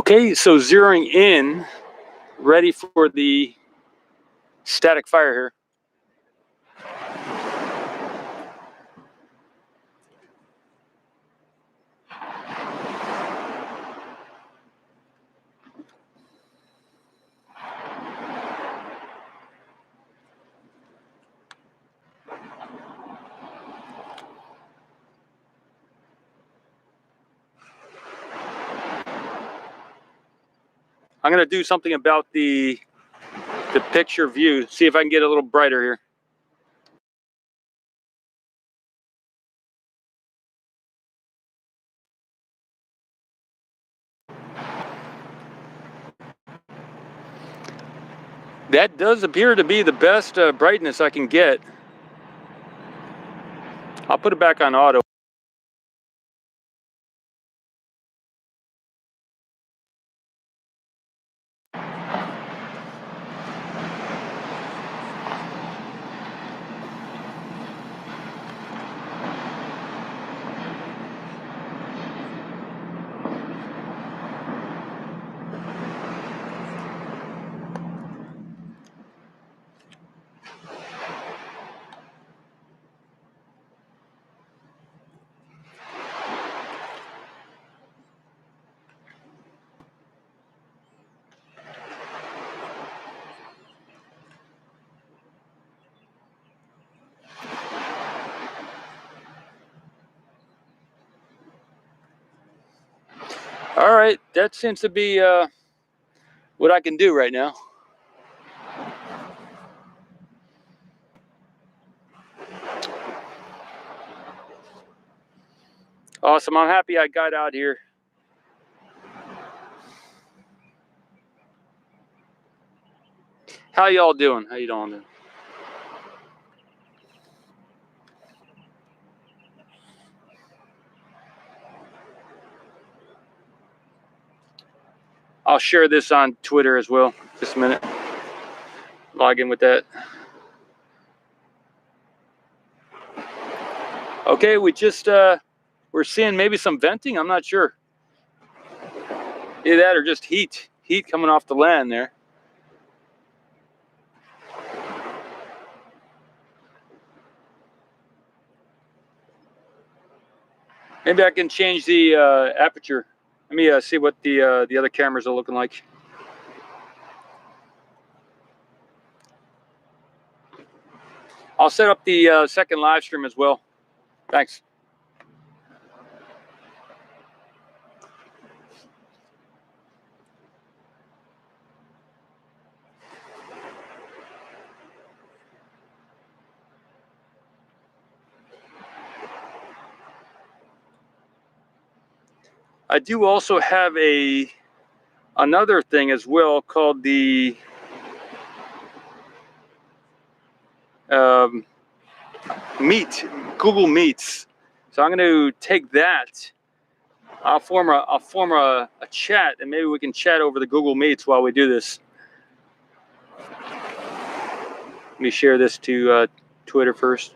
Okay, so zeroing in, ready for the static fire here. I'm going to do something about the picture view, see if I can get a little brighter here. That does appear to be the best brightness I can get. I'll put it back on auto. All right, that seems to be what I can do right now. Awesome, I'm happy I got out here. How y'all doing? How you doing? I'll share this on Twitter as well. Just a minute. Log in with that. Okay, we just we're seeing maybe some venting. I'm not sure. Either that or just heat coming off the land there. Maybe I can change the aperture. Let me see what the other cameras are looking like. I'll set up the second live stream as well. Thanks. I do also have another thing as well called the Google Meets. So I'm going to take that. I'll form a chat, and maybe we can chat over the Google Meets while we do this. Let me share this to Twitter first.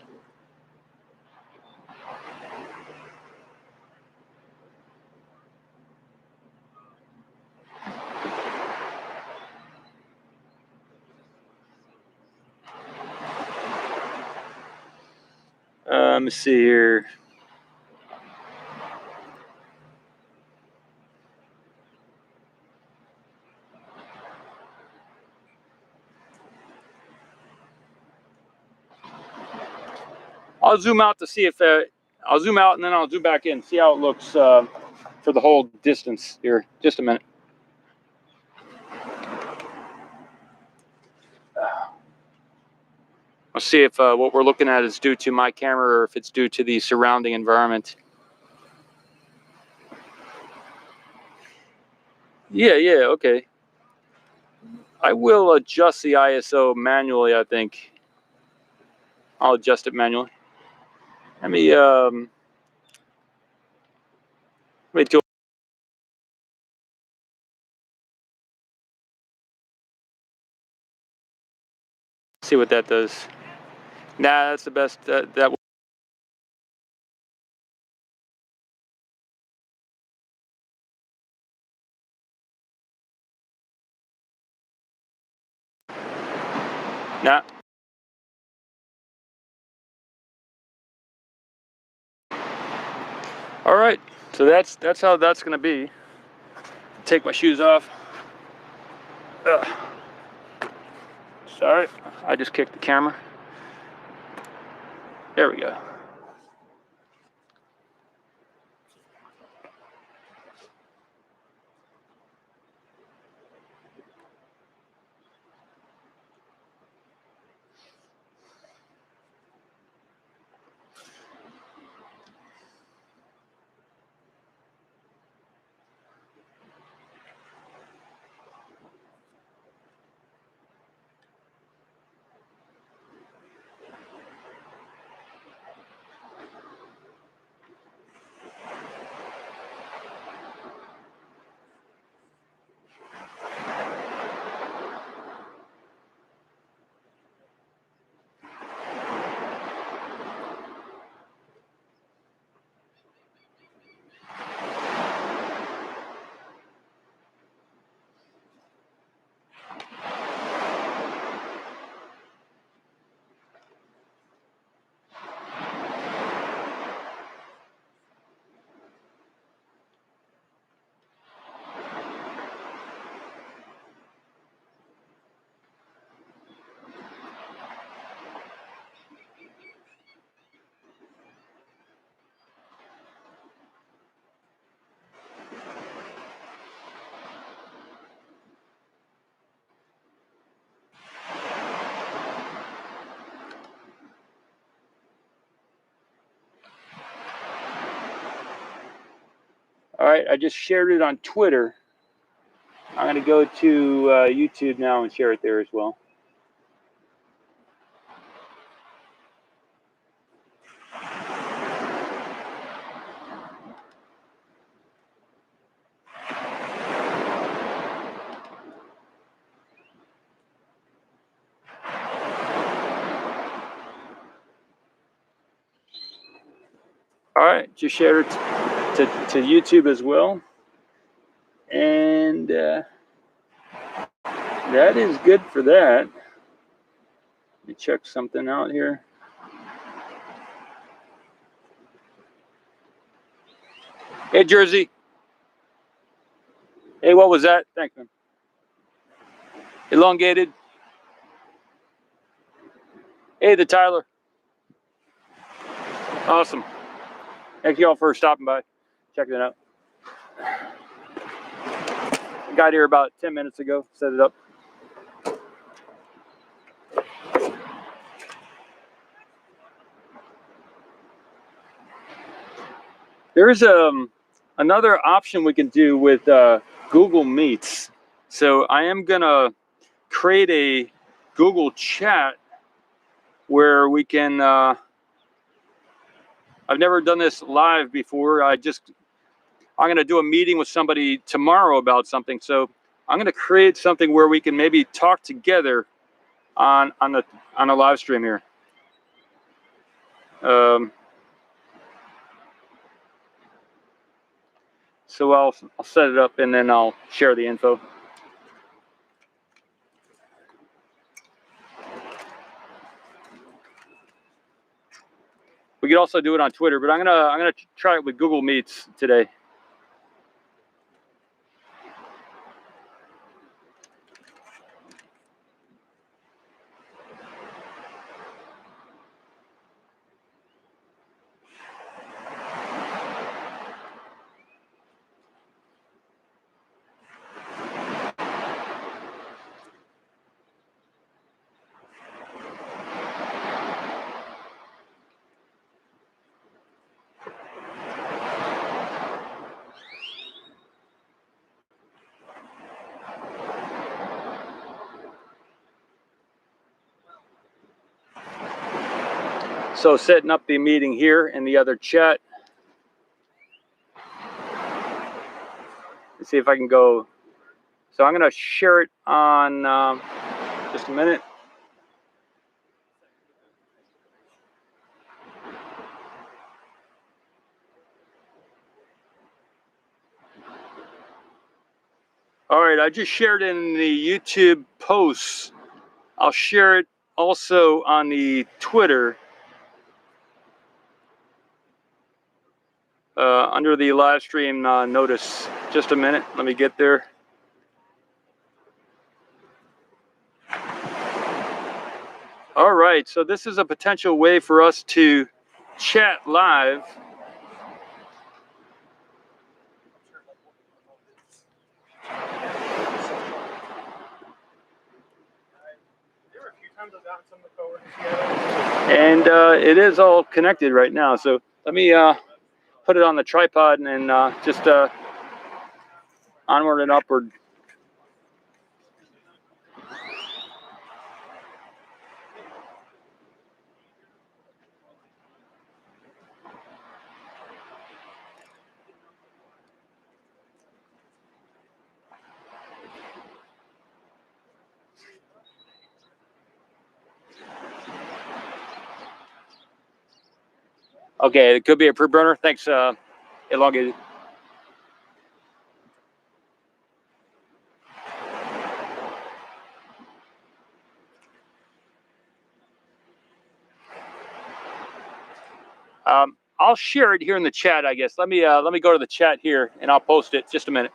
Let me see here. I'll zoom out to see if I'll zoom out and then I'll zoom back in, see how it looks for the whole distance here. Just a minute. Let's see if what we're looking at is due to my camera or if it's due to the surrounding environment. Yeah, okay. I will adjust the ISO manually, I think. I'll adjust it manually. Let me do. See what that does. Nah, that's the best. That Nah. All right, so that's how that's gonna be. Take my shoes off. Ugh. Sorry, I just kicked the camera. There we go. All right, I just shared it on Twitter. I'm gonna go to YouTube now and share it there as well. All right, just shared it to YouTube as well. And that is good for that. Let me check something out here. Hey, Jersey. Hey, what was that? Thanks, man. Elongated. Hey, the Tyler. Awesome. Thank you all for stopping by, checking it out. I got here about 10 minutes ago, set it up. There's another option we can do with Google Meets. So I am gonna create a Google chat where we can, I've never done this live before. I'm gonna do a meeting with somebody tomorrow about something. So I'm gonna create something where we can maybe talk together on a live stream here. So I'll set it up and then I'll share the info. We could also do it on Twitter, but I'm gonna try it with Google Meets today. So setting up the meeting here in the other chat. Let's see if I can go. So I'm gonna share it on just a minute. All right, I just shared in the YouTube posts. I'll share it also on the Twitter under the live stream notice. Just a minute, let me get there. All right, so this is a potential way for us to chat live. And it is all connected right now. So let me put it on the tripod and just onward and upward. Okay, it could be a Preburner. Thanks, Elongated. I'll share it here in the chat, I guess. Let me go to the chat here and I'll post it. Just a minute.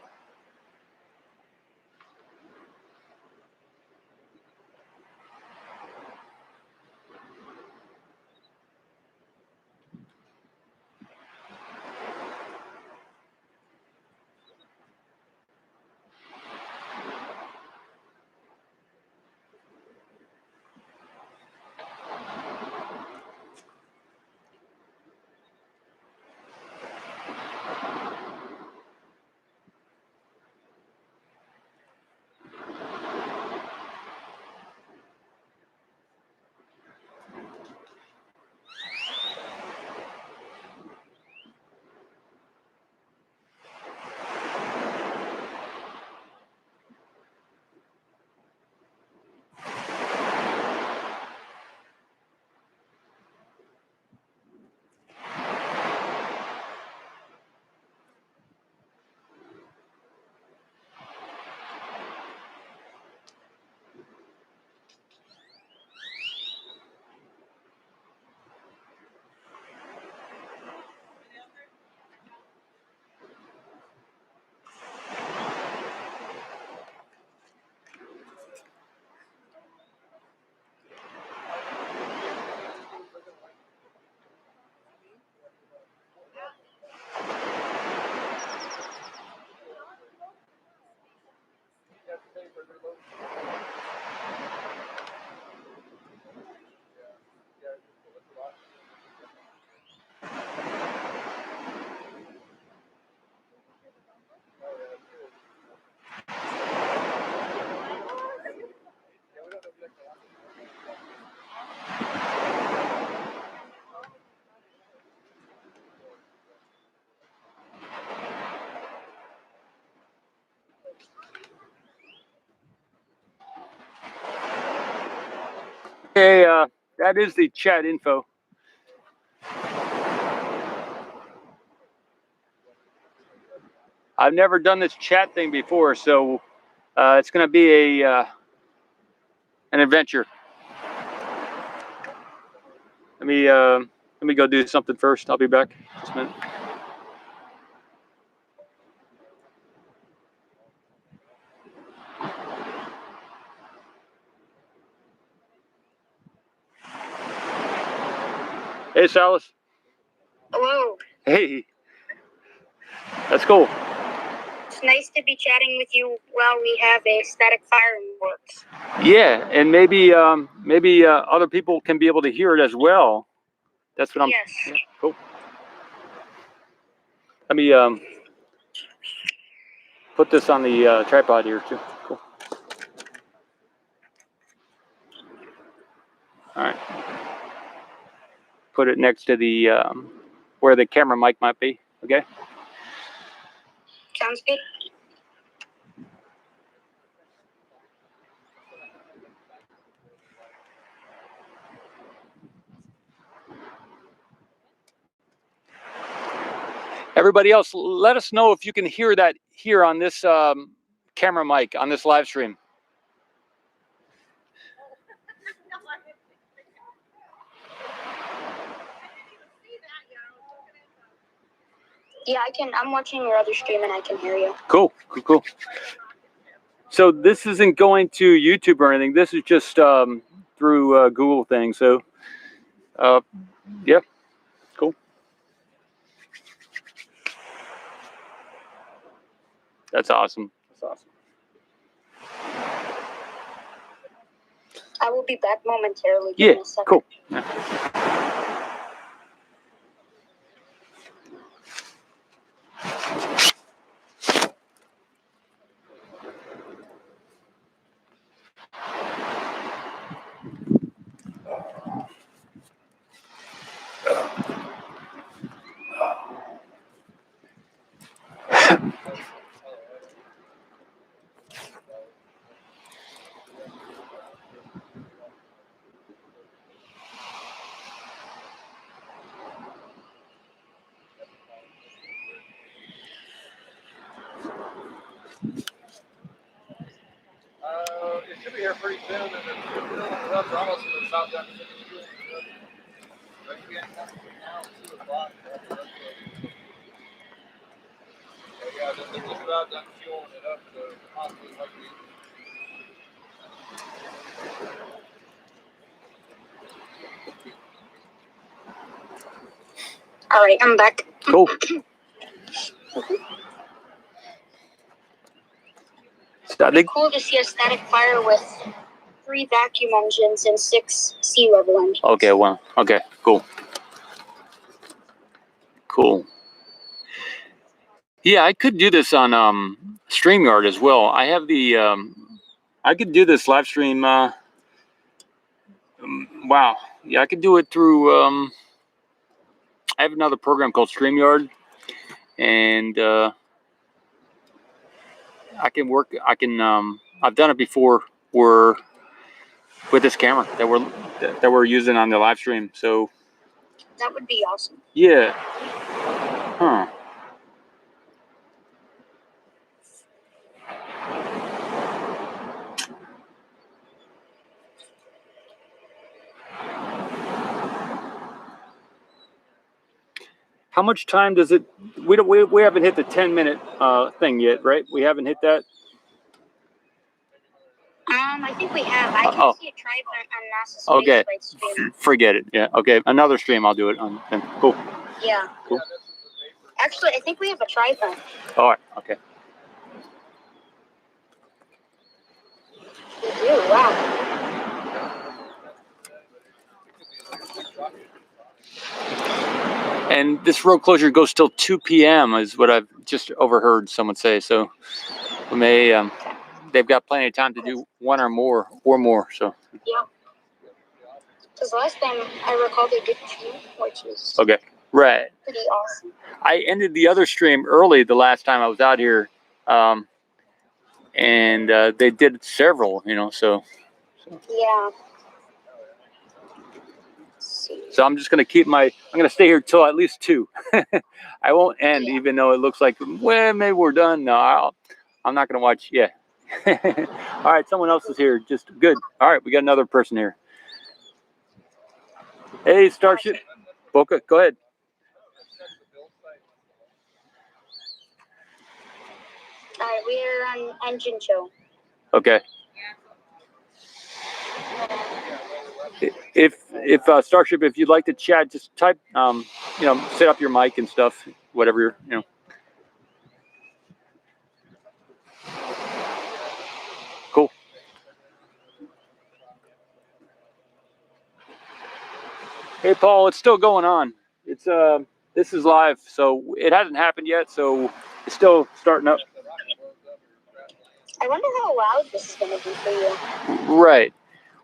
Okay, that is the chat info. I've never done this chat thing before, so it's going to be an adventure. Let me go do something first. I'll be back. Just a minute. Hey, Salas. Hello. Hey. That's cool. It's nice to be chatting with you while we have a static fire in the works. Yeah, and maybe other people can be able to hear it as well. That's what I'm. Yes. Yeah, cool. Let me put this on the tripod here too. Cool. All right. Put it next to the where the camera mic might be. Okay. Sounds good. Everybody else, let us know if you can hear that here on this camera mic on this live stream. Yeah, I can. I'm watching your other stream and I can hear you. Cool. So this isn't going to YouTube or anything. This is just through Google thing. So, yeah, cool. That's awesome. I will be back momentarily. Yeah, Give me a second. cool. Yeah. It should be here pretty soon, and the Raptors are almost about done. Now 2 o'clock. Yeah, they're just about done fueling it up, so possibly like All right, I'm back. Cool. Static. Cool to see a static fire with 3 vacuum engines and 6 sea level engines. Okay, well, okay, cool. Yeah, I could do this on StreamYard as well. I have the I could do this live stream. Wow, yeah, I could do it through. I have another program called StreamYard, and I can work. I've done it before. We're with this camera that we're using on the live stream. So that would be awesome. Yeah. Huh. How much time does it? We haven't hit the 10-minute thing yet, right? We haven't hit that. I think we have. I can see a tribe on NASA's Okay. stream. Forget it. Yeah. Okay. Another stream. I'll do it on. Cool. Yeah. Cool. Actually, I think we have a tripod. All right. Okay. We do. Wow. And this road closure goes till 2 p.m. is what I've just overheard someone say. So we may. They've got plenty of time to do one or more. So. Yeah. Because last time I recall they did 2, which is okay. Right. Pretty awesome. I ended the other stream early the last time I was out here, and they did several. So. Yeah. So I'm just gonna I'm gonna stay here till at least 2. I won't end, even though it looks like, well, maybe we're done. No, I'm not gonna watch. Yeah. All right, someone else is here. Just good. All right, we got another person here. Hey, Starship, Boca, go ahead. All right, we're on engine show. Okay. If Starship, if you'd like to chat, just type, set up your mic and stuff, whatever Cool. Hey, Paul, it's still going on. It's this is live, so it hasn't happened yet, so it's still starting up. I wonder how loud this is going to be for you. Right.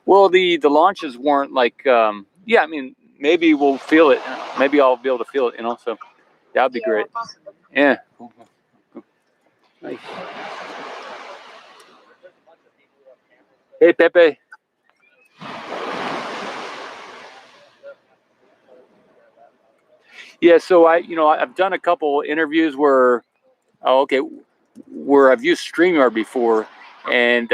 Well, the launches weren't like, yeah, I mean, maybe we'll feel it. Maybe I'll be able to feel it, so that would be great. Possibly. Yeah. Nice. Hey, Pepe. Yeah, so I've done a couple interviews where I've used StreamYard before, and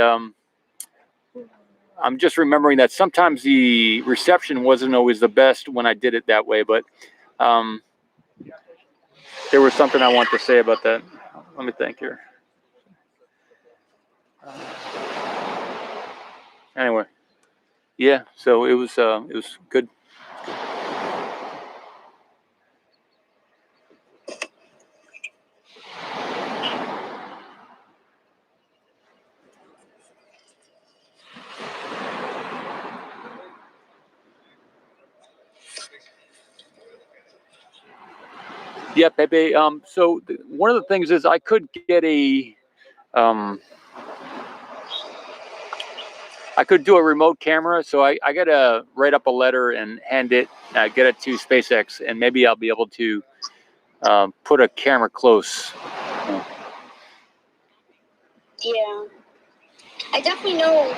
I'm just remembering that sometimes the reception wasn't always the best when I did it that way, but there was something I want to say about that. Let me think here. Anyway, yeah. So it was good. Yeah, Pepe. So one of the things is I could get I could do a remote camera. So I gotta write up a letter and hand it, get it to SpaceX, and maybe I'll be able to put a camera close. Yeah. I definitely know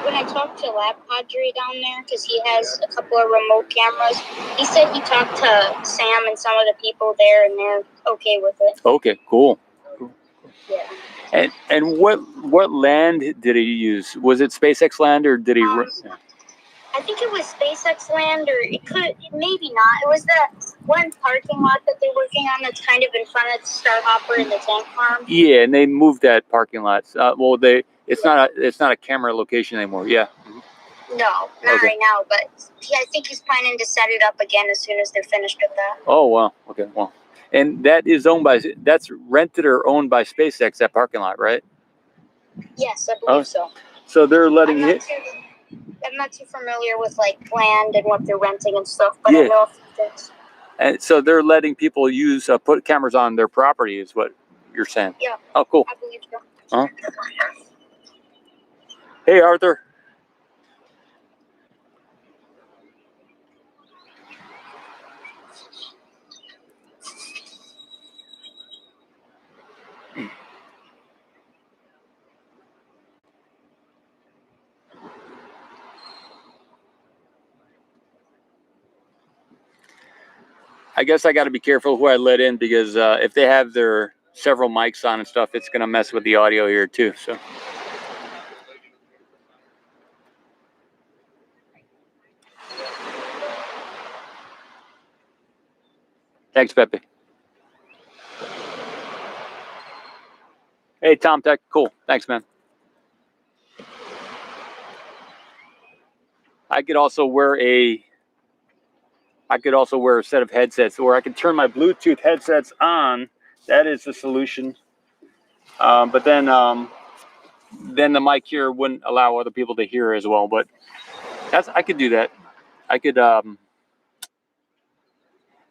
when I talked to Lab Padre down there, because he has a couple of remote cameras, he said he talked to Sam and some of the people there, and they're okay with it. Okay, cool. Yeah. And what land did he use? Was it SpaceX land or did he? I think it was SpaceX land, or it could, maybe not. It was the one parking lot that they're working on that's kind of in front of the Star Hopper and the tank farm. Yeah, and they moved that parking lot. Well, it's not a camera location anymore. Yeah. No, not right now, but I think he's planning to set it up again as soon as they're finished with that. Oh wow. Okay. Well, and that's rented or owned by SpaceX, that parking lot, right? Yes, I believe so. So they're letting it. I'm not too familiar with like land and what they're renting and stuff, but Yeah. I know a few things. And so they're letting people use put cameras on their property, is what you're saying? Yeah. Oh, cool. I believe so. Huh? Hey, Arthur. I guess I got to be careful who I let in, because if they have their several mics on and stuff, it's going to mess with the audio here too. So. Thanks, Pepe. Hey, Tom Tech. Cool. Thanks, man. I could also wear a set of headsets, or I could turn my Bluetooth headsets on. That is the solution. But then the mic here wouldn't allow other people to hear as well. But I could do that. I could.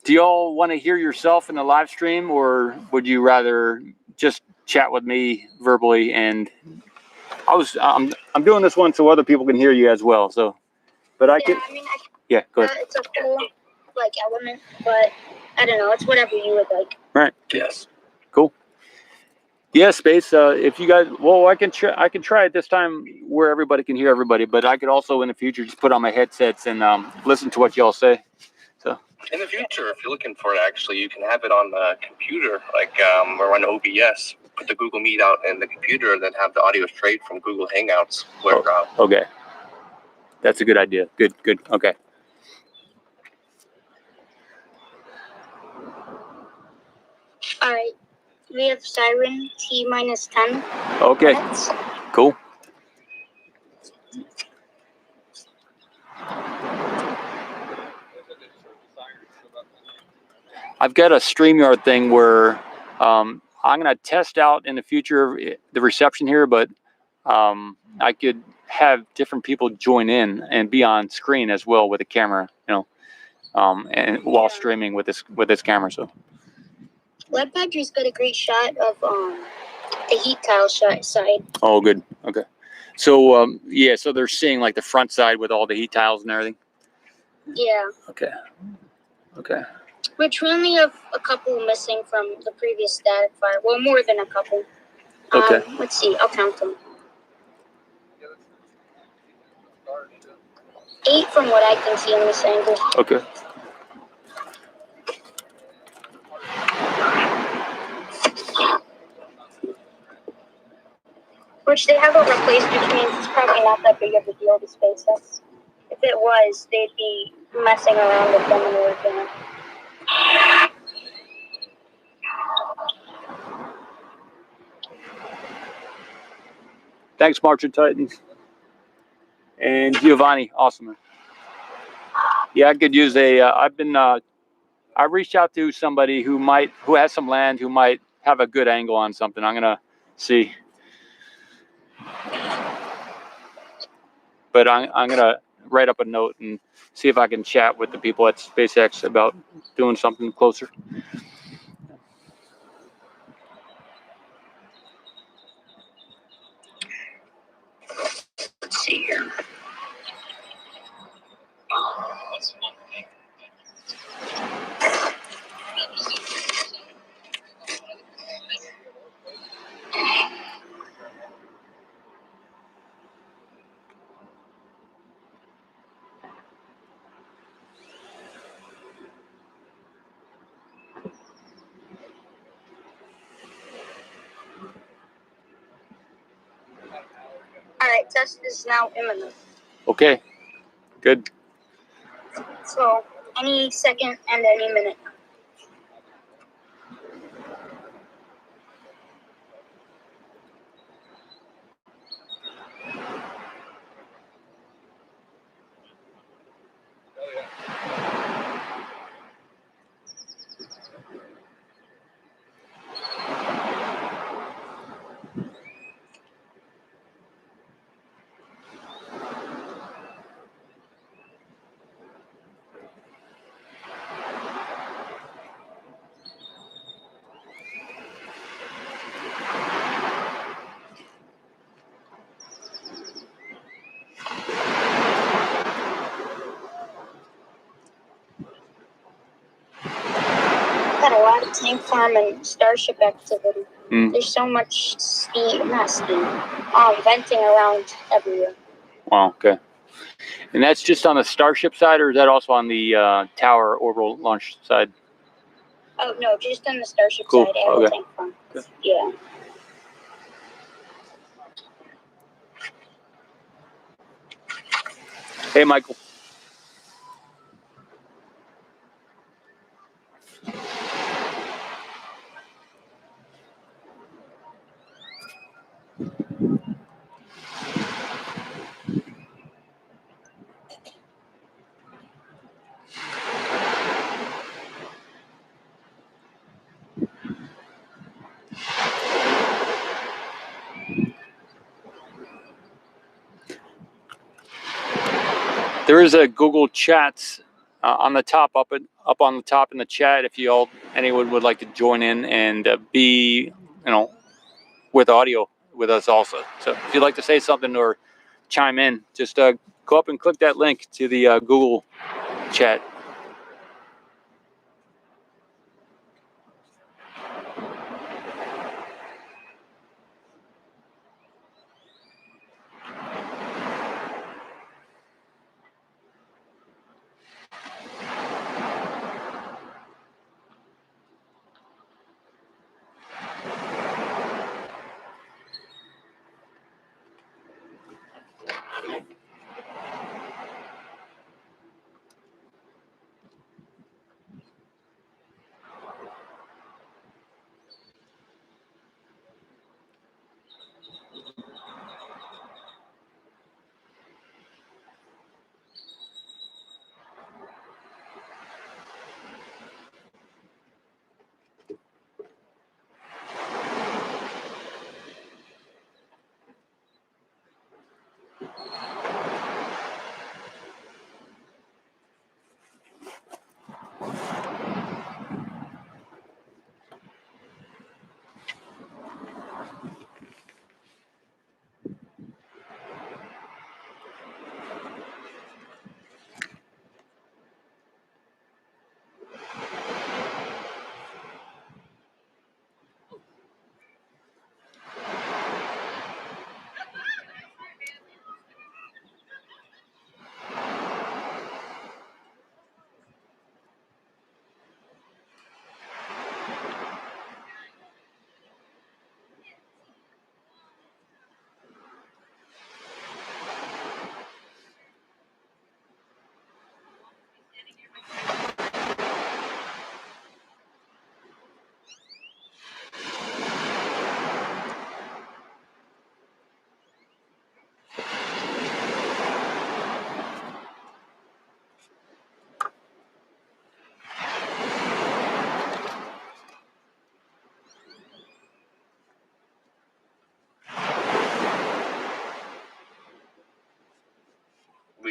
Do y'all want to hear yourself in the live stream, or would you rather just chat with me verbally? And I'm doing this one so other people can hear you as well. So, but I could. I mean, Yeah, go ahead. it's a cool element, but I don't know. It's whatever you would like. Right. Yes. Cool. Yeah, Space. If you guys, well, I can try it this time where everybody can hear everybody, but I could also in the future just put on my headsets and listen to what y'all say. So. In the future, if you're looking for it, actually, you can have it on the computer, or on OBS. Put the Google Meet out in the computer, and then have the audio straight from Google Hangouts. Okay. That's a good idea. Good. Okay. All right. We have Siren T-10. Okay. Minutes. Cool. I've got a StreamYard thing where I'm going to test out in the future the reception here, but I could have different people join in and be on screen as well with a camera, and while streaming with this camera. So. Lab Padre's got a great shot of the heat tile side. Oh, good. Okay. So so they're seeing like the front side with all the heat tiles and everything. Yeah. Okay. Which we only have a couple missing from the previous static fire. Well, more than a couple. Okay. Let's see. I'll count them. 8 from what I can see on this angle. Okay. Which they haven't replaced, which means it's probably not that big of a deal to SpaceX. If it was, they'd be messing around with them and working. Thanks, Marching Titans. And Giovanni, awesome. Man. Yeah, I could use a. I reached out to somebody who has some land, who might have a good angle on something. I'm gonna see, but I'm gonna write up a note and see if I can chat with the people at SpaceX about doing something closer. Let's see here. All right, test is now imminent. Okay, good. So any second and any minute. Got a lot of tank farm and Starship activity. There's so much steam, not steam, venting around everywhere. Wow. Okay. And that's just on the Starship side, or is that also on the Tower orbital launch side? Oh no, just on the Starship Cool. side. I have Okay. a tank farm. Okay. Yeah. Hey, Michael. There is a Google Chats on the top, up on the top in the chat. If anyone would like to join in and be, with audio with us also. So if you'd like to say something or chime in, just go up and click that link to the Google Chat.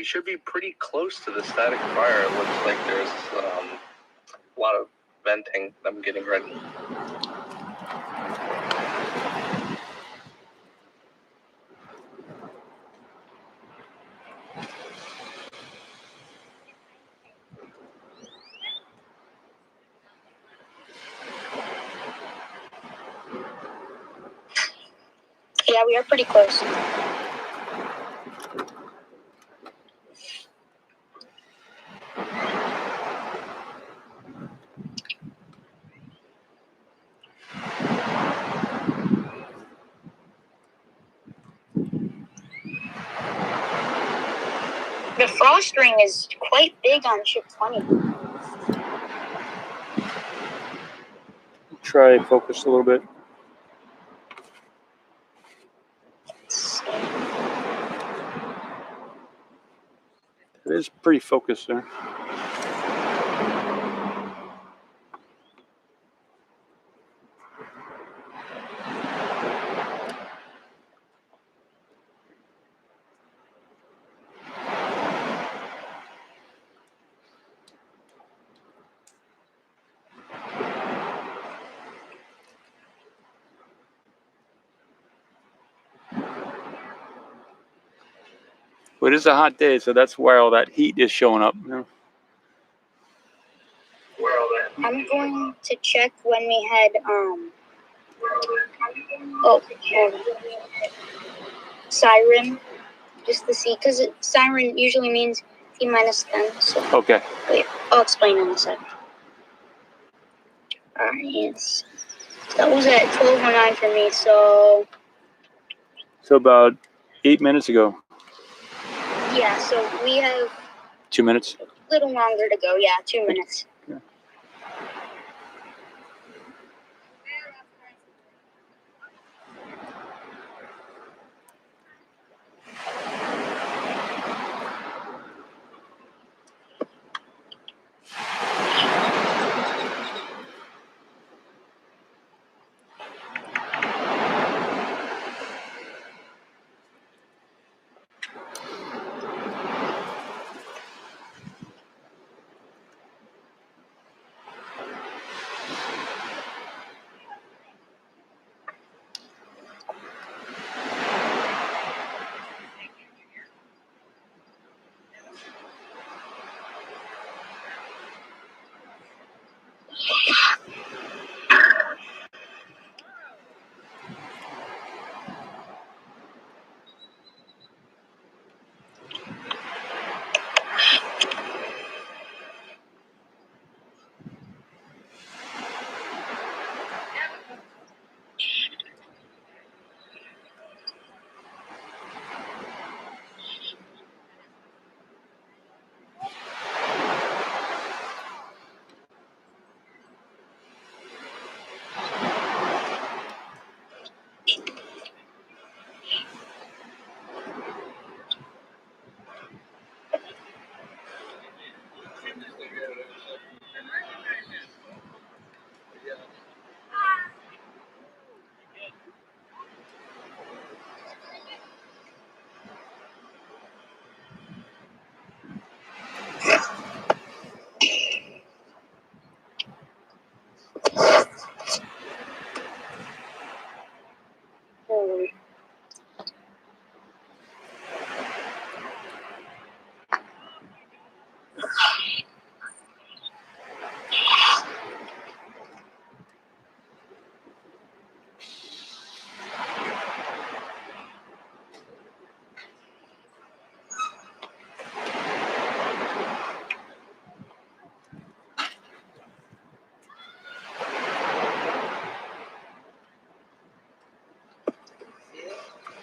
should be pretty close to the static fire. It looks like there's a lot of venting. I'm getting ready. Yeah, we are pretty close. The frost ring is quite big on ship 20. Try focus a little bit. It is pretty focused there. But it is a hot day, so that's why all that heat is showing up. You know? I'm going to check when we had siren, just to see, because siren usually means T-10. So Okay. wait, I'll explain in a second. Alright, yes. That was at 12:09 for me, so So about 8 minutes ago. yeah, so we have 2 minutes. a little longer to go. Yeah, 2 minutes. Yeah.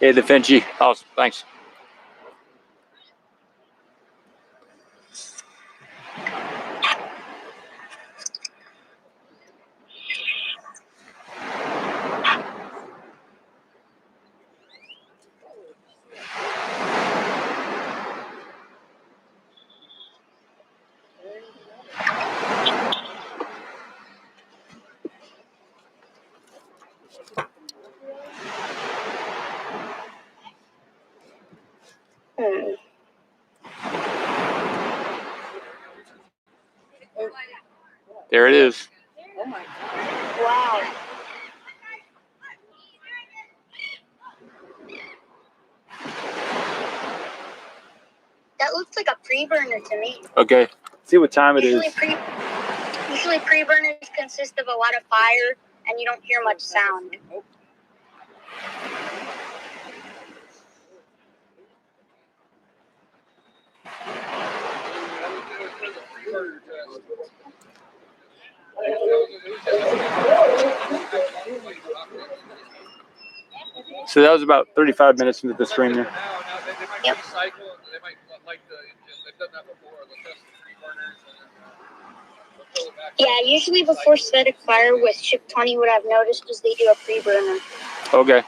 Hey, the Finchi. Oh, thanks. There it is. Oh my God. Wow. That looks like a preburner to me. Okay. See what time it is. Usually preburners consist of a lot of fire and you don't hear much sound. So that was about 35 minutes into the stream there. Yep. Yeah, usually before static fire with Ship 20, what I've noticed is they do a preburner. Okay.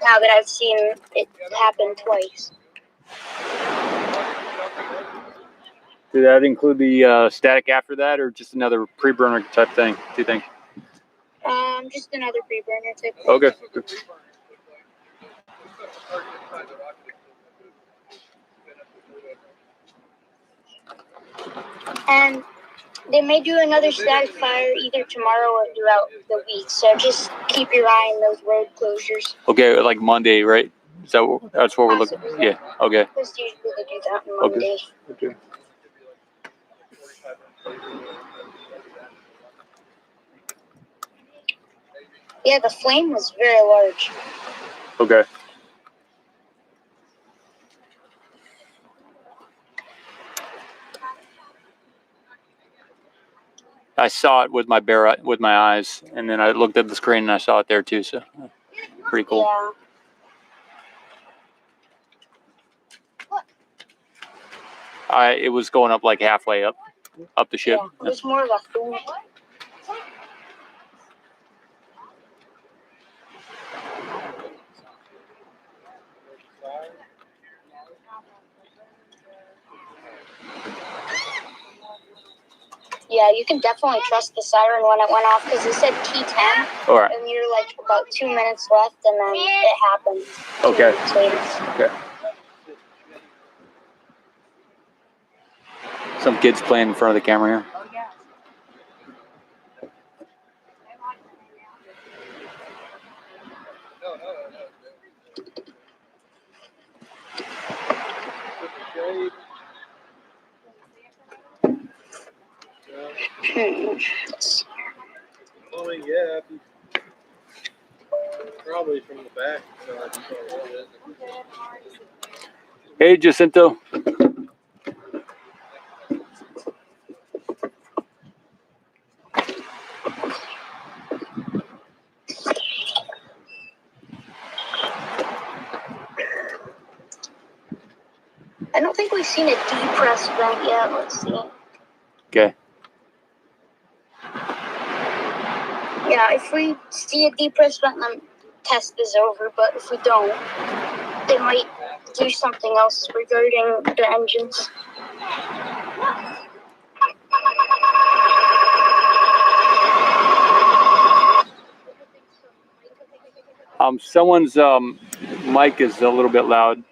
Now that I've seen it happen twice. Did that include the static after that, or just another pre-burner type thing, do you think? Just another preburner type thing. Okay. And they may do another static fire either tomorrow or throughout the week. So just keep your eye on those road closures. Okay, like Monday, right? Is that that's what we're looking? Possibly. Yeah. Okay. Because usually they do that on Monday. Okay. Yeah, the flame was very large. Okay. I saw it with my eyes, and then I looked at the screen and I saw it there too. So, pretty cool. Yeah. It was going up like halfway up the ship. Yeah, it was more of a flame. Yeah, you can definitely trust the siren when it went off because it said T10. All right. And you're like about 2 minutes left, and then it happened. 2 Okay. minutes later. Okay. Some kids playing in front of the camera here. Oh, yeah. Probably from the back. So I just saw it. Hey, Jacinto. I don't think we've seen a depressed vent yet. Let's see. Okay. Yeah, if we see a depressed vent, then test is over. But if we don't, they might do something else regarding the engines. Someone's mic is a little bit loud.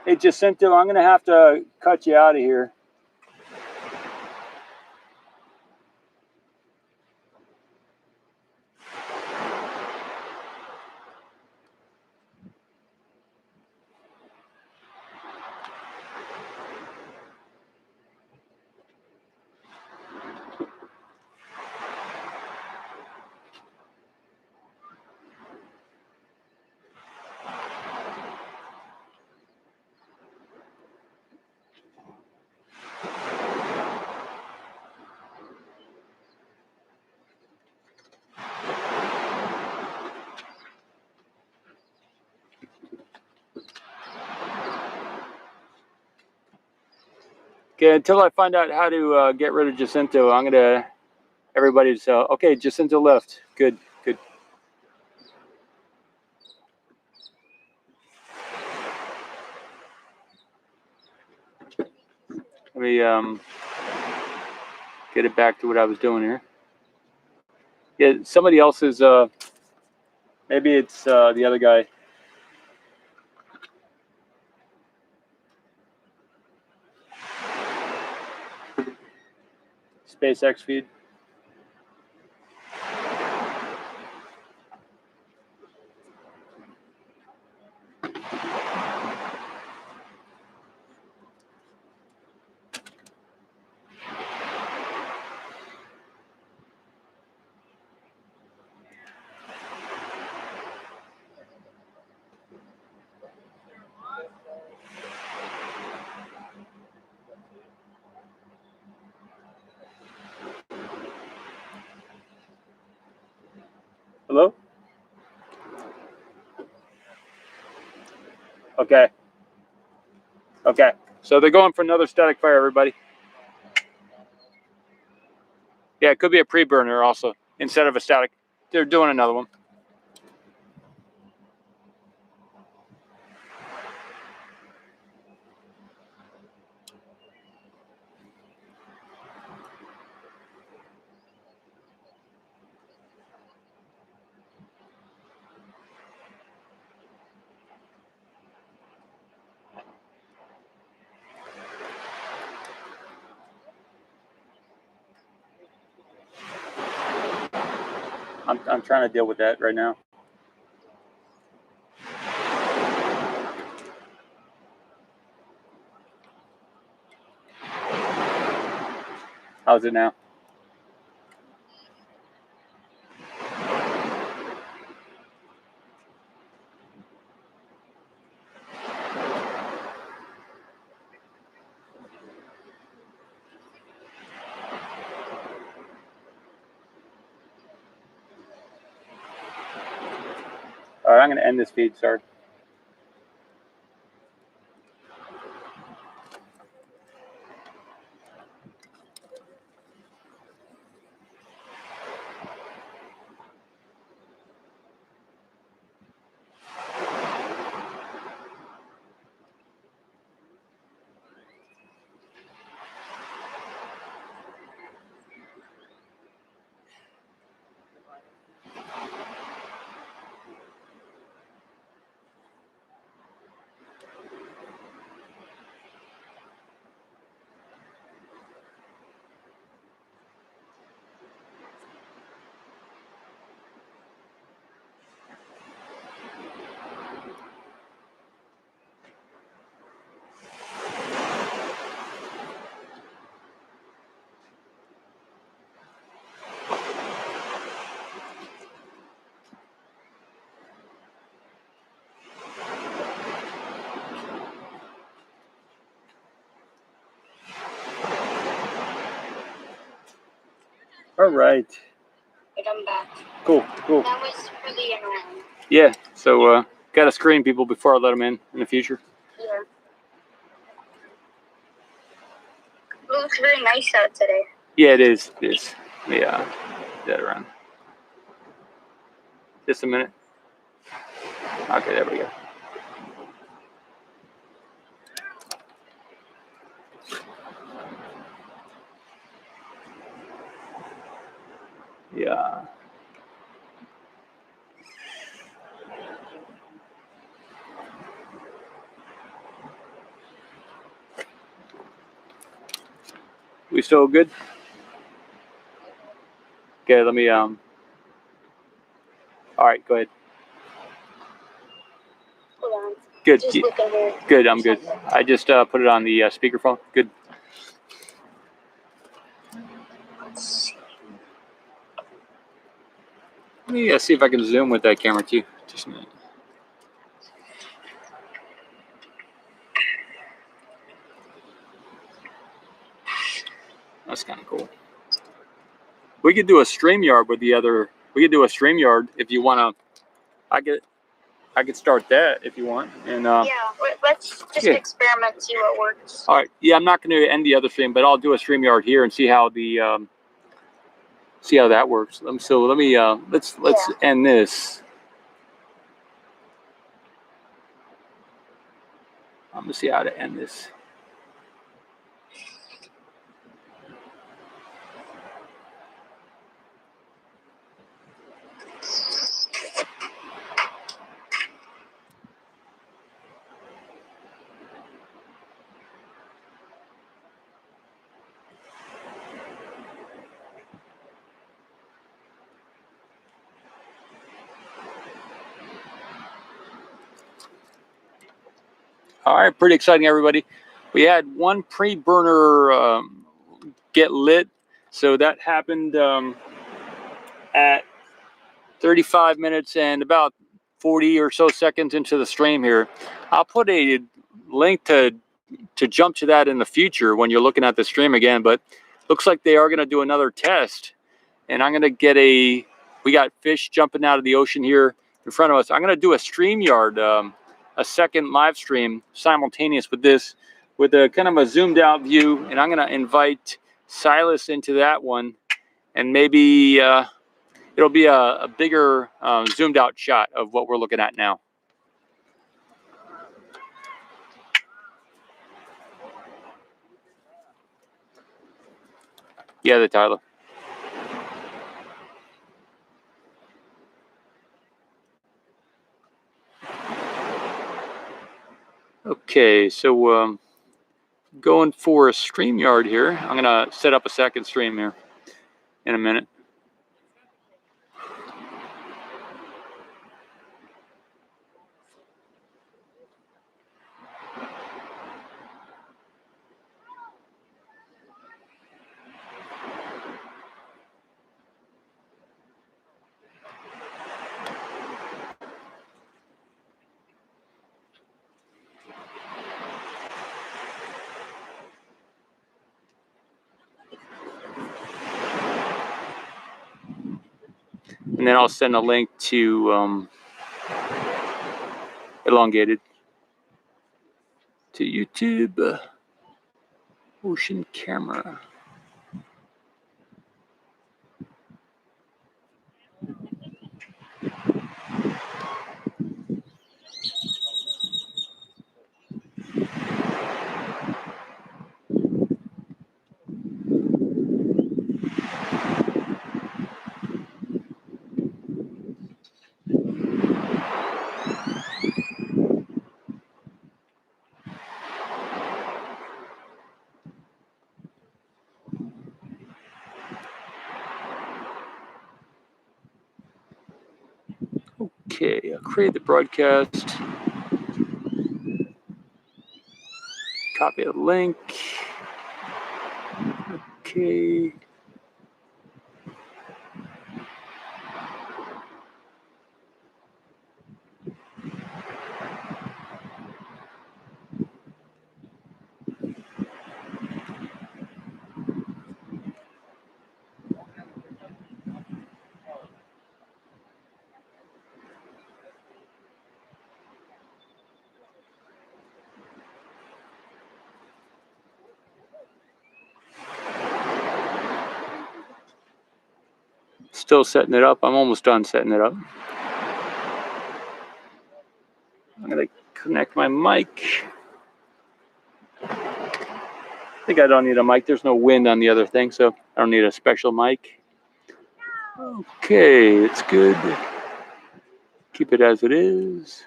Hey, Jacinto, I'm going to have to cut you out of here. Okay, until I find out how to get rid of Jacinto, I'm going to, everybody's, okay, Jacinto left. Good, good. Let me get it back to what I was doing here. Yeah, somebody else's. Maybe it's the other guy. SpaceX feed. Hello? Okay. Okay. So they're going for another static fire, everybody. Yeah, it could be a pre-burner also, instead of a static. They're doing another one. I'm trying to deal with that right now. How's it now? All right, I'm going to end this feed. Sorry. All right. But I'm back. Cool. Cool. That was really annoying. Yeah. So gotta screen people before I let them in the future. Yeah. It looks very nice out today. Yeah, it is. It is. Yeah. That around. Just a minute. Okay, there we go. Yeah. We still good? Okay, let me all right, go ahead. Hold on. Good. Just look over. Good, I'm good. I just put it on the speakerphone. Good. Let's see. Let me see if I can zoom with that camera too. Just a minute. That's kind of cool. We could do a StreamYard with the other. We could do a StreamYard if you want to. I could start that if you want. And Yeah, let's just experiment, see what works. all right. Yeah, I'm not going to end the other stream, but I'll do a StreamYard here and see how the see how that works. So let me let's end this. I'm gonna see how to end this. All right, pretty exciting, everybody. We had one pre-burner get lit, so that happened at 35 minutes and about 40 or so seconds into the stream here. I'll put a link to jump to that in the future when you're looking at the stream again, but looks like they are going to do another test, and I'm going to get we got fish jumping out of the ocean here in front of us. I'm going to do a StreamYard, a second live stream simultaneous with this, with a kind of a zoomed out view, and I'm going to invite Silas into that one, and maybe it'll be a bigger zoomed out shot of what we're looking at now. Yeah, the Tyler. Okay, so going for a StreamYard here. I'm gonna set up a second stream here in a minute. And then I'll send a link to Elongated to YouTube. Ocean Camera. Okay, I'll create the broadcast. Copy the link. Okay. Still setting it up. I'm almost done setting it up. I'm gonna connect my mic. I think I don't need a mic. There's no wind on the other thing, so I don't need a special mic. Okay, it's good. Keep it as it is.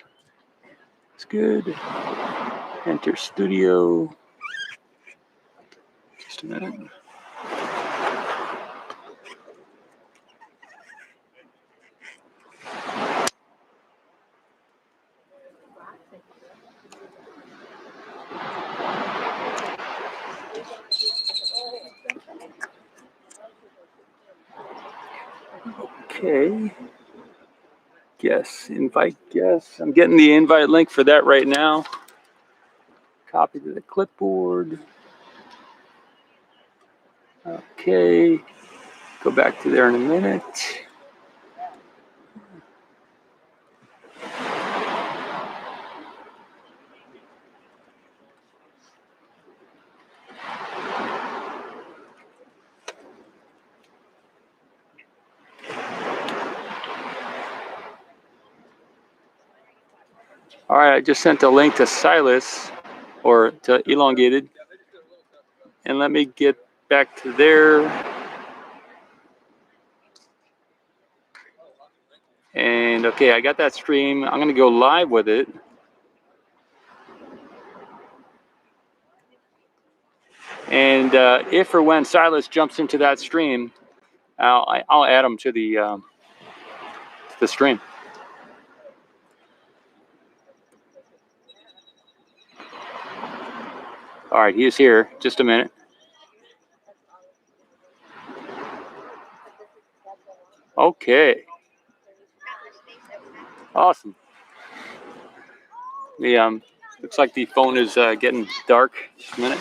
It's good. Enter studio. Just a minute. Okay. Yes, invite guests. I'm getting the invite link for that right now. Copy to the clipboard. Okay. Go back to there in a minute. All right, I just sent a link to Silas, or to Elongated. And let me get back to there. And okay, I got that stream. I'm gonna go live with it. And if or when Silas jumps into that stream, I'll add him to the stream. All right, he is here. Just a minute. Okay. Awesome. The looks like the phone is getting dark. Just a minute.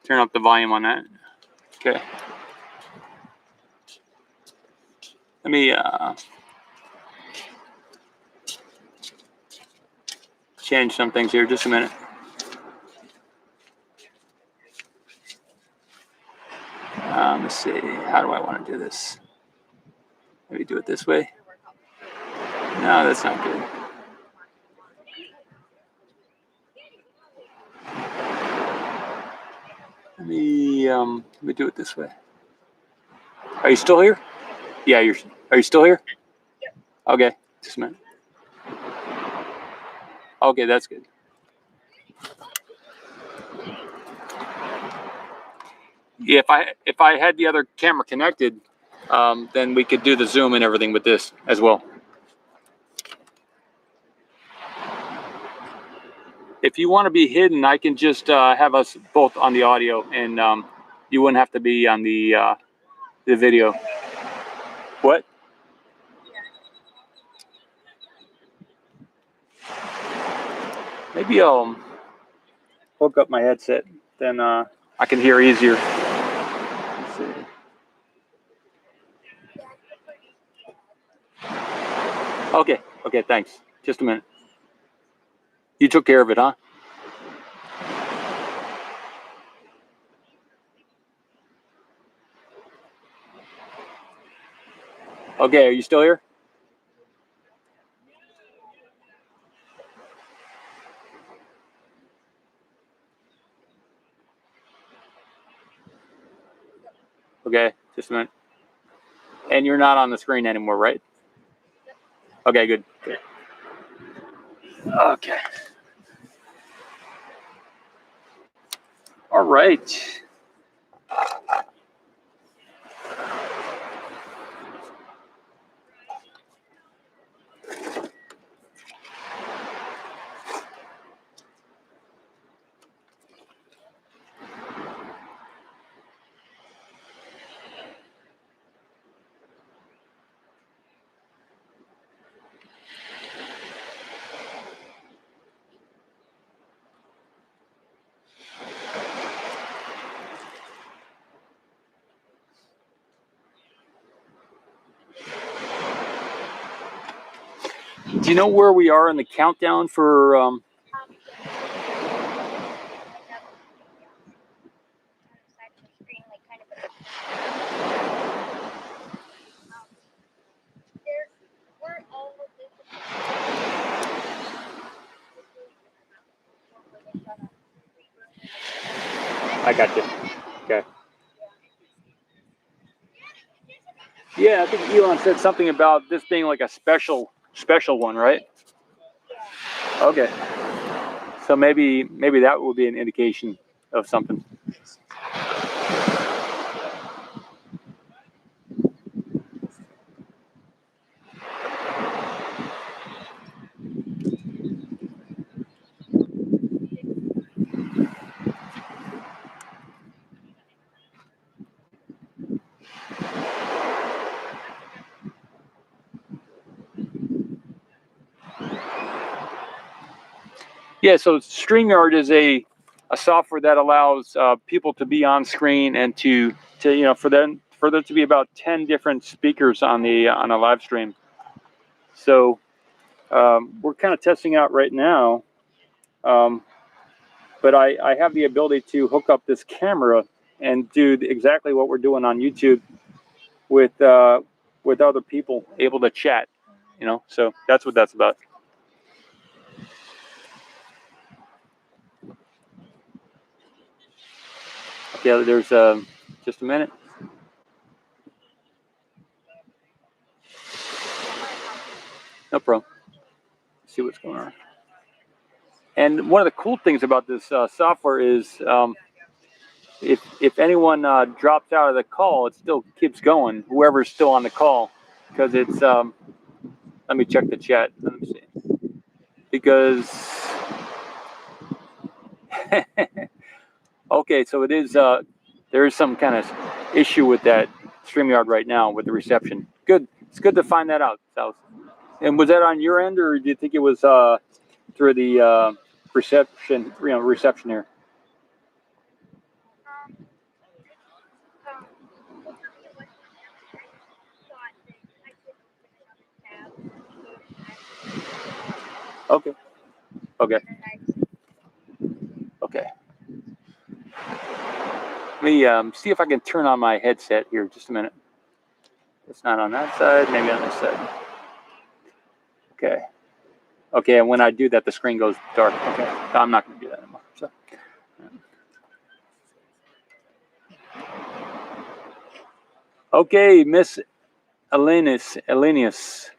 Turn up the volume on that. Okay. Let me change some things here. Just a minute. Let's see. How do I want to do this? Maybe do it this way. No, that's not good. Let me do it this way. Are you still here? Yeah, are you still here? Yep. Okay, just a minute. Okay, that's good. Yeah, if I had the other camera connected, then we could do the zoom and everything with this as well. If you want to be hidden, I can just have us both on the audio, and you wouldn't have to be on the video. What? Maybe I'll hook up my headset, then I can hear easier. Let's see. Okay, thanks. Just a minute. You took care of it, huh? Okay, are you still here? Okay, just a minute. And you're not on the screen anymore, right? Okay, good. Okay. All right. Do you know where we are in the countdown for I got you. Okay. Yeah, I think Elon said something about this being like a special one, right? Okay. So maybe that will be an indication of something. Yeah, so StreamYard is a software that allows people to be on screen and to for there to be about 10 different speakers on a live stream. So we're kind of testing out right now, but I have the ability to hook up this camera and do exactly what we're doing on YouTube with other people able to chat. So that's what that's about. Okay, there's just a minute. No problem. Let's see what's going on. And one of the cool things about this software is if anyone drops out of the call, it still keeps going. Whoever's still on the call, because it's. Let me check the chat. Let me see. Because Okay, so it is. There is some kind of issue with that StreamYard right now with the reception. Good. It's good to find that out, South. And was that on your end, or do you think it was through the reception? Reception here. Okay. Okay. Okay. Let me see if I can turn on my headset here. Just a minute. It's not on that side. Maybe on this side. Okay. Okay. And when I do that, the screen goes dark. Okay. I'm not going to do that anymore. So. Okay, Miss Elenius.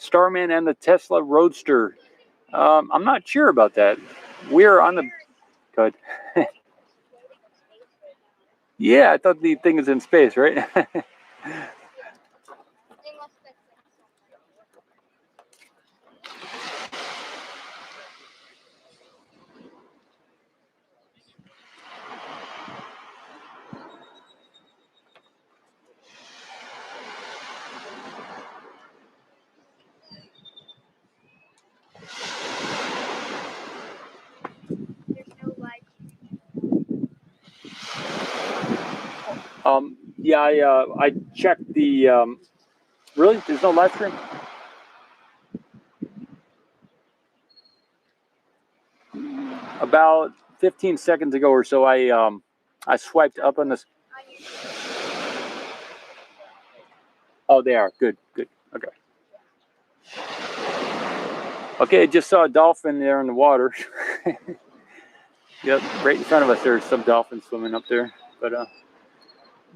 Starman and the Tesla Roadster. I'm not sure about that. We're on the. Good. Yeah, I thought the thing is in space, right? Yeah, I checked the. Really, there's no live stream. About 15 seconds ago or so, I swiped up on this. Oh, they are good. Good. Okay. Okay, just saw a dolphin there in the water. Yep, right in front of us. There's some dolphins swimming up there, but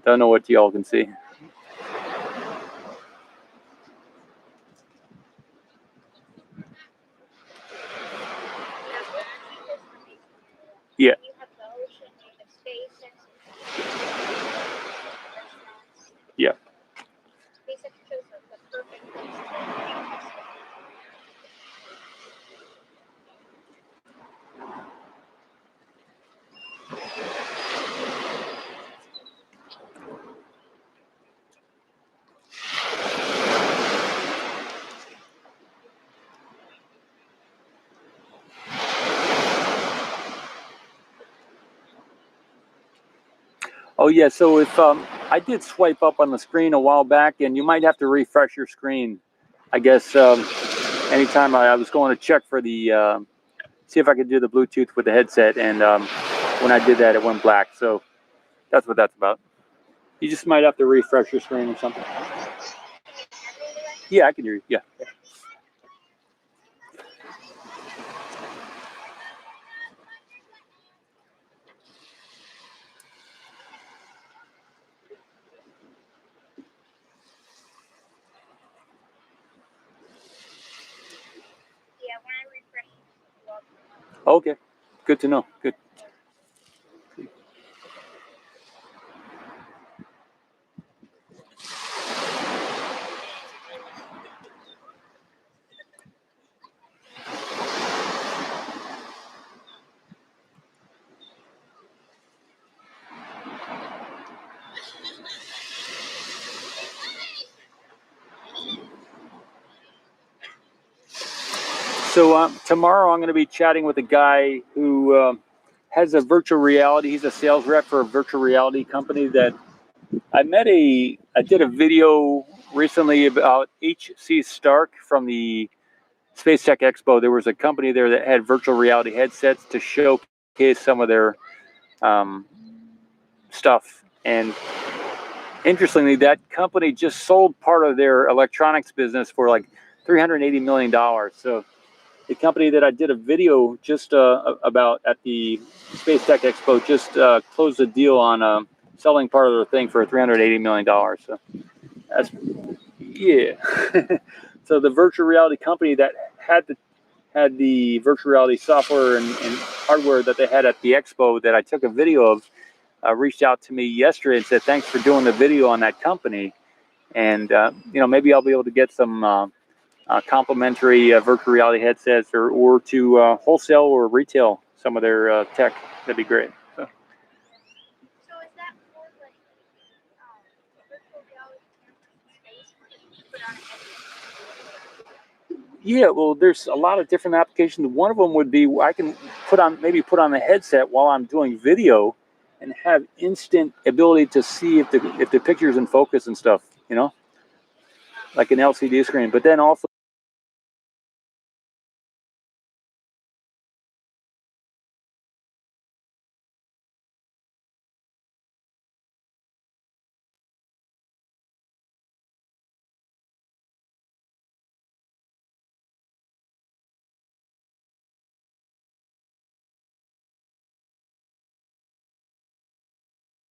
don't know what y'all can see. Yeah. Yeah. Oh yeah. So if I did swipe up on the screen a while back, and you might have to refresh your screen. I guess anytime I was going to check for the see if I could do the Bluetooth with the headset, and when I did that, it went black. So that's what that's about. You just might have to refresh your screen or something. Yeah, I can hear you. Yeah. Okay. Good to know. Good. So tomorrow I'm going to be chatting with a guy who has a virtual reality. He's a sales rep for a virtual reality company that I did a video recently about HC Stark from the Space Tech Expo. There was a company there that had virtual reality headsets to showcase some of their stuff. And interestingly, that company just sold part of their electronics business for like $380 million. So the company that I did a video just about at the Space Tech Expo just closed a deal on selling part of their thing for $380 million. So that's, yeah. So the virtual reality company that had the virtual reality software and hardware that they had at the expo that I took a video of reached out to me yesterday and said, thanks for doing the video on that company. And, maybe I'll be able to get some complimentary virtual reality headsets, or to wholesale or retail some of their tech. That'd be great. So. So is that for like virtual reality space that you put on a headset? Yeah, well, there's a lot of different applications. One of them would be I can put on the headset while I'm doing video, and have instant ability to see if the picture's in focus and stuff. You know, like an LCD screen. But then also.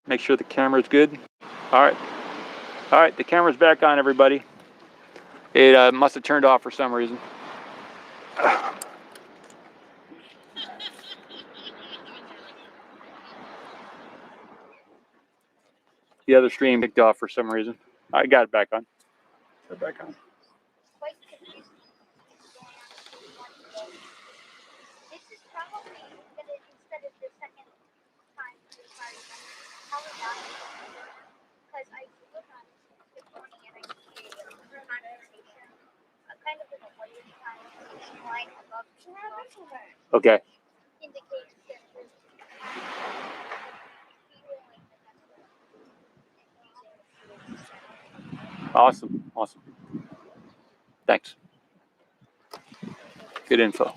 Make sure the camera's good. All right, the camera's back on, everybody. It must have turned off for some reason. The other stream kicked off for some reason. I got it back on. Put it back on. Quite confusing. This is probably gonna, instead of the second time this probably not, because I look on this morning and I see a conversation, a kind of like a whitish conversation line above the Okay. indicates that there's Awesome. Thanks. Good info.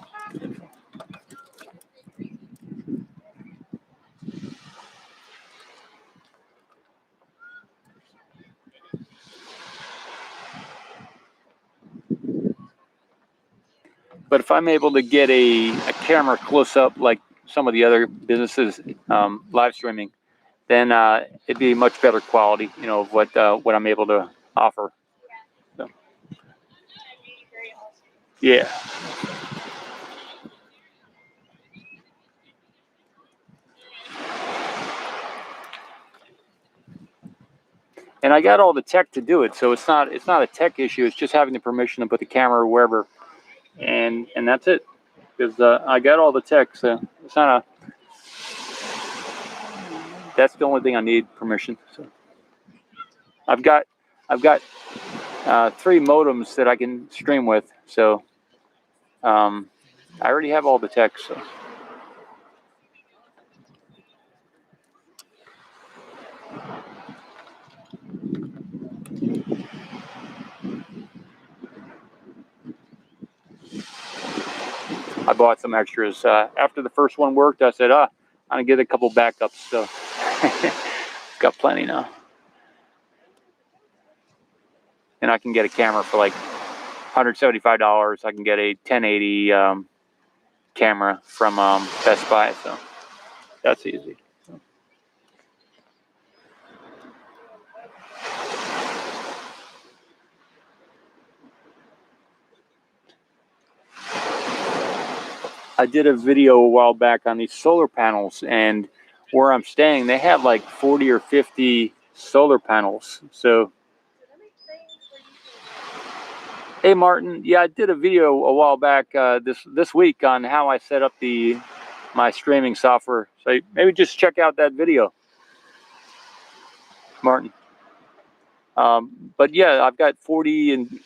But if I'm able to get a camera close up like some of the other businesses live streaming, then it'd be much better quality, of what I'm able to offer. So. Yeah. And I got all the tech to do it, so it's not a tech issue. It's just having the permission to put the camera wherever, and that's it. Because I got all the tech, so it's not a. That's the only thing I need permission. So I've got 3 modems that I can stream with, so I already have all the tech. So. I bought some extras. After the first one worked, I said, I'm going to get a couple backups. So got plenty now. And I can get a camera for like $175. I can get a 1080 camera from Best Buy. So that's easy. I did a video a while back on these solar panels, and where I'm staying, they have like 40 or 50 solar panels. So, hey Martin, yeah, I did a video a while back this week on how I set up my streaming software. So maybe just check out that video, Martin. But yeah, I've got 40 and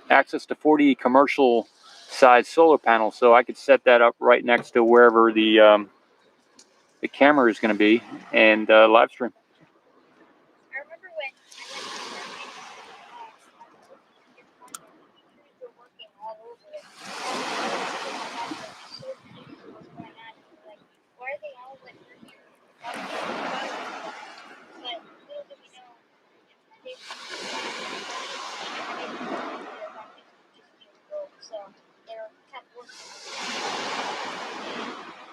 access to 40 commercial size solar panels, so I could set that up right next to wherever the camera is going to be and live stream. I remember when we were working all over it. Why are they all like here? But little did we know they so they're kept working.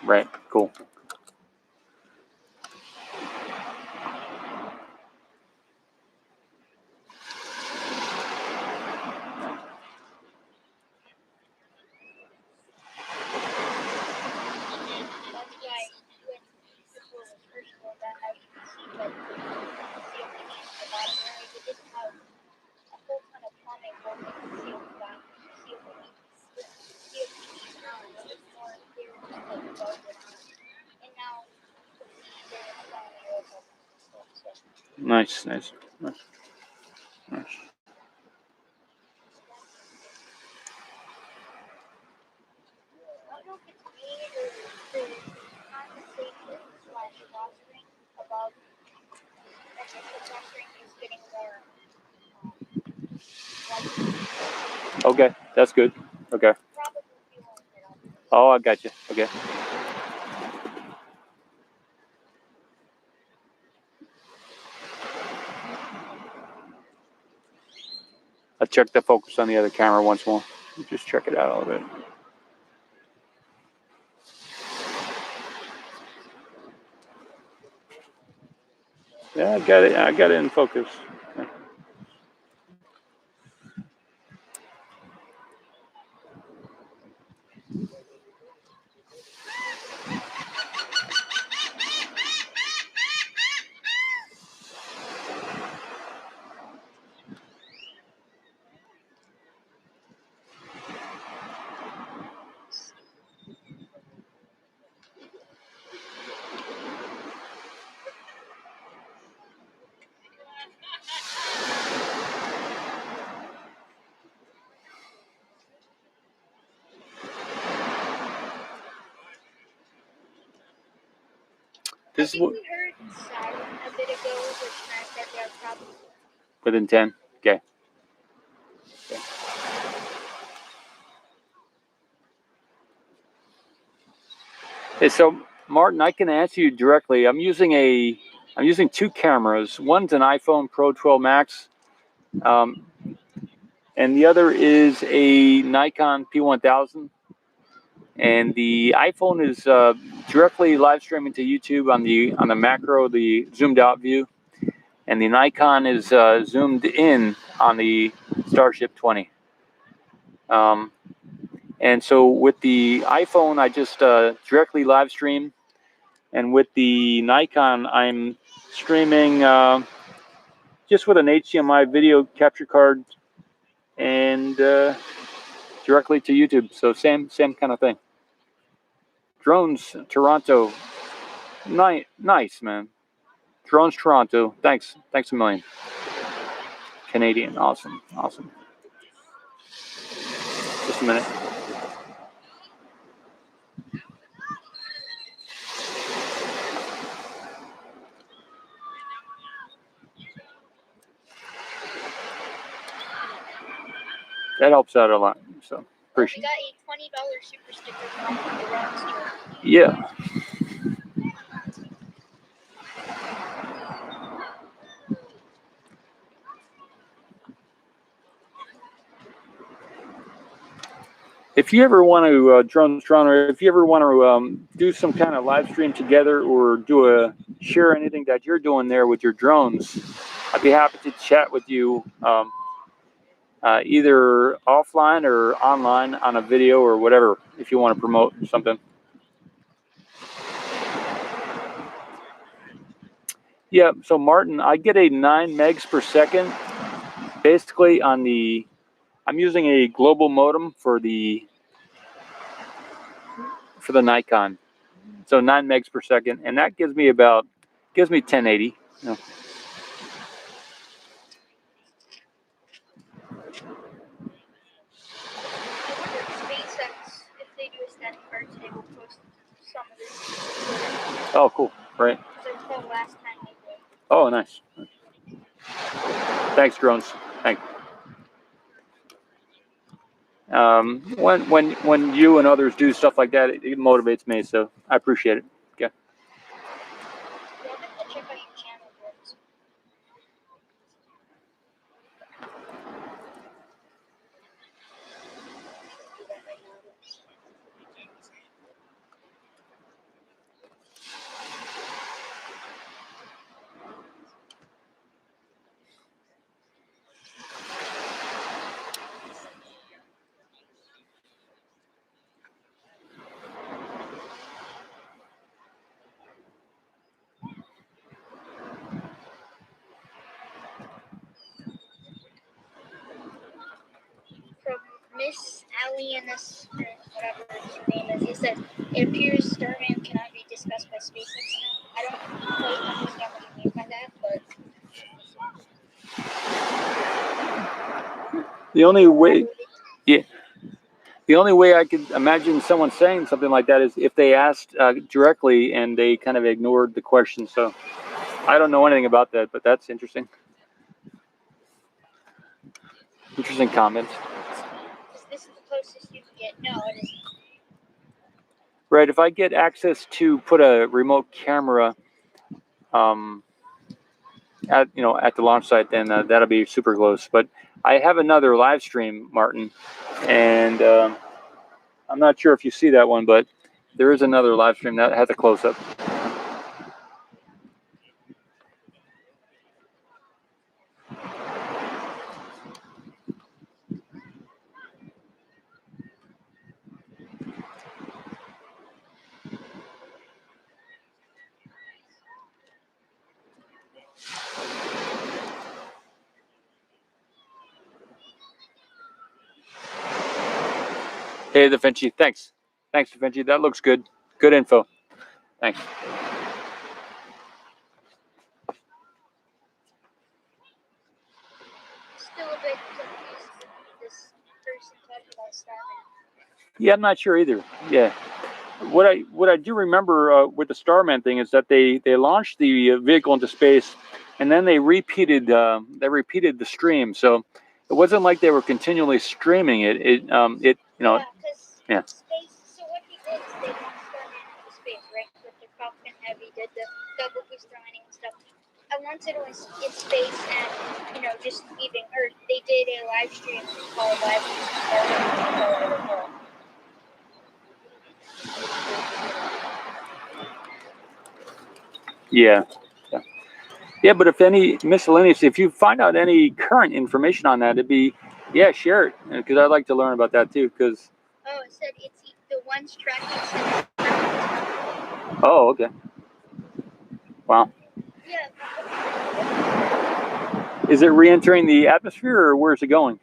Right, cool. Nice, nice, nice, nice. I don't know if it's made or the conversation slash fostering about that the fostering is getting more like Okay, that's good. Okay. probably feeling it up. Oh, I got you. Okay. I'll check the focus on the other camera once more. Just check it out a little bit. Yeah, I got it. I got it in focus. Okay. This is what We heard siren a bit ago, which meant that they're probably within 10. Okay. Hey, so Martin, I can answer you directly. I'm using two cameras. One's an iPhone Pro 12 Max, and the other is a Nikon P1000. And the iPhone is directly live streaming to YouTube on the macro, the zoomed out view, and the Nikon is zoomed in on the Starship 20. And so with the iPhone, I just directly live stream, and with the Nikon, I'm streaming just with an HDMI video capture card and directly to YouTube. So same kind of thing. Drones, Toronto. Nice, man. Drones, Toronto. Thanks a million. Canadian, awesome. Just a minute. That helps out a lot. So appreciate it. We got a $20 super sticker from the Raptors. Yeah. If you ever want to or if you ever want to do some kind of live stream together or share anything that you're doing there with your drones, I'd be happy to chat with you either offline or online on a video or whatever if you want to promote something. Yeah, so Martin, I get a 9 megs per second basically I'm using a global modem for the Nikon. So 9 megs per second, and that gives me 1080. You know. I wonder if SpaceX, if they do a static bird today, will post some of this. Oh, cool. Right. Because I told last time they did. Oh, nice. Thanks, drones. Thanks. When you and others do stuff like that, it motivates me. So I appreciate it. Okay. Yeah, I'm going to check out your channel, boys. From Miss Alienus, or whatever his name is, he said, it appears Starman cannot be discussed by SpaceX now. I don't quite understand what you mean by that, but The only way, yeah, the only way I could imagine someone saying something like that is if they asked directly and they kind of ignored the question. So I don't know anything about that, but that's interesting. Interesting comment. This is the closest you can get. No, it isn't. Right. If I get access to put a remote camera, at the launch site, then that'll be super close. But I have another live stream, Martin, and I'm not sure if you see that one, but there is another live stream that has a close up. Hey, Da Vinci, thanks. Thanks, Da Vinci. That looks good. Good info. Thanks. Still a bit confused with this person talking about Starman. Yeah, I'm not sure either. Yeah. What I do remember with the Starman thing is that they launched the vehicle into space, and then they repeated the stream. So it wasn't like they were continually streaming it. Yeah, Yeah. Space. So what he did is they launched Starman into space, right? With the Falcon Heavy, did the double booster landing and stuff. And once it was in space and just leaving Earth, they did a live stream called Live Stream. Yeah. Yeah, but if any miscellaneous, if you find out any current information on that, share it, because I'd like to learn about that too. Because Oh, it said it's the one's tracking. oh, okay, wow. Yeah. Is it re-entering the atmosphere, or where's it going?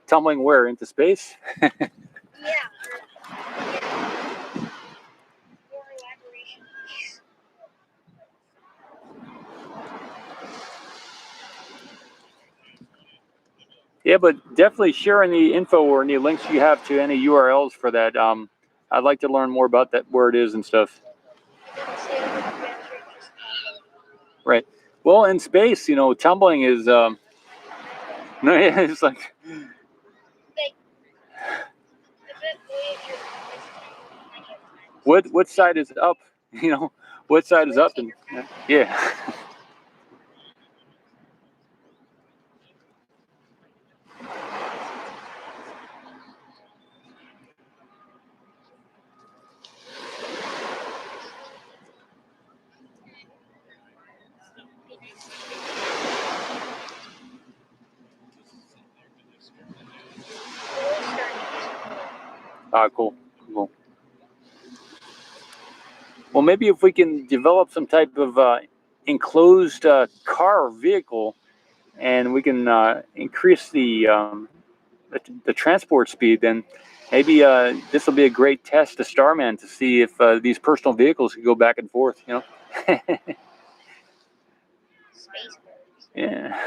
Tumbling where? Into space? Yeah. More elaboration, please. Yeah, but definitely sharing the info or any links you have to any URLs for that. I'd like to learn more about that, where it is and stuff. Right. Well, in space, tumbling is no, yeah, it's like what side is up? What side is up? And yeah. Cool. Well, maybe if we can develop some type of enclosed car or vehicle, and we can increase the transport speed, then maybe this will be a great test to Starman to see if these personal vehicles can go back and forth. Yeah.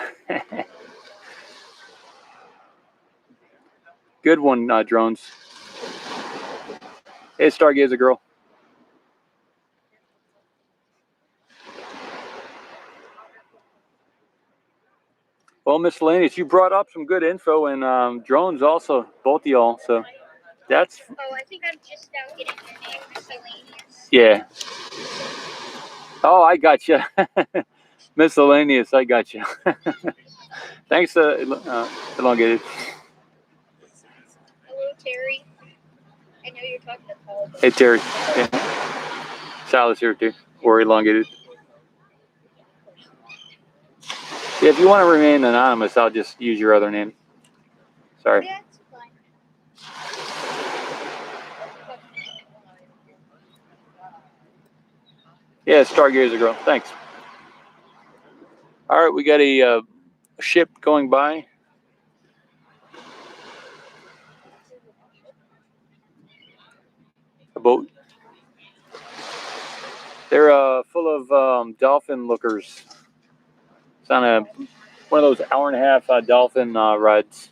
Good one, drones. Hey, Stargazer girl. Well, miscellaneous, you brought up some good info, and drones also, both of y'all. So that's. Oh, I think I'm just now getting your name, miscellaneous. Yeah. Oh, I got you. Miscellaneous, I got you. Thanks, elongated. Hello, Terry. I know you're talking to Paul. Hey, Terry. Yeah. Sal is here too, or elongated. Yeah, if you want to remain anonymous, I'll just use your other name. Sorry. Yeah, it's fine. Yeah, Stargazer girl. Thanks. All right, we got a ship going by. A boat. They're full of dolphin lookers. It's on one of those hour-and-a-half dolphin rides.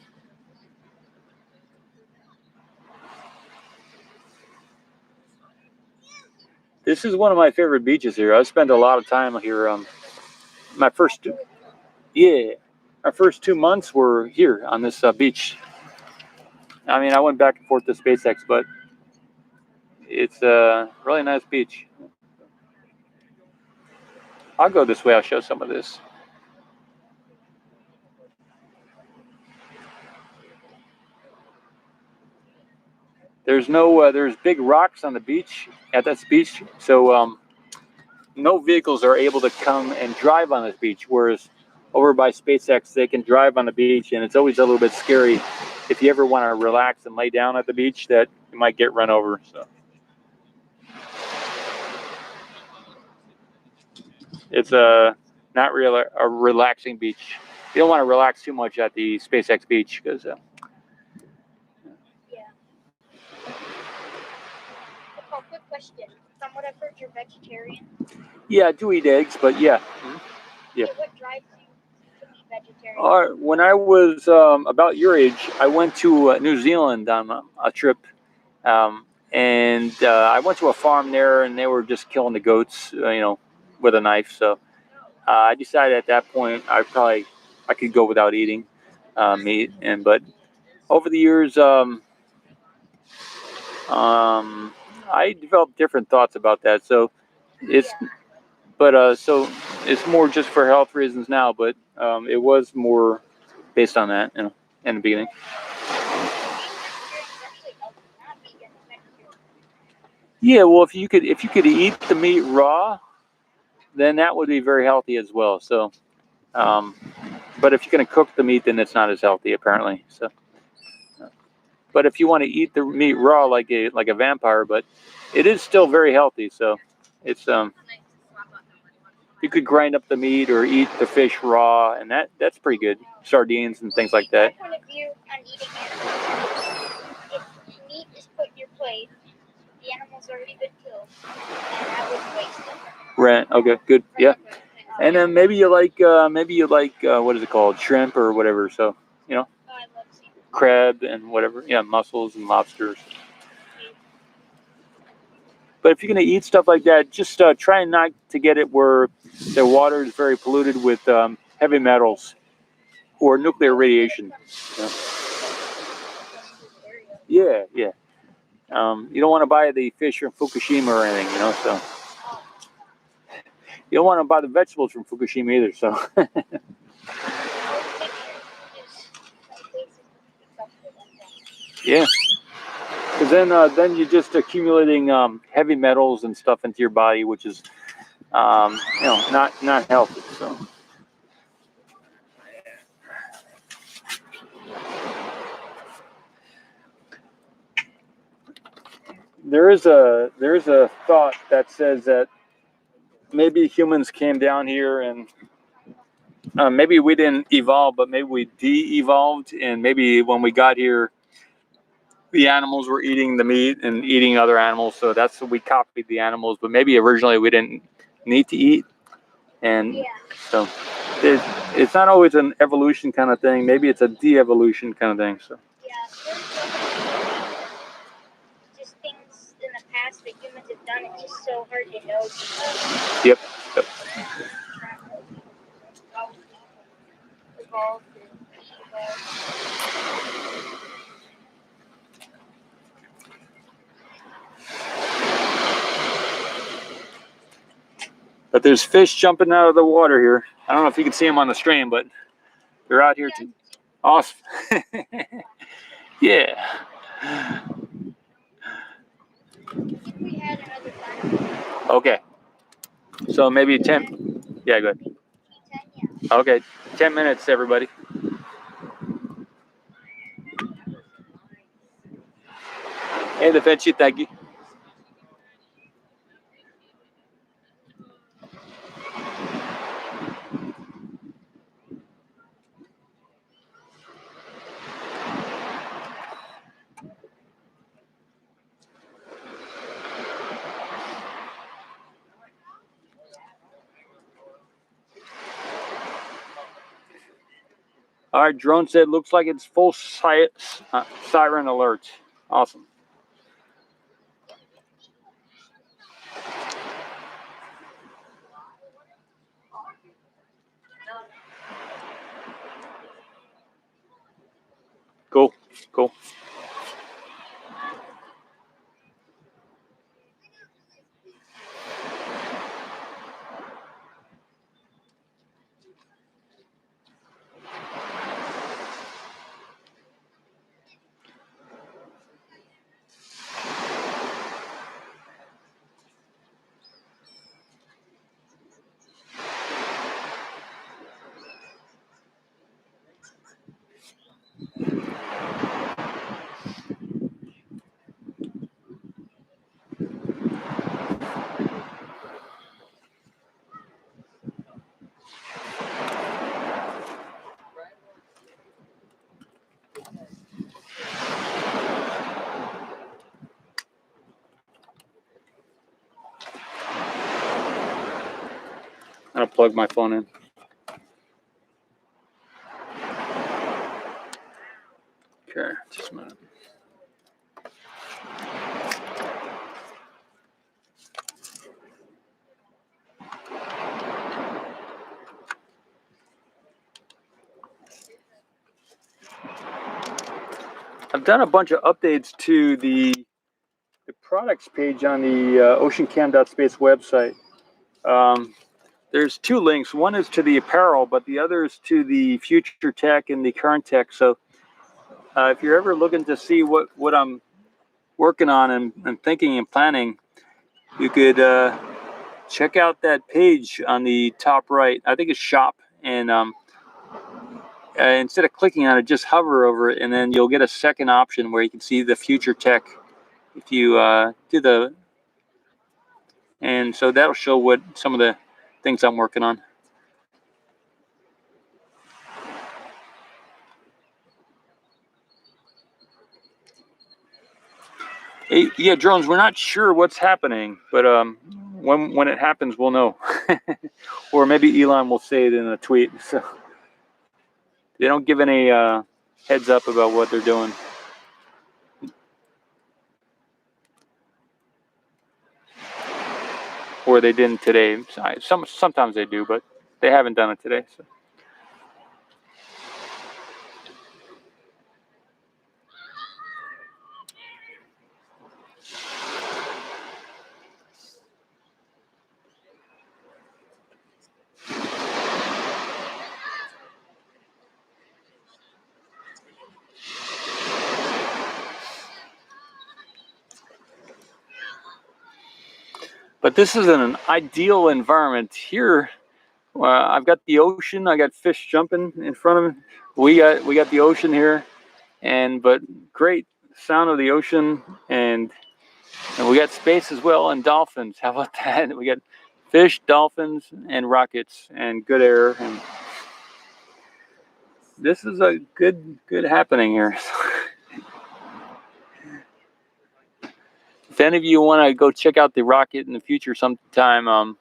This is one of my favorite beaches here. I spent a lot of time here. My first 2 months were here on this beach. I mean, I went back and forth to SpaceX, but it's a really nice beach. I'll go this way. I'll show some of this. There's big rocks on the beach at this beach, so no vehicles are able to come and drive on this beach. Whereas over by SpaceX, they can drive on the beach, and it's always a little bit scary if you ever want to relax and lay down at the beach that you might get run over. So it's not really a relaxing beach. You don't want to relax too much at the SpaceX beach because. Quick question. From what I've heard, you're vegetarian. Yeah, I do eat eggs, but yeah. Yeah. What drives you to be vegetarian? When I was about your age, I went to New Zealand on a trip, and I went to a farm there, and they were just killing the goats, with a knife. So I decided at that point I could go without eating meat, but over the years, I developed different thoughts about that. So so it's more just for health reasons now, but it was more based on that, in the beginning. Yeah, well, if you could eat the meat raw, then that would be very healthy as well. So, but if you're going to cook the meat, then it's not as healthy apparently. So, but if you want to eat the meat raw like a vampire, but it is still very healthy. So, it's you could grind up the meat or eat the fish raw, and that's pretty good. Sardines and things like that. My point of view on eating animals, if meat is put in your plate, the animal's already been killed, and I wouldn't waste it. Right. Okay. Good. Yeah. And then maybe you like what is it called, shrimp or whatever. So I love seafood. Crab and whatever. Yeah, mussels and lobsters. But if you're gonna eat stuff like that, just try not to get it where the water is very polluted with heavy metals or nuclear radiation. Yeah. You don't want to buy the fish from Fukushima or anything, so. You don't want to buy the vegetables from Fukushima either, so. Yeah. Because then you're just accumulating heavy metals and stuff into your body, which is, not healthy. So. There is a thought that says that maybe humans came down here and maybe we didn't evolve, but maybe we de-evolved, and maybe when we got here, the animals were eating the meat and eating other animals, so that's what we copied the animals. But maybe originally we didn't need to eat, and so it's not always an evolution kind of thing. Maybe it's a de-evolution kind of thing. So. Just things in the past that humans have done. It's just so hard to know. Yep. Evolved. But there's fish jumping out of the water here. I don't know if you can see them on the stream, but they're out here too. Awesome. Yeah. We had another time. Okay. So maybe 10. Yeah, go ahead. 10, yeah. Okay. 10 minutes, everybody. Hey, the Fenci, thank you. All right, drone said looks like it's full siren alert. Awesome. Cool, cool. I'm gonna plug my phone in. Okay, just a minute. I've done a bunch of updates to the products page on the oceancam.space website. There's two links. One is to the apparel, but the other is to the future tech and the current tech. So if you're ever looking to see what I'm working on and thinking and planning, you could check out that page on the top right. I think it's shop. And instead of clicking on it, just hover over it, and then you'll get a second option where you can see the future tech. If you do the, and so that'll show what some of the things I'm working on. Yeah, drones, we're not sure what's happening, but when it happens, we'll know. Or maybe Elon will say it in a tweet. So they don't give any heads up about what they're doing. Or they didn't today. Sometimes they do, but they haven't done it today. So. But this is an ideal environment here. I've got the ocean. I got fish jumping in front of me. We got the ocean here, but great sound of the ocean, and we got space as well, and dolphins. How about that? We got fish, dolphins, and rockets, and good air. And this is a good happening here. If any of you want to go check out the rocket in the future sometime,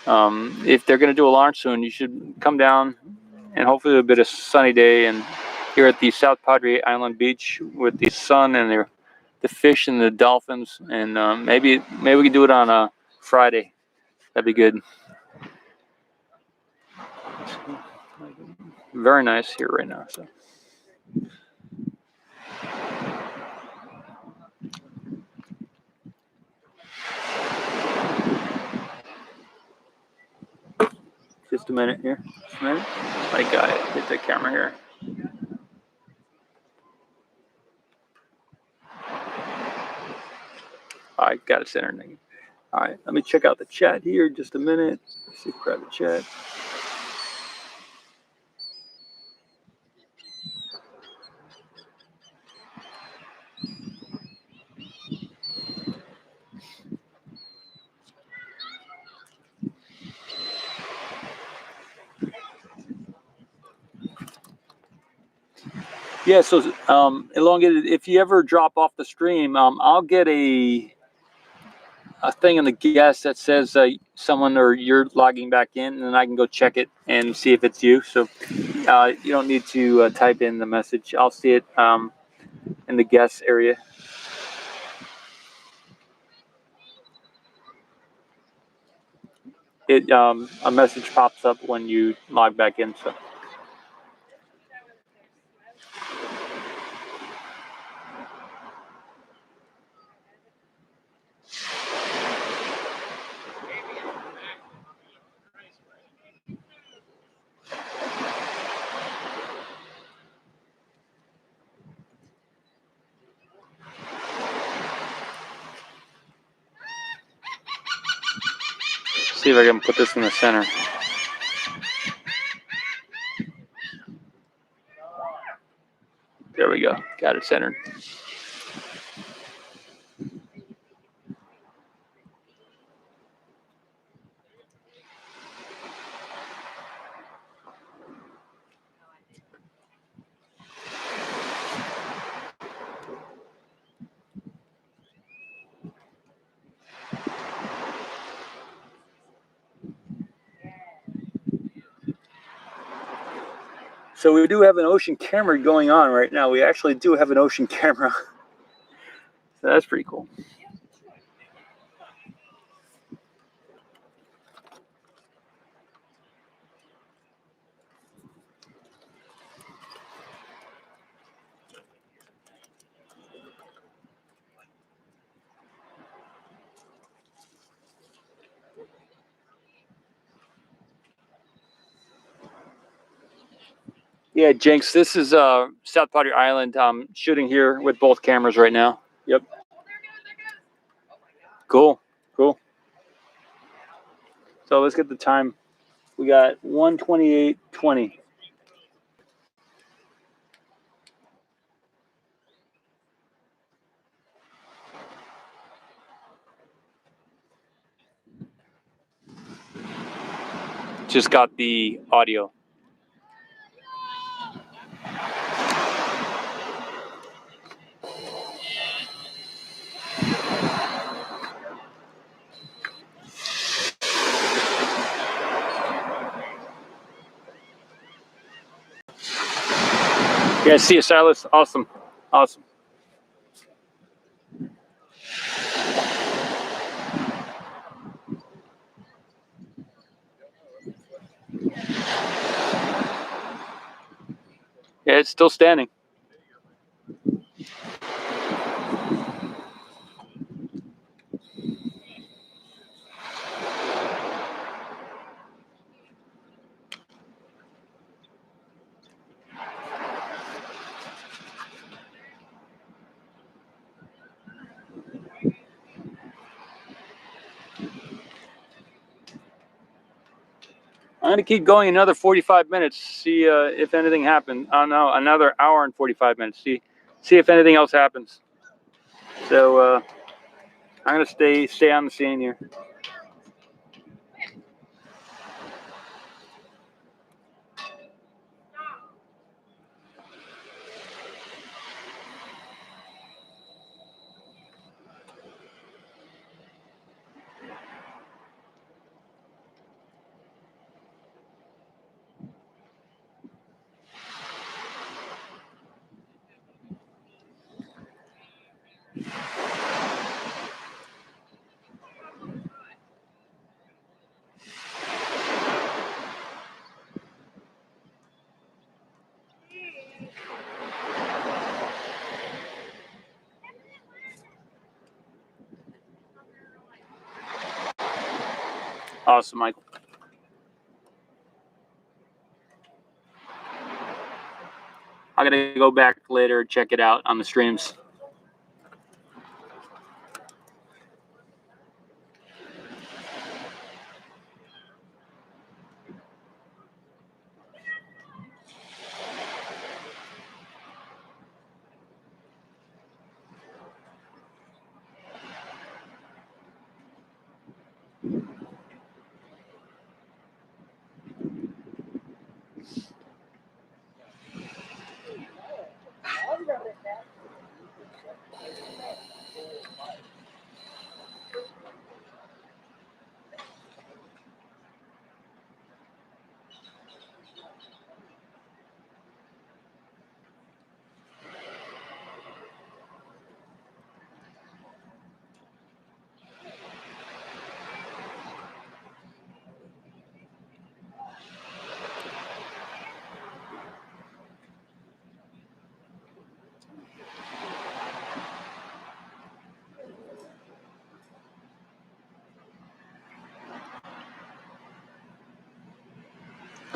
if they're going to do a launch soon, you should come down, and hopefully it'll be a sunny day, and here at the South Padre Island Beach with the sun and the fish and the dolphins, and maybe we can do it on a Friday. That'd be good. Very nice here right now. So. Just a minute here. Just a minute. I got it. Hit the camera here. I got it centered. All right, let me check out the chat here. Just a minute. Let's see private chat. Yeah, so elongated. If you ever drop off the stream, I'll get a thing on the guest that says someone or you're logging back in, and I can go check it and see if it's you. So You don't need to type in the message. I'll see it in the guest area. A message pops up when you log back in. So. See if I can put this in the center. There we go. Got it centered. So we do have an ocean camera going on right now. We actually do have an ocean camera. So that's pretty cool. Yeah, Jinx, this is South Padre Island. I'm shooting here with both cameras right now. Yep. Cool, cool. So let's get the time. We got 1:28:20. Just got the audio. Yeah, see you, Silas. Awesome, awesome. Yeah, it's still standing. I'm gonna keep going another 45 minutes. See if anything happens. Oh no, another hour and 45 minutes. See if anything else happens. So I'm gonna stay on the scene here. Awesome, Michael. I'm gonna go back later and check it out on the streams.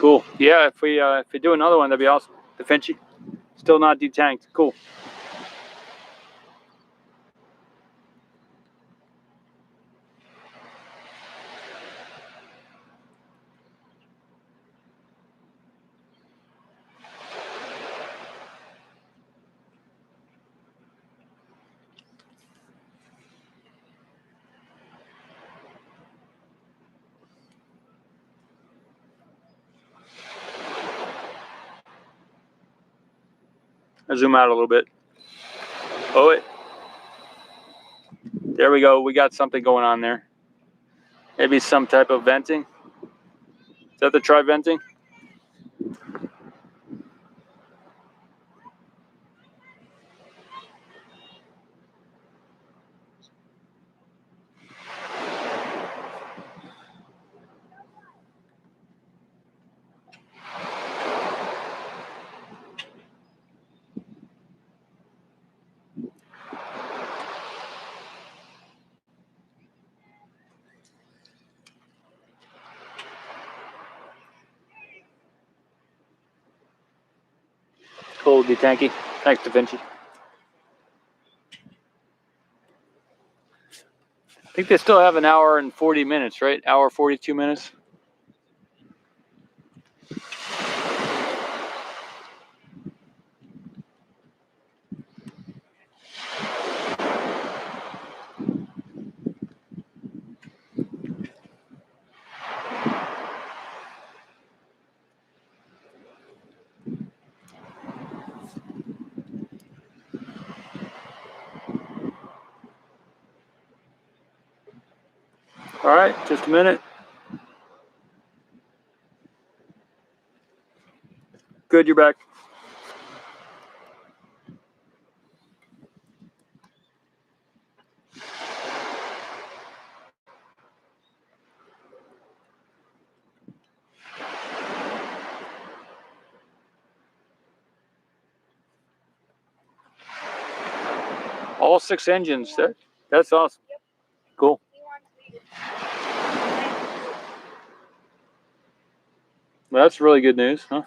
Cool. Yeah, if we do another one, that'd be awesome. Da Vinci, still not detanked. Cool. I'll zoom out a little bit. Oh, wait. There we go. We got something going on there. Maybe some type of venting. Is that the tri-venting? Cool, detanky. Thanks, Da Vinci. I think they still have an hour and 40 minutes, right? Hour 42 minutes. All right, just a minute. Good, you're back. All 6 engines. That's awesome. Cool. Well, that's really good news, huh?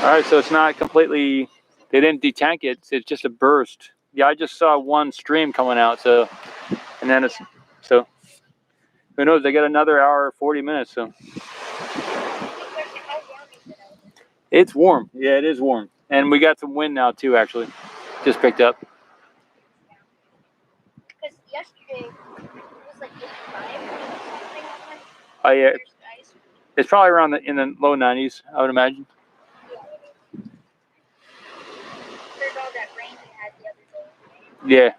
All right, so it's not completely, they didn't detank it, it's just a burst. Yeah, I just saw one stream coming out, so, and then it's, so, who knows, they got another hour, 40 minutes, so. It's warm, yeah, it is warm. And we got some wind now too, actually, just picked up. Because yesterday it was like 85 or something. Oh yeah, it's probably around in the low 90s, I would imagine. There's all that rain we had the other day. Yeah.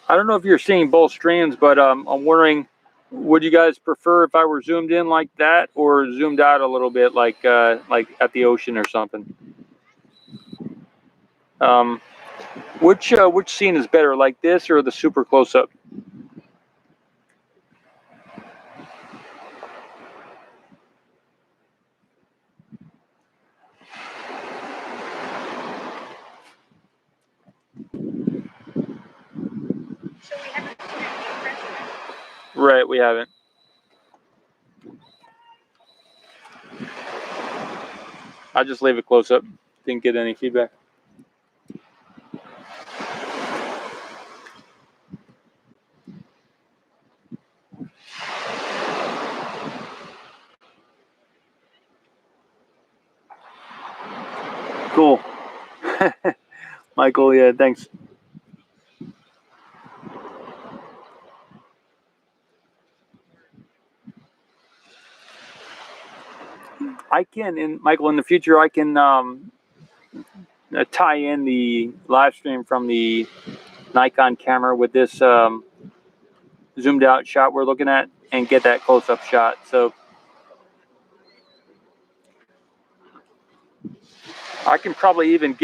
I don't know if you're seeing both streams, but I'm wondering, would you guys prefer if I were zoomed in like that or zoomed out a little bit, like at the ocean or something? Which scene is better, like this or the super close up? So we haven't seen any difference. Right, we haven't. I just leave it close up. Didn't get any feedback. Cool. Michael, yeah, thanks. I can, Michael, in the future, I can tie in the live stream from the Nikon camera with this zoomed out shot we're looking at and get that close up shot. So I can probably even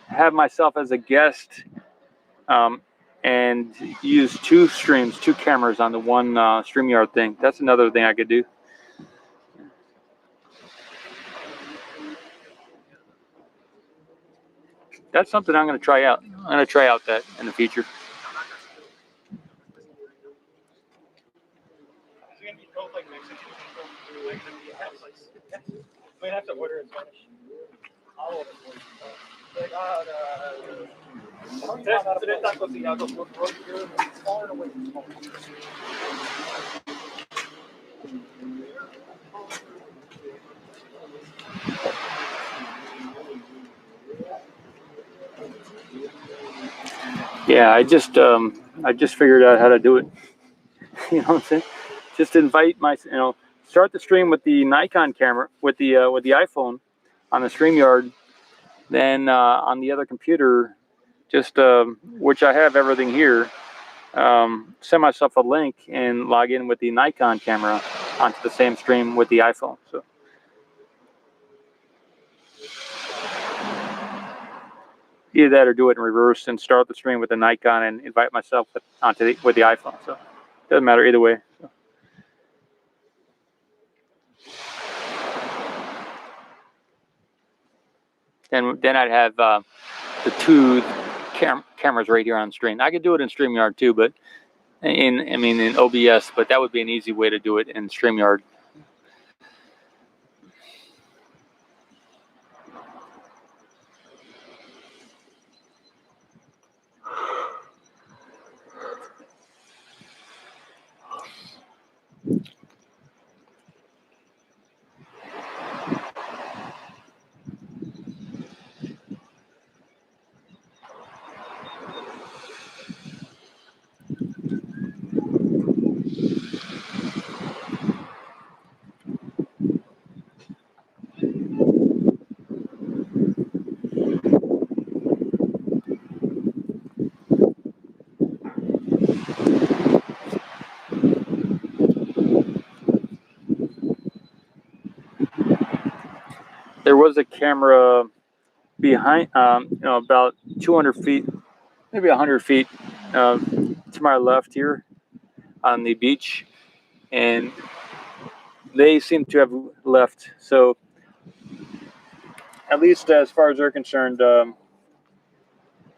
have myself as a guest and use two streams, two cameras on the one StreamYard thing. That's another thing I could do. That's something I'm going to try out. I'm going to try out that in the future. Might have to order in Spanish. I'll order for you. Like, tres tacos y algo por rollo. Smaller away from small. Yeah, I just figured out how to do it. You know what I'm saying? Just invite start the stream with the Nikon camera, with the iPhone on the StreamYard. Then on the other computer, just which I have everything here, send myself a link and log in with the Nikon camera onto the same stream with the iPhone. So either that or do it in reverse and start the stream with the Nikon and invite myself with the iPhone. So doesn't matter either way. So. Then I'd have the two cameras right here on the screen. I could do it in StreamYard too, but in OBS, but that would be an easy way to do it in StreamYard. There was a camera behind, about 200 feet, maybe 100 feet to my left here on the beach, and they seem to have left. So at least as far as they're concerned,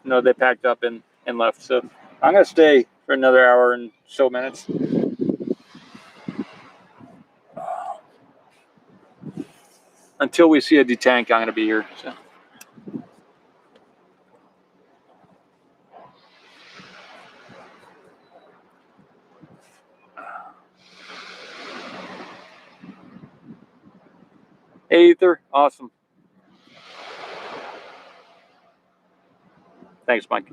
they packed up and left. So I'm gonna stay for another hour and so minutes. Until we see a detank, I'm gonna be here. So. Hey, Ether, awesome. Thanks, Mike.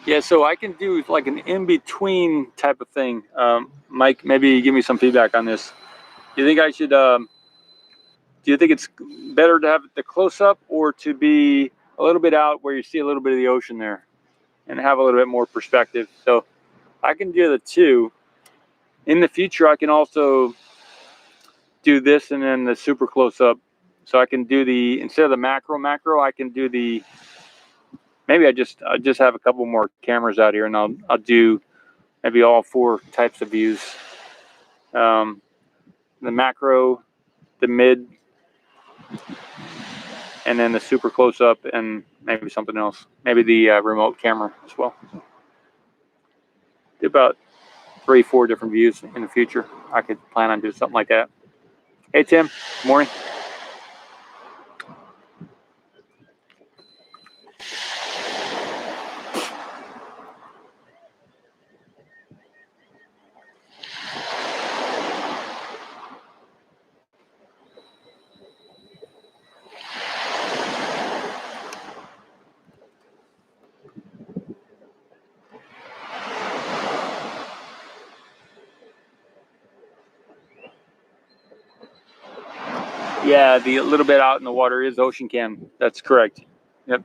Yeah, so I can do like an in-between type of thing. Mike, maybe give me some feedback on this. Do you think I should, do you think it's better to have the close-up or to be a little bit out where you see a little bit of the ocean there and have a little bit more perspective? So I can do the two. In the future, I can also do this and then the super close-up. So I can do instead of the macro, I can do maybe I just have a couple more cameras out here and I'll do maybe all four types of views. The macro, the mid, and then the super close up, and maybe something else. Maybe the remote camera as well. Do about 3-4 different views in the future. I could plan on doing something like that. Hey Tim, good morning. Yeah, the little bit out in the water is ocean cam. That's correct. Yep.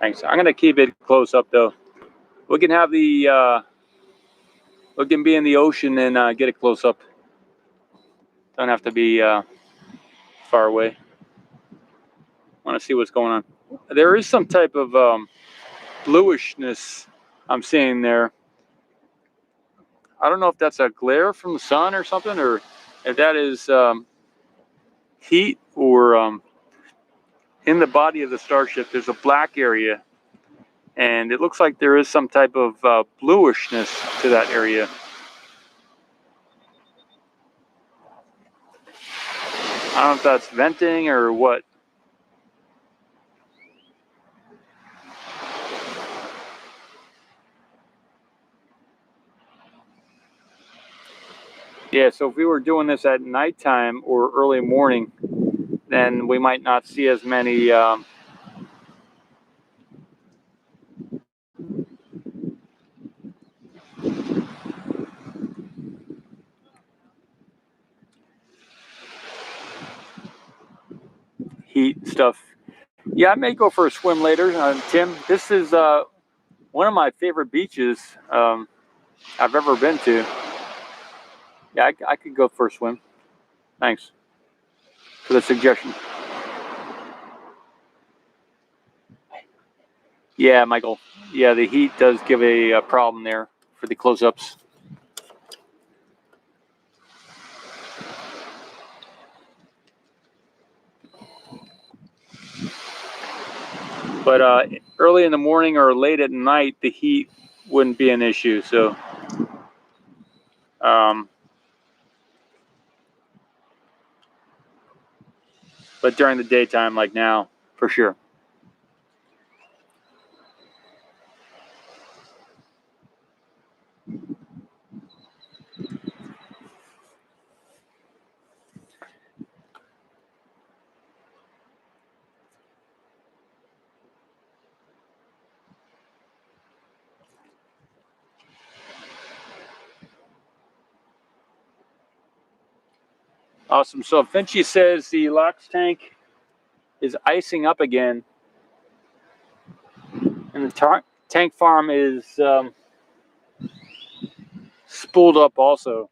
Thanks. I'm gonna keep it close up though. We can have the we can be in the ocean and get it close up. Don't have to be far away. Want to see what's going on. There is some type of bluishness I'm seeing there. I don't know if that's a glare from the sun or something, or if that is heat, or in the body of the starship there's a black area, and it looks like there is some type of bluishness to that area. I don't know if that's venting or what. Yeah, so if we were doing this at nighttime or early morning, then we might not see as many heat stuff. Yeah, I may go for a swim later. Tim, this is one of my favorite beaches I've ever been to. Yeah, I could go for a swim. Thanks for the suggestion. Yeah, Michael. Yeah, the heat does give a problem there for the close-ups. But early in the morning or late at night, the heat wouldn't be an issue. So, but during the daytime, like now, for sure. Awesome. So Finchy says the LOX tank is icing up again, and the tank farm is spooled up also.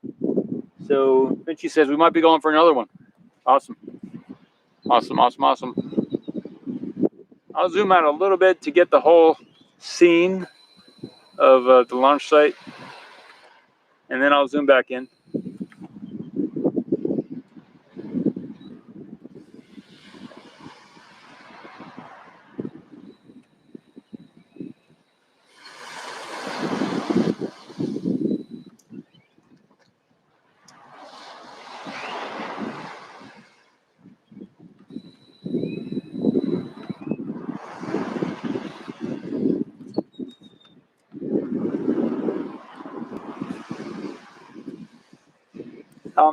So Finchy says we might be going for another one. Awesome. Awesome, awesome, awesome. I'll zoom out a little bit to get the whole scene of the launch site, and then I'll zoom back in.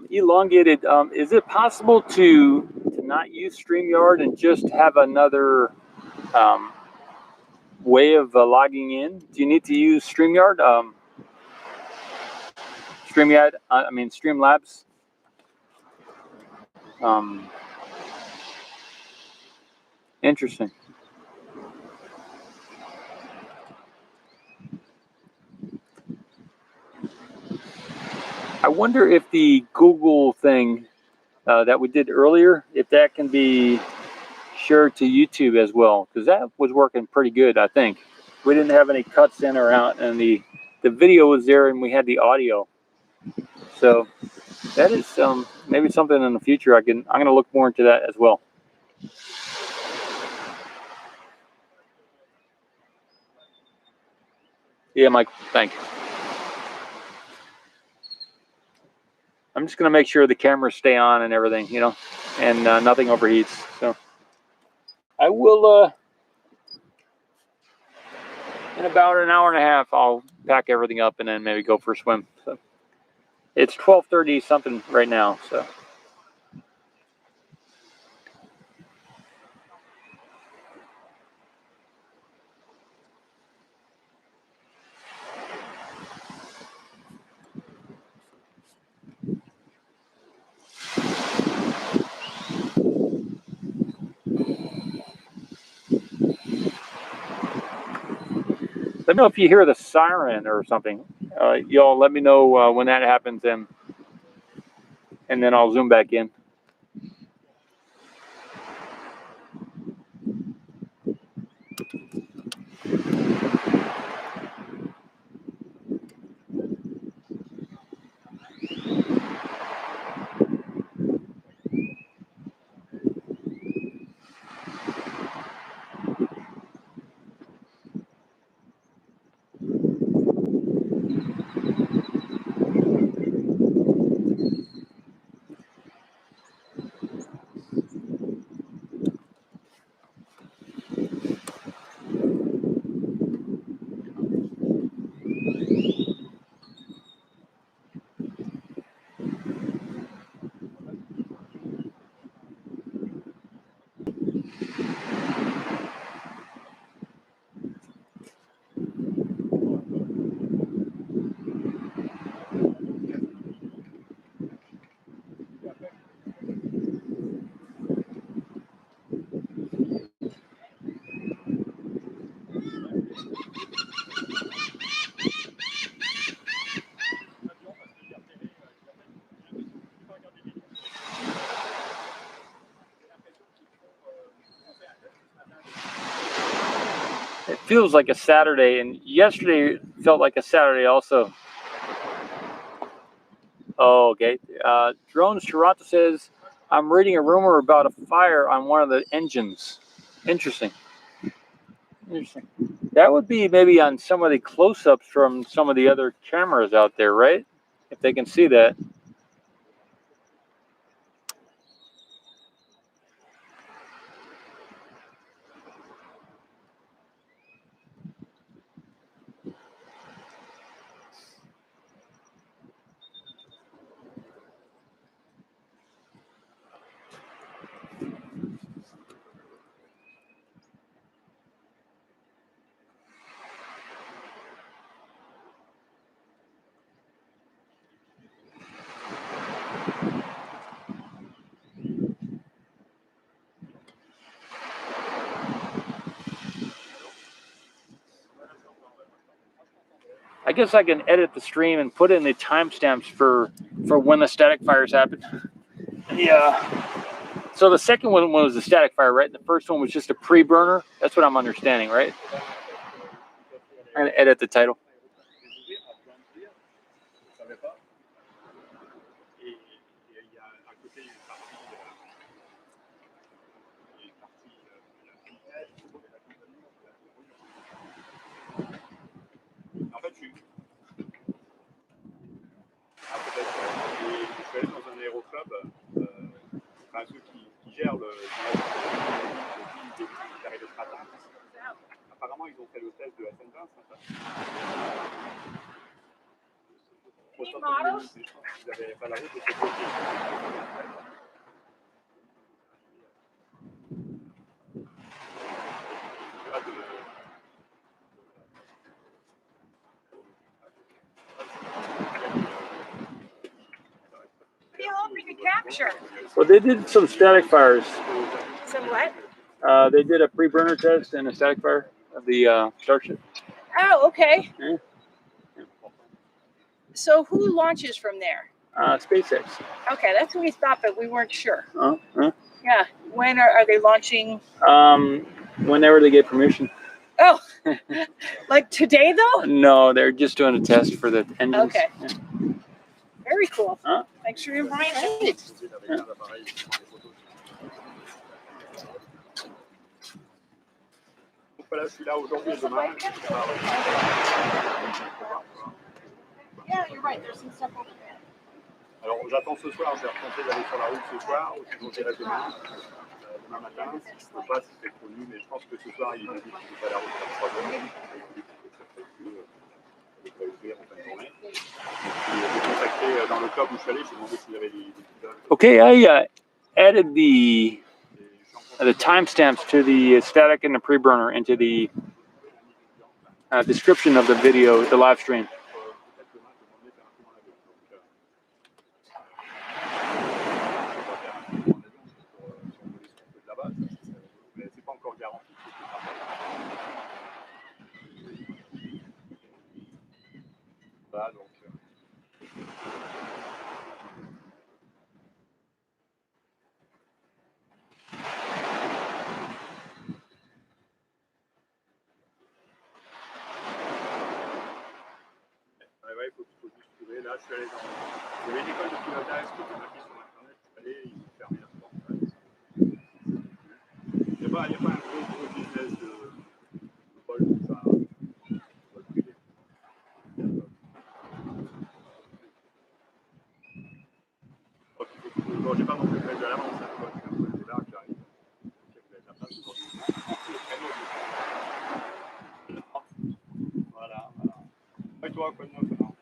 Elongated, is it possible to not use StreamYard and just have another way of logging in? Do you need to use StreamYard? Streamlabs? Interesting. I wonder if the Google thing that we did earlier, if that can be shared to YouTube as well, because that was working pretty good, I think. We didn't have any cuts in or out, and the video was there, and we had the audio. So that is maybe something in the future I'm going to look more into that as well. Yeah, Mike, thank you. I'm just going to make sure the cameras stay on and everything, you know. and nothing overheats. So I will, in about an hour and a half, I'll pack everything up and then maybe go for a swim. So it's 12:30 something right now. So. Let me know if you hear the siren or something. Y'all let me know when that happens, and then I'll zoom back in. It feels like a Saturday, and yesterday felt like a Saturday also. Oh, okay. Drones Toronto says, I'm reading a rumor about a fire on one of the engines. Interesting. Interesting. That would be maybe on some of the close-ups from some of the other cameras out there, right? If they can see that. I guess I can edit the stream and put in the timestamps for when the static fires happen. Yeah. So the second one was the static fire, right? The first one was just a pre-burner. That's what I'm understanding, right? I'm gonna edit the title. Ceux qui gèrent le apparemment, ils ont fait le test de la sentence. Vous n'avez pas la route de ce côté. What are you hoping to capture? Well, they did some static fires. Some what? They did a pre-burner test and a static fire of the Starship. Oh, okay. Yeah. So who launches from there? SpaceX. Okay, that's what we thought, but we weren't sure. Huh? Yeah. When are they launching? Whenever they get permission. Oh, like today though? No, they're just doing a test for the engines. Okay. Yeah. Very cool. Huh? Thanks for your information. Yeah. Voilà, je suis là aujourd'hui et demain. Yeah, you're right. There's some stuff over there. Alors j'attends ce soir, j'ai tenté d'aller sur la route ce soir, ou sinon j'irai demain matin. Si je ne peux pas, si c'est trop nul, mais je pense que ce soir il m'a dit qu'il était à la route à 3 heures. Il pas ouvrir en fin de journée. Et j'ai contacté dans le club où je suis allé, j'ai demandé s'il y avait des pilotes. Okay, I added the timestamps to the static and the preburner into the description of the video, the live stream. C'est pas encore garanti. Voilà, donc. Ouais, il faut juste trouver. Là, je suis allé dans. Il y avait une école de pilotage qui était marquée sur Internet. Je suis allé, ils ont fermé la porte. Il n'y a pas un gros business de vol comme ça. Vol privé. Bon, j'ai pas non plus prévu à l'avance. C'est un peu là que j'arrive. Vous avez de la place aujourd'hui. Voilà. Et toi, quoi de neuf alors?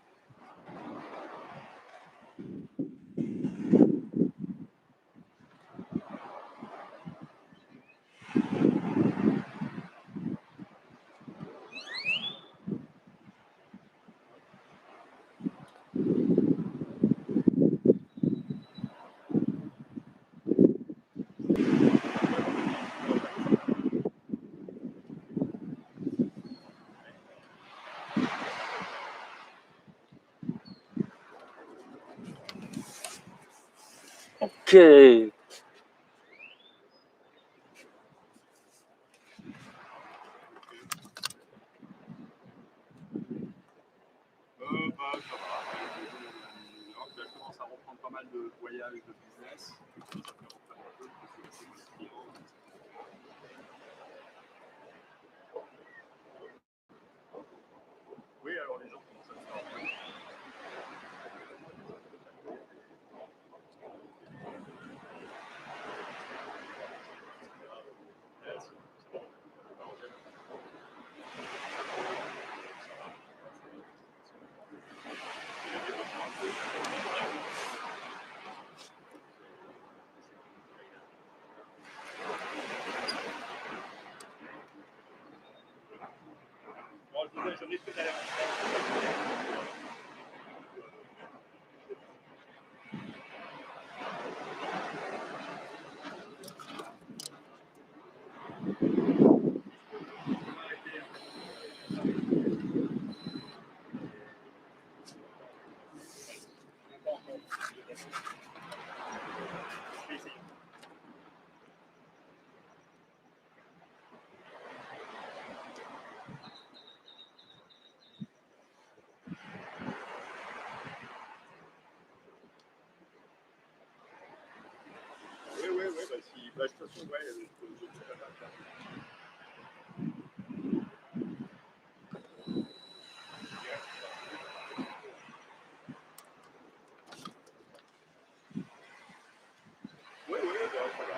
Okay. Ça va. Je commence à reprendre pas mal de voyages de business. Ça fait reprendre un peu parce que c'est mon client. Oui, alors les gens commencent à se faire. Bon, je disais, j'en ai fait d'aller Oui, bah, si, bah, de toute façon, ouais, je sais pas faire. Oui, bah, ça va.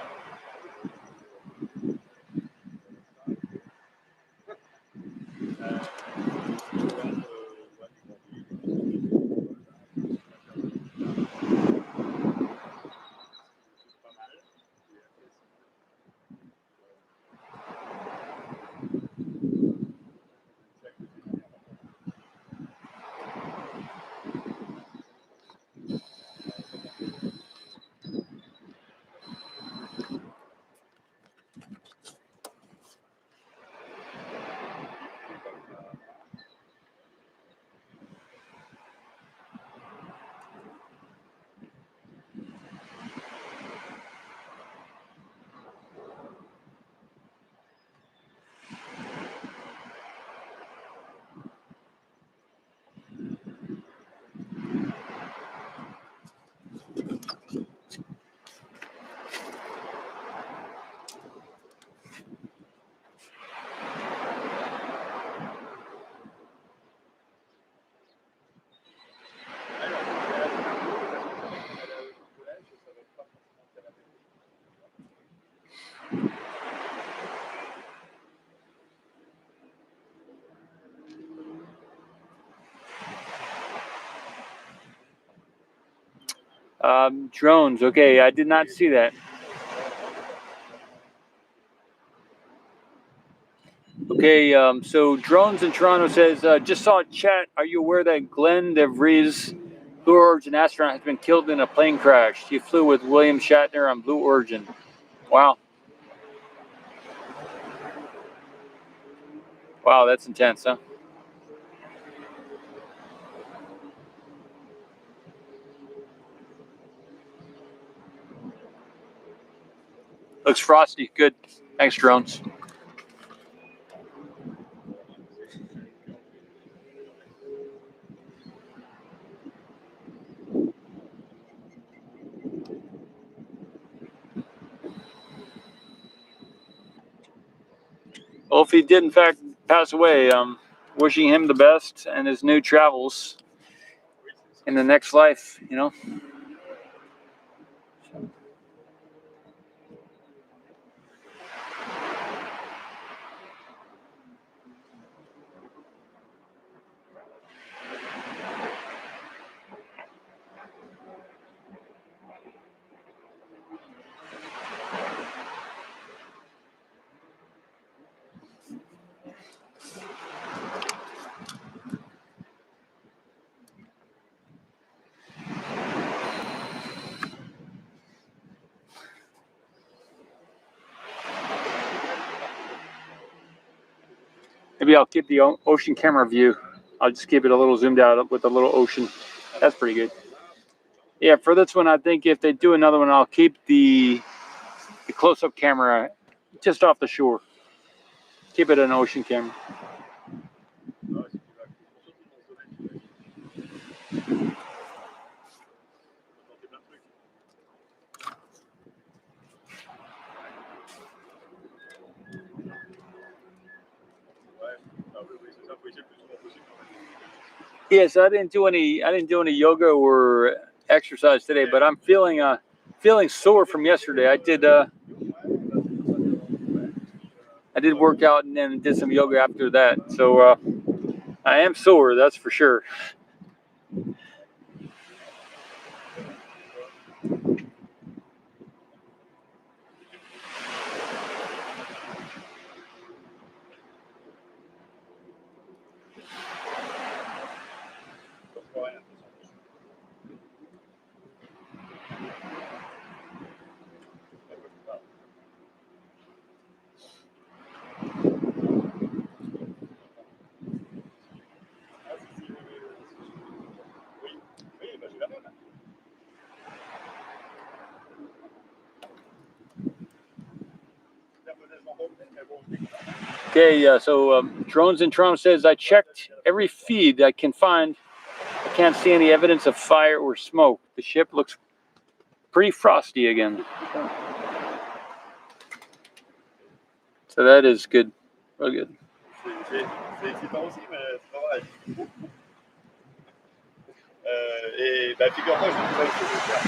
Drones. Okay, I did not see that. Okay, so Drones in Toronto says, just saw a chat. Are you aware that Glenn DeVries, Blue Origin astronaut, has been killed in a plane crash? He flew with William Shatner on Blue Origin. Wow. Wow, that's intense, huh? Looks frosty. Good. Thanks, Drones. Well, if he did, in fact, pass away, wishing him the best and his new travels in the next life, you know? Maybe I'll keep the ocean camera view. I'll just keep it a little zoomed out with a little ocean. That's pretty good. Yeah, for this one, I think if they do another one, I'll keep the close-up camera just off the shore. Keep it an ocean camera. Yes, I didn't do any yoga or exercise today, but I'm feeling sore from yesterday. I did work out and then did some yoga after that. So I am sore, that's for sure. Okay, so Drones in Toronto says, I checked every feed I can find. I can't see any evidence of fire or smoke. The ship looks pretty frosty again. So that is good. Real good. C'est excitant aussi, mais c'est pas vrai. Et bah, figure-toi, je disais que je vais faire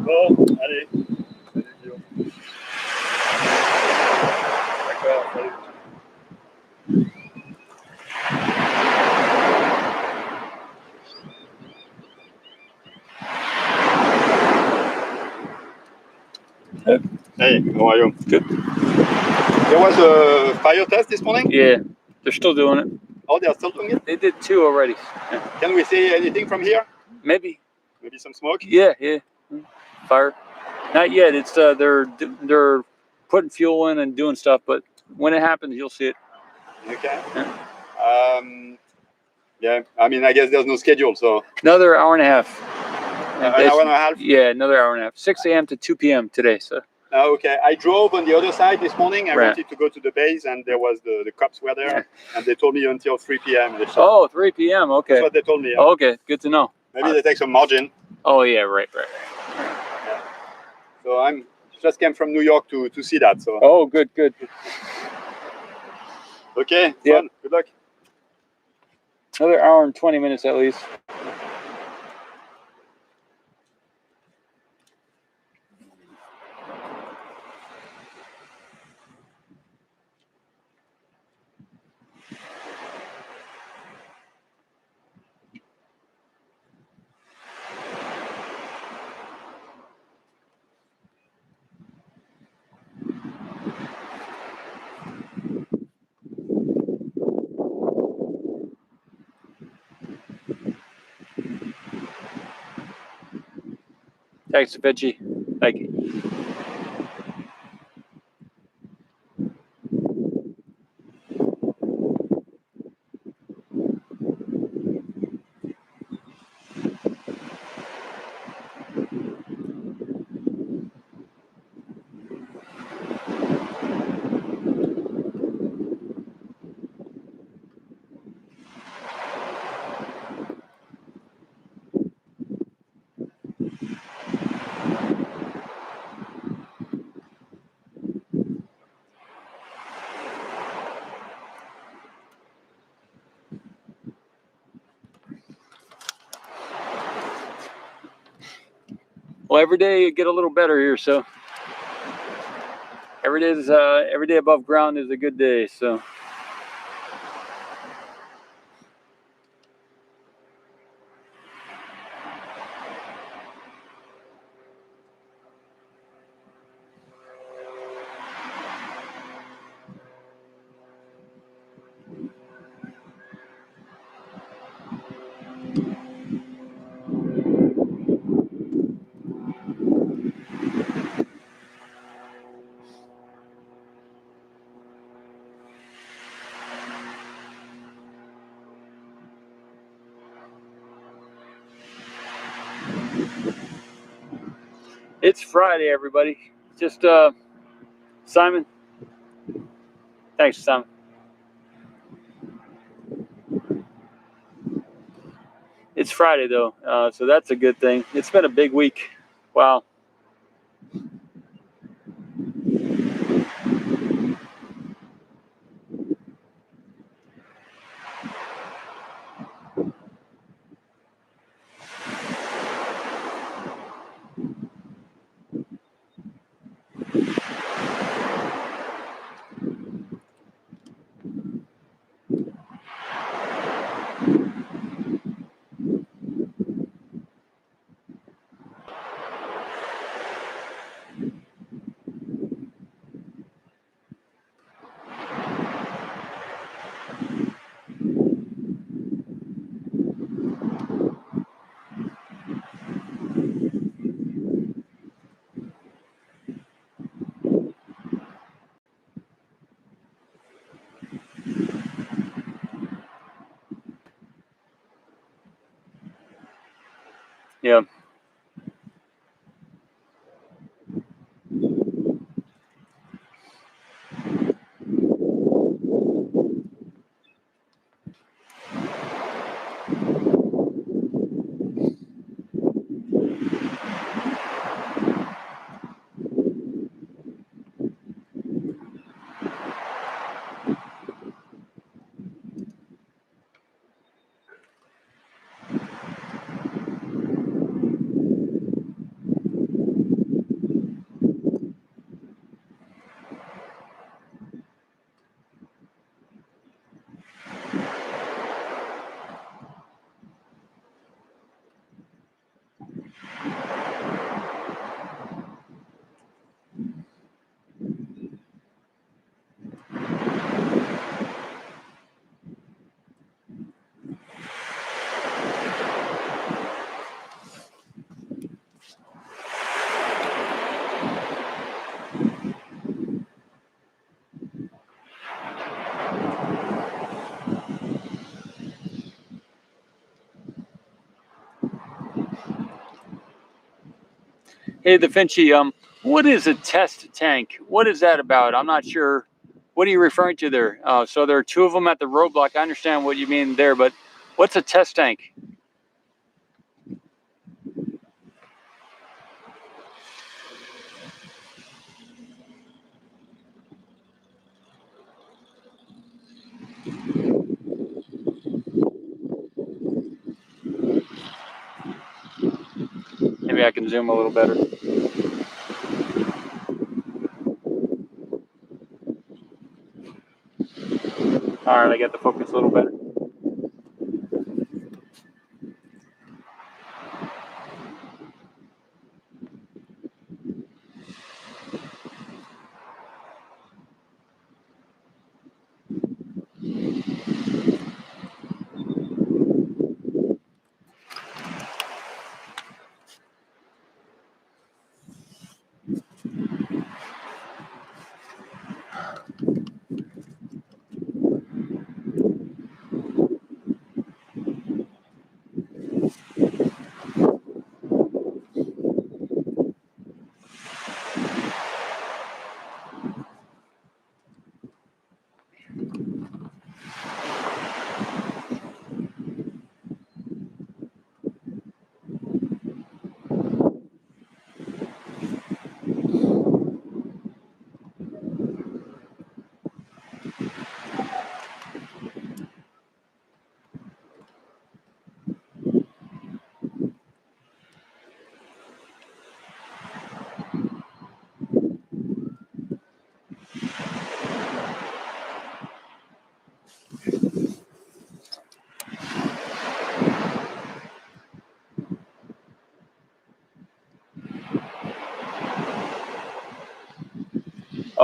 Bon, allez. Salut, Guillaume. D'accord, salut. Hey, how are you? Good. There was a fire test this morning? Yeah, they're still doing it. Oh, they are still doing it? They did 2 already. Yeah. Can we see anything from here? Maybe. Maybe some smoke? Yeah. Fire. Not yet. It's they're putting fuel in and doing stuff, but when it happens, you'll see it. Okay. Yeah. Yeah, I mean, I guess there's no schedule, so. Another hour and a half. An hour and a half? Yeah, another hour and a half. 6 a.m. to 2 p.m. today. So. Okay, I drove on the other side this morning. I Right. wanted to go to the base, and there was the cops were there, Yeah. and they told me until 3 p.m. Oh, 3 p.m. Okay. That's what they told me. Oh, okay, good to know. Maybe they take some margin. Oh yeah, right. Yeah. So I'm just came from New York to see that. So. Oh, good. Okay. Yep. Fun. Good luck. Another hour and 20 minutes at least. Thanks, Vinci. Thank you. Well, every day you get a little better here, so every day above ground is a good day. So it's Friday, everybody. Just Simon. Thanks, Simon. It's Friday though, so that's a good thing. It's been a big week. Wow. Yeah. Hey, Da Vinci. What is a test tank? What is that about? I'm not sure. What are you referring to there? So there are two of them at the roadblock. I understand what you mean there, but what's a test tank? Maybe I can zoom a little better. All right, I got the focus a little better.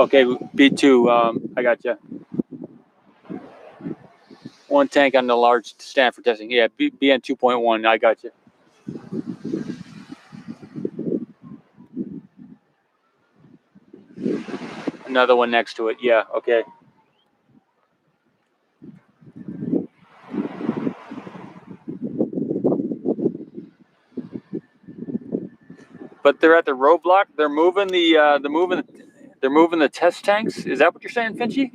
Okay, B2. I got you. One tank on the large stand for testing. Yeah, BN 2.1. I got you. Another one next to it. Yeah. Okay. But they're at the roadblock. They're moving they're moving the test tanks. Is that what you're saying, Finchy?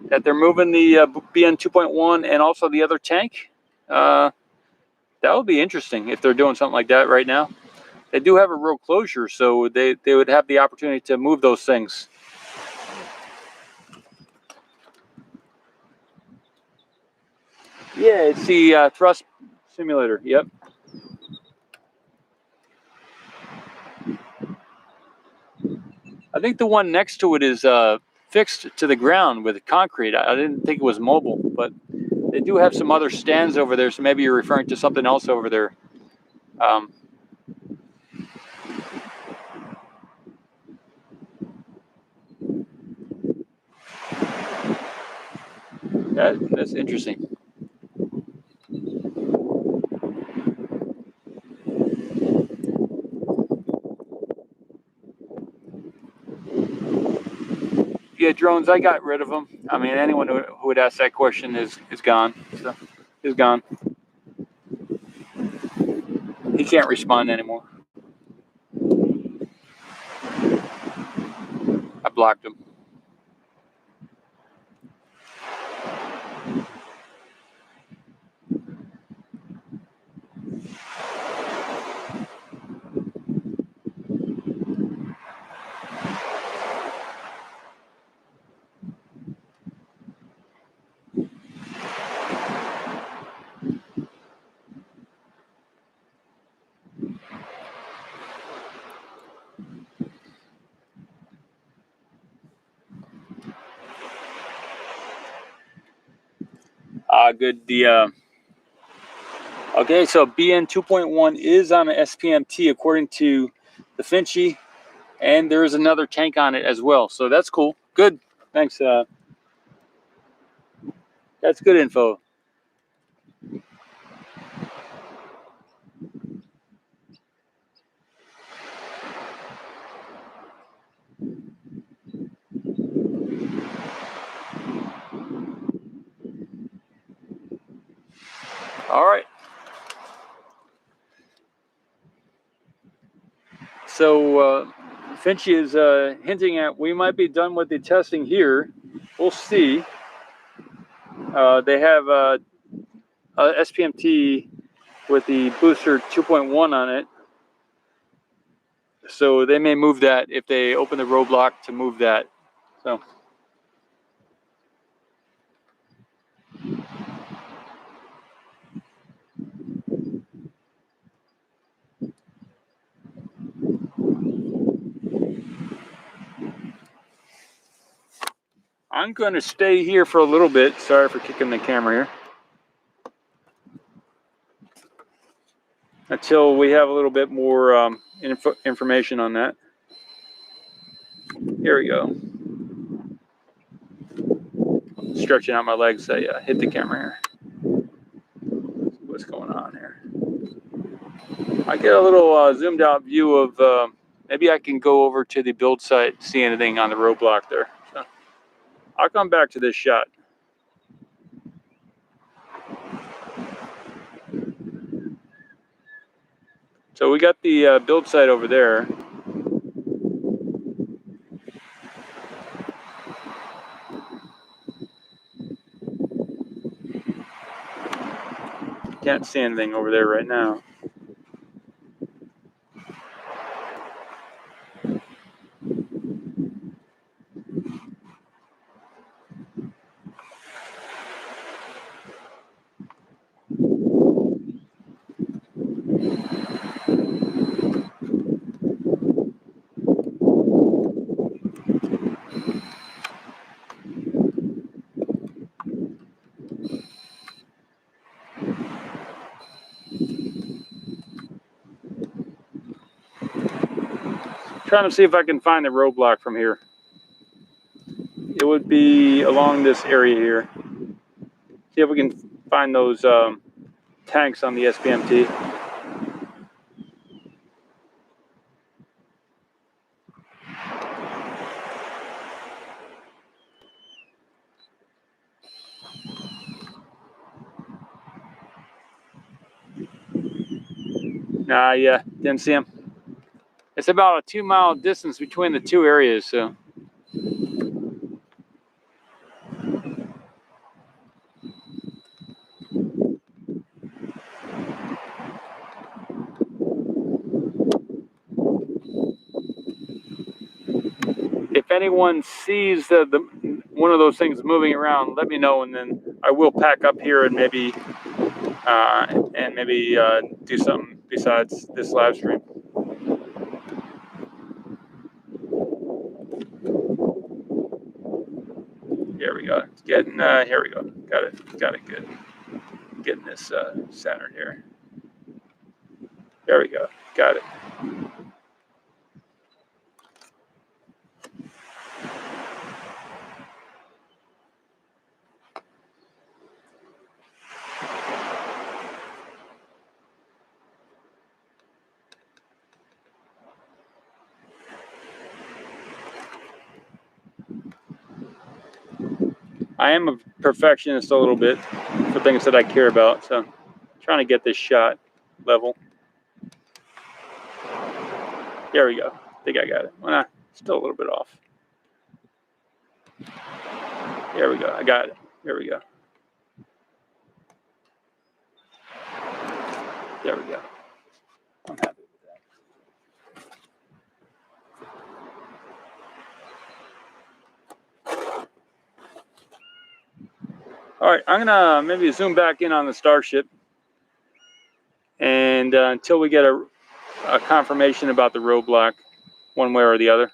That they're moving the BN 2.1 and also the other tank? That would be interesting if they're doing something like that right now. They do have a road closure, so they would have the opportunity to move those things. Yeah, it's the thrust simulator. Yep. I think the one next to it is fixed to the ground with concrete. I didn't think it was mobile, but they do have some other stands over there, so maybe you're referring to something else over there. That's interesting. Yeah, drones, I got rid of them. I mean, anyone who would ask that question is gone. So, is gone. He can't respond anymore. I blocked him. Good. Okay, so BN 2.1 is on an SPMT according to the Finchy, and there is another tank on it as well. So that's cool. Good. Thanks. That's good info. All right. So Finchy is hinting at we might be done with the testing here. We'll see. They have a SPMT with the booster 2.1 on it. So they may move that if they open the roadblock to move that. So. I'm going to stay here for a little bit. Sorry for kicking the camera here. Until we have a little bit more information on that. Here we go. Stretching out my legs. I hit the camera here. What's going on here? I get a little zoomed out view of, maybe I can go over to the build site, see anything on the roadblock there. So I'll come back to this shot. So we got the build site over there. Can't see anything over there right now. Trying to see if I can find the roadblock from here. would be along this area here. See if we can find those tanks on the SPMT. Nah, yeah, didn't see them. It's about a 2-mile distance between the two areas, so. If anyone sees one of those things moving around, let me know, and then I will pack up here and maybe do something besides this live stream. Here we go. It's getting here we go. Got it good. Getting this centered here. There we go. Got it. I am a perfectionist a little bit for things that I care about, so I'm trying to get this shot level. There we go. I think I got it. Well, nah, still a little bit off. There we go. I got it. There we go. There we go. I'm happy with that. All right, I'm gonna maybe zoom back in on the Starship, and until we get a confirmation about the roadblock, one way or the other.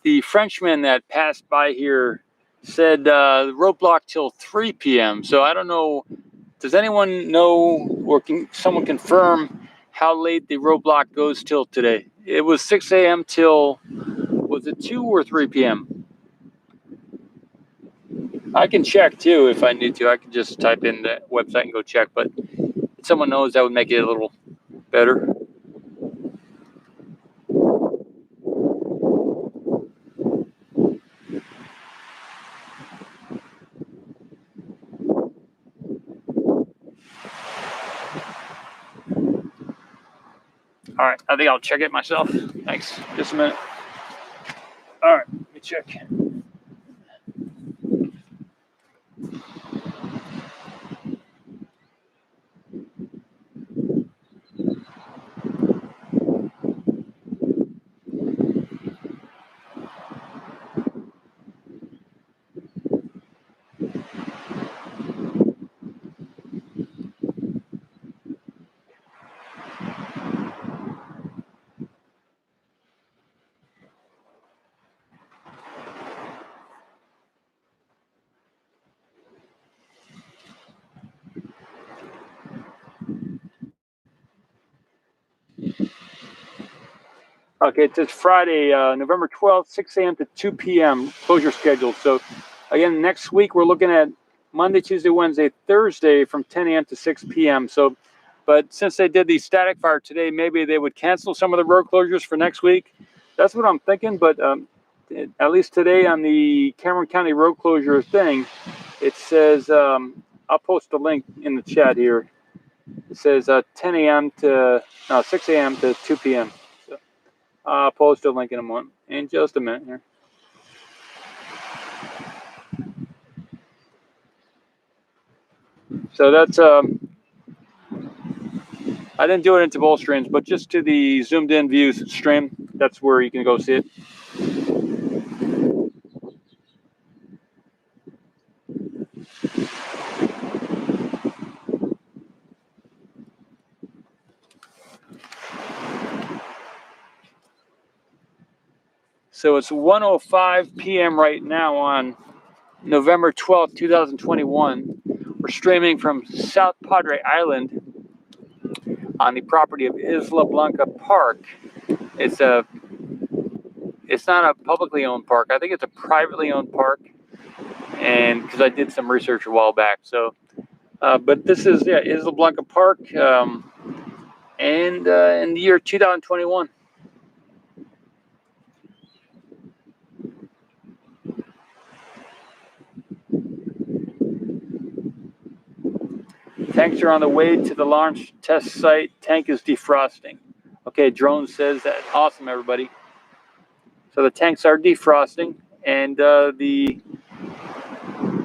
The Frenchman that passed by here said roadblock till 3 p.m. So I don't know. Does anyone know, or can someone confirm how late the roadblock goes till today? It was 6 a.m. till, was it 2 or 3 p.m.? I can check too if I need to. I can just type in the website and go check, but if someone knows, that would make it a little better. All right, I think I'll check it myself. Thanks. Just a minute. All right, let me check. Okay, it says Friday, November 12th, 6 a.m. to 2 p.m. closure schedule. So again, next week we're looking at Monday, Tuesday, Wednesday, Thursday from 10 a.m. to 6 p.m. So, but since they did the static fire today, maybe they would cancel some of the road closures for next week. That's what I'm thinking. But at least today on the Cameron County road closure thing, it says, I'll post a link in the chat here. It says 10 a.m. to 6 a.m. to 2 p.m. So I'll post a link in just a minute here. So that's I didn't do it into both streams, but just to the zoomed in views stream, that's where you can go see it. So it's 1:05 p.m. right now on November 12th, 2021. We're streaming from South Padre Island on the property of Isla Blanca Park. It's not a publicly owned park. I think it's a privately owned park, and because I did some research a while back. So, but this is Isla Blanca Park, and in the year 2021. Tanks are on the way to the launch test site. Tank is defrosting. Okay, drone says that. Awesome, everybody. So the tanks are defrosting, and the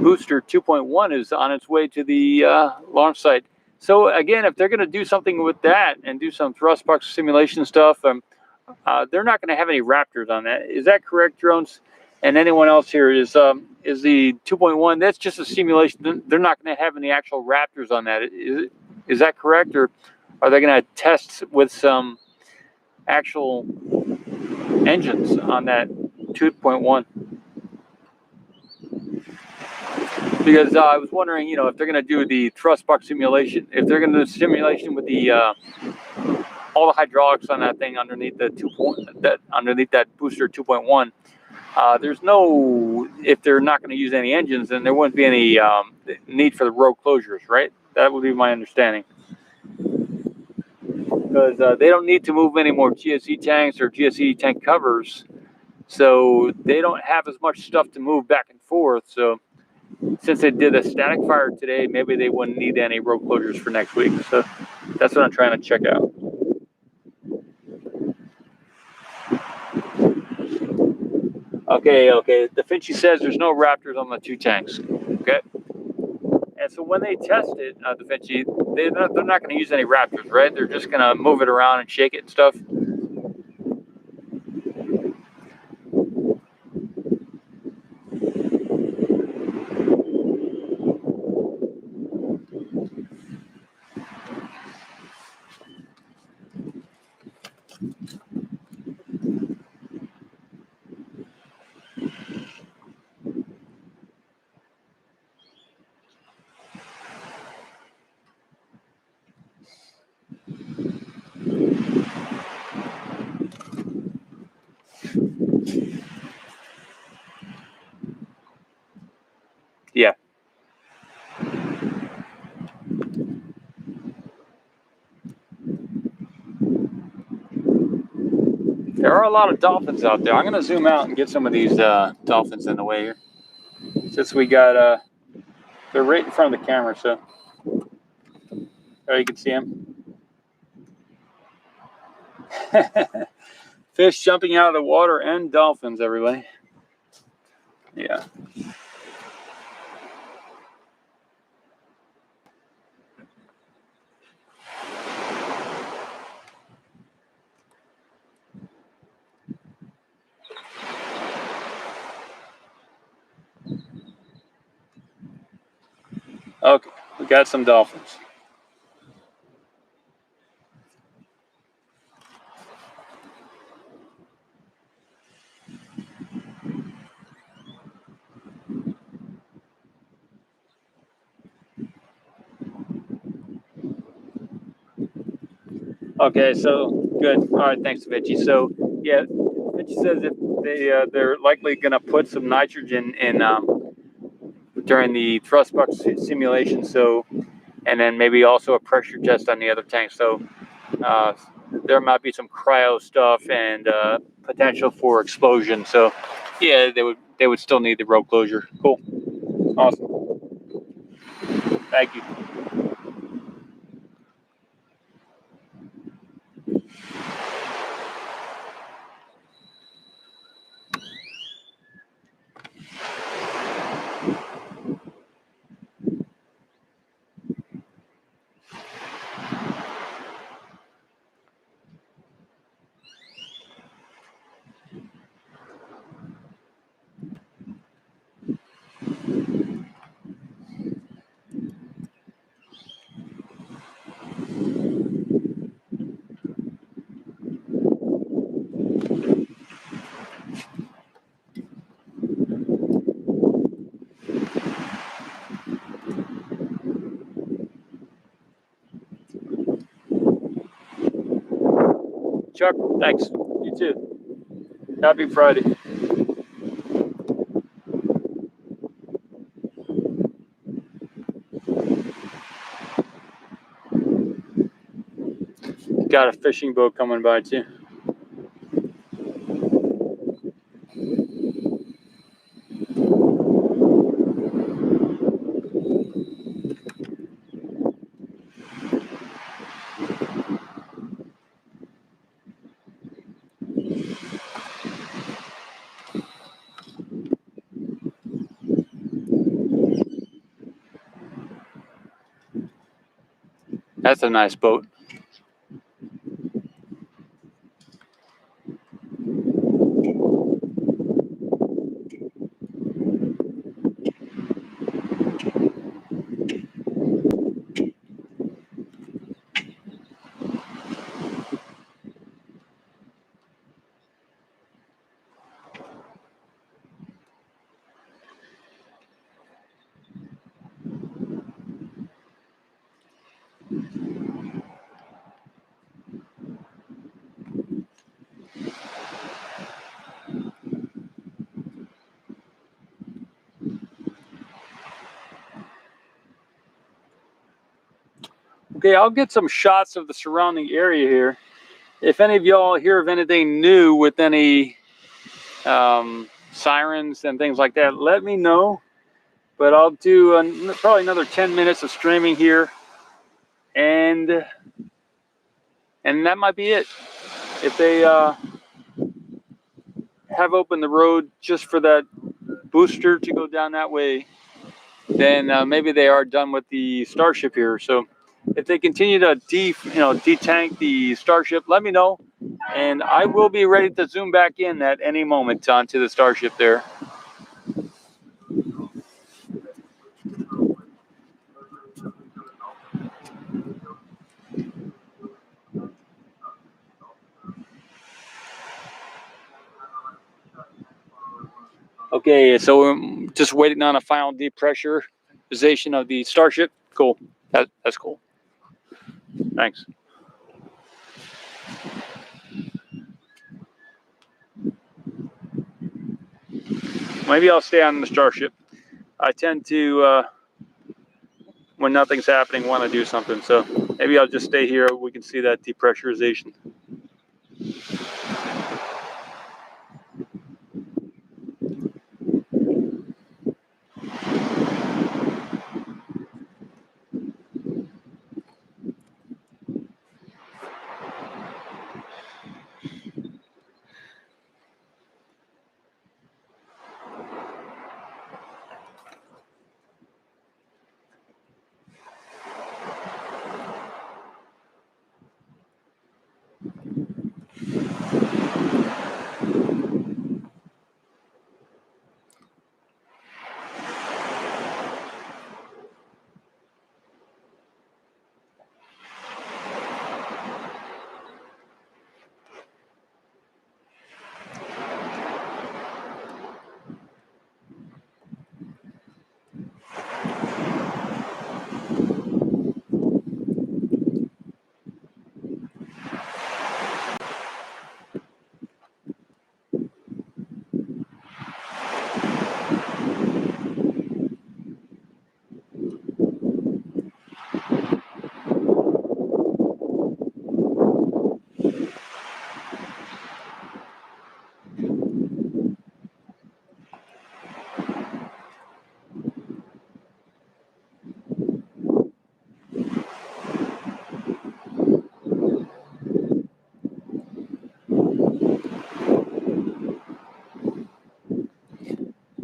booster 2.1 is on its way to the launch site. So again, if they're going to do something with that and do some thrust box simulation stuff, they're not going to have any Raptors on that. Is that correct, drones? And anyone else here is the 2.1? That's just a simulation. They're not going to have any actual Raptors on that. Is that correct, or are they going to test with some actual engines on that 2.1? Because I was wondering, if they're going to do the thrust box simulation, if they're going to do simulation with the all the hydraulics on that thing underneath the underneath that booster 2.1. There's no, if they're not going to use any engines, then there wouldn't be any need for the road closures, right? That would be my understanding. Because they don't need to move any more GSE tanks or GSE tank covers, so they don't have as much stuff to move back and forth. So since they did a static fire today, maybe they wouldn't need any road closures for next week. So that's what I'm trying to check out. Okay. Da Vinci says there's no Raptors on the two tanks. Okay. And so when they test it, Da Vinci, they're not going to use any Raptors, right? They're just going to move it around and shake it and stuff. Yeah. There are a lot of dolphins out there. I'm going to zoom out and get some of these dolphins in the way here. Since we got, they're right in front of the camera, so you can see them. Fish jumping out of the water and dolphins, everybody. Yeah. Okay, we got some dolphins. Okay, so good. All right, thanks, Vichy. So Yeah, Fitch says if they're likely going to put some nitrogen in during the thrust box simulation. So, and then maybe also a pressure test on the other tank. So there might be some cryo stuff and potential for explosion. So yeah, they would still need the road closure. Cool, awesome. Thank you. Chuck, thanks. You too. Happy Friday. Got a fishing boat coming by too. That's a nice boat. Okay, I'll get some shots of the surrounding area here. If any of y'all hear of anything new with any sirens and things like that, let me know. But I'll do probably another 10 minutes of streaming here, and that might be it. If they have opened the road just for that booster to go down that way, then maybe they are done with the Starship here. So if they continue to detank the Starship, let me know, and I will be ready to zoom back in at any moment onto the Starship there. Okay, so we're just waiting on a final depressurization of the Starship. Cool. That's cool. Thanks. Maybe I'll stay on the Starship. I tend to, when nothing's happening, want to do something. So maybe I'll just stay here. We can see that depressurization.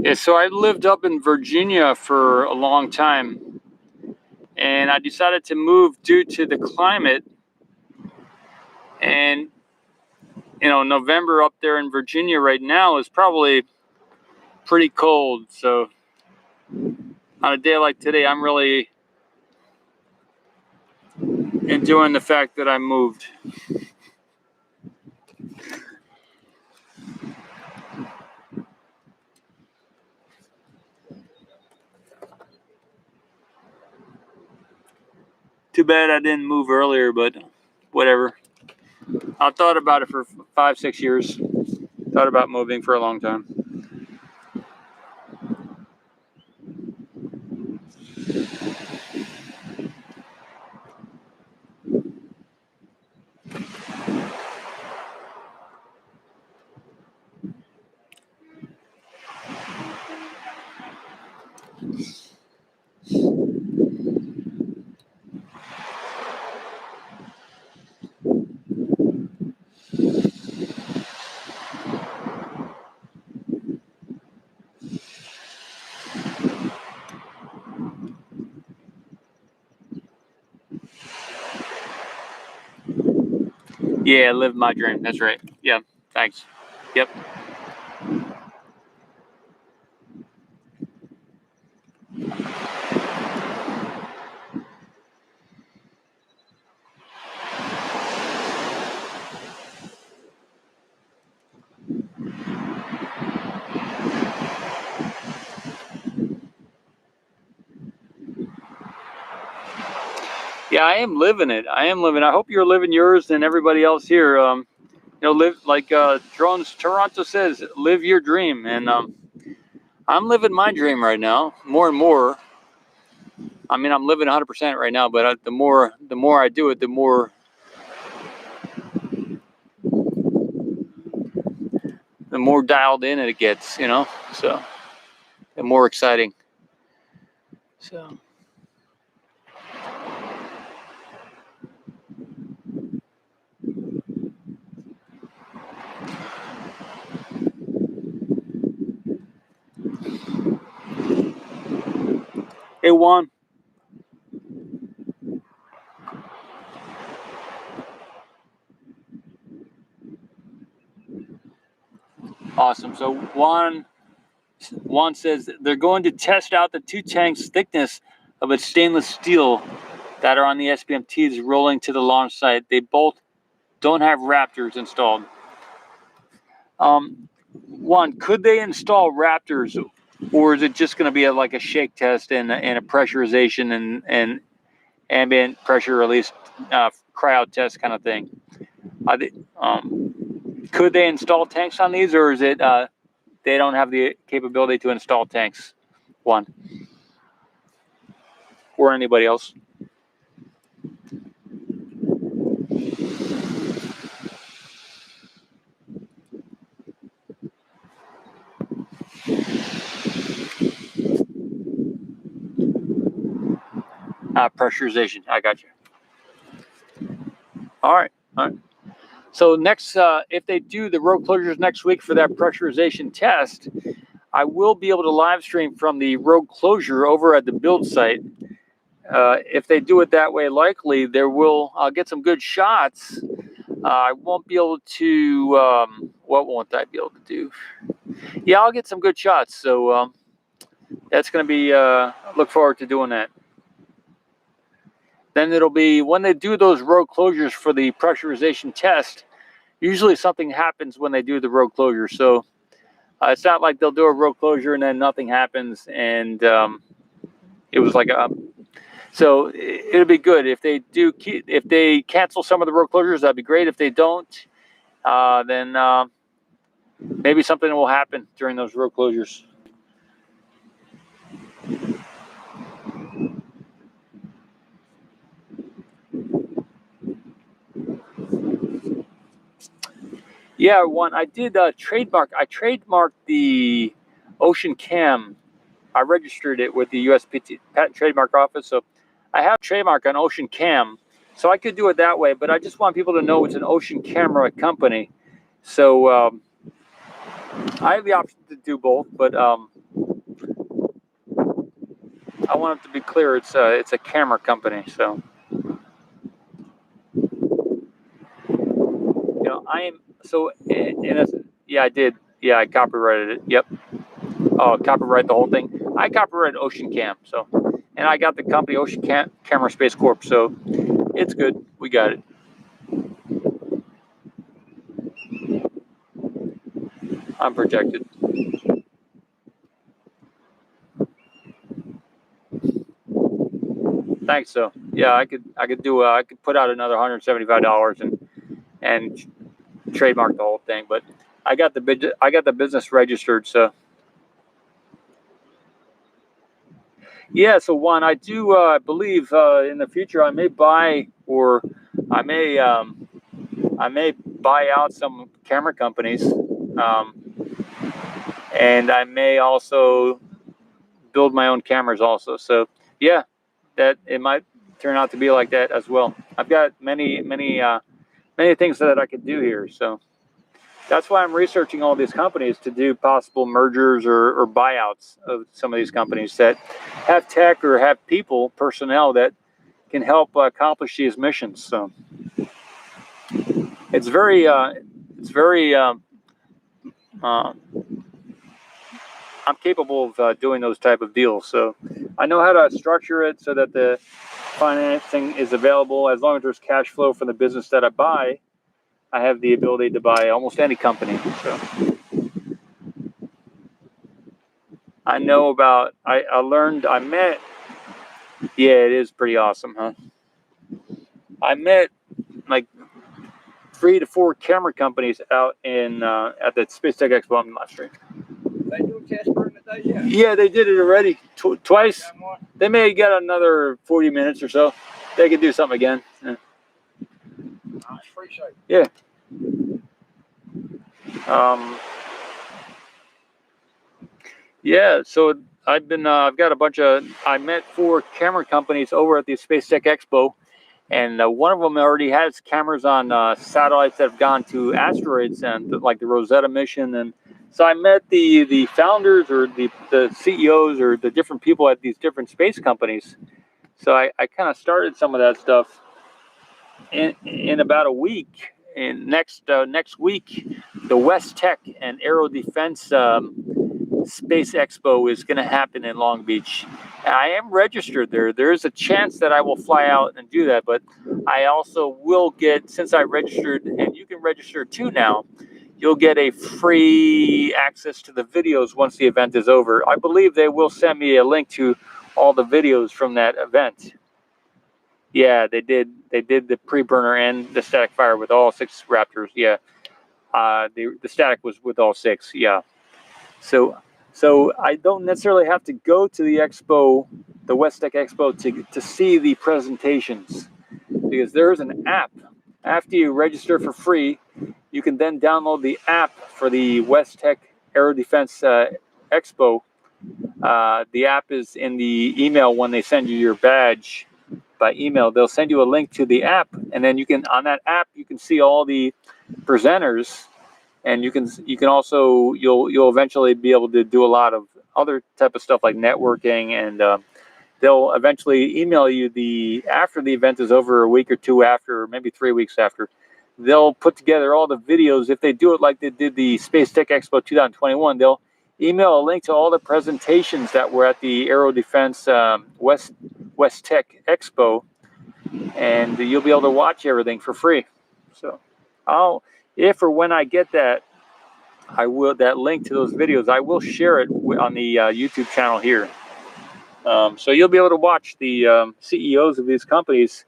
Yeah, so I lived up in Virginia for a long time, and I decided to move due to the climate. And you know, November up there in Virginia right now is probably pretty cold. So on a day like today, I'm really enjoying the fact that I moved. Too bad I didn't move earlier, but whatever. I thought about it for 5-6 years. Thought about moving for a long time. Yeah, live my dream. That's right. Yeah, thanks. Yep. Yeah, I am living it. I am living. I hope you're living yours and everybody else here. You know, live like Drones Toronto says, live your dream. And I'm living my dream right now, more and more. I mean, I'm living 100% right now, but the more I do it, the more dialed in it gets. You know, so the more exciting. So. Hey, Juan. Awesome. So Juan says they're going to test out the 2 tanks thickness of its stainless steel that are on the SBMTs rolling to the launch site. They both don't have Raptors installed. One, could they install Raptors, or is it just going to be like a shake test and a pressurization and ambient pressure release cryo test kind of thing? Could they install tanks on these, or is it they don't have the capability to install tanks? One, or anybody else? Pressurization. I got you. All right. So next, if they do the road closures next week for that pressurization test, I will be able to live stream from the road closure over at the build site. If they do it that way, likely I'll get some good shots. I won't be able to, what won't I be able to do? Yeah, I'll get some good shots. So that's going to be, look forward to doing that. Then it'll be when they do those road closures for the pressurization test, usually something happens when they do the road closure. So it's not like they'll do a road closure and then nothing happens. And it was like so it'll be good if they cancel some of the road closures. That'd be great. If they don't, then maybe something will happen during those road closures. Yeah, I did trademark. I trademarked the Ocean Cam. I registered it with the USPT Patent Trademark Office. So I have trademark on Ocean Cam. So I could do it that way, but I just want people to know it's an ocean camera company. So I have the option to do both, but I want it to be clear. It's a camera company. So, I am. So, yeah, I did. Yeah, I copyrighted it. Yep. Oh, copyright the whole thing. I copyrighted Ocean Cam. So, and I got the company Ocean Camera Space Corp. So, it's good. We got it. I'm protected. Thanks. So, yeah, I could put out another $175 and trademark the whole thing, but I got the business registered. So, yeah. So, Juan, I do believe in the future I may buy, or I may buy out some camera companies, and I may also build my own cameras also. So, yeah, that it might turn out to be like that as well. I've got many things that I could do here. So that's why I'm researching all these companies to do possible mergers or buyouts of some of these companies that have tech or have personnel that can help accomplish these missions. So it's very I'm capable of doing those type of deals. So I know how to structure it so that the financing is available. As long as there's cash flow from the business that I buy, I have the ability to buy almost any company. So I know about, I met, yeah, it is pretty awesome, huh? I met like 3 to 4 camera companies out in at the SpaceX Expo on last street. They do test burn today, yeah. Yeah, they did it already twice. They may get another 40 minutes or so. They could do something again. Yeah. I appreciate it. Yeah. Yeah. So I've got a bunch of. I met 4 camera companies over at the SpaceX Expo, and one of them already has cameras on satellites that have gone to asteroids, and like the Rosetta mission. And so I met the founders or the CEOs or the different people at these different space companies. So I kind of started some of that stuff in about a week. And next week, the West Tech and Aero Defense Space Expo is going to happen in Long Beach. And I am registered there. There is a chance that I will fly out and do that, but I also will get, since I registered, and you can register too now, you'll get a free access to the videos once the event is over. I believe they will send me a link to all the videos from that event. Yeah, they did the Preburner and the static fire with all 6 Raptors. Yeah, the static was with all 6. Yeah, so I don't necessarily have to go to the expo, the West Tech Expo, to see the presentations, because there is an app. After you register for free, you can then download the app for the West Tech Aero Defense Expo. The app is in the email when they send you your badge. By email, they'll send you a link to the app, and then on that app you can see all the presenters, and you can also you'll eventually be able to do a lot of other type of stuff like networking, and they'll eventually email you after the event is over, a week or 2 after, or maybe 3 weeks after. They'll put together all the videos. If they do it like they did the Space Tech Expo 2021, they'll email a link to all the presentations that were at the Aero Defense West Tech Expo, and you'll be able to watch everything for free. So if or when I get that, that link to those videos, I will share it on the YouTube channel here. So you'll be able to watch the CEOs of these companies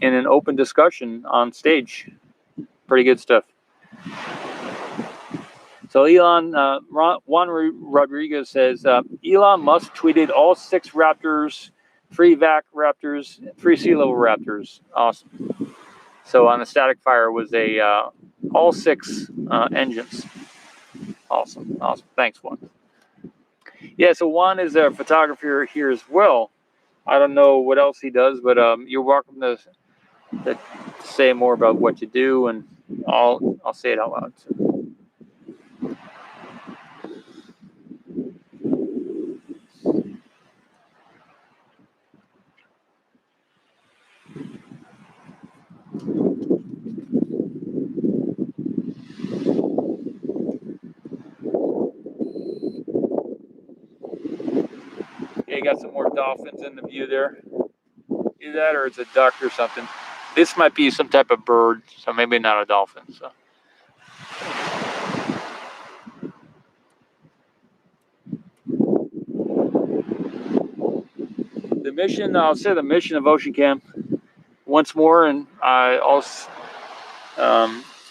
in an open discussion on stage. Pretty good stuff. So Juan Rodriguez says, Elon Musk tweeted all 6 Raptors, 3 VAC Raptors, 3 sea level Raptors. Awesome. So on the static fire was all 6 engines. Awesome. Thanks, Juan. Yeah, so Juan is a photographer here as well. I don't know what else he does, but you're welcome to say more about what you do, and I'll say it out loud. So. got some more dolphins in the view there. See that, or it's a duck or something. This might be some type of bird, so maybe not a dolphin. So. The mission, I'll say the mission of OceanCam once more, and I also,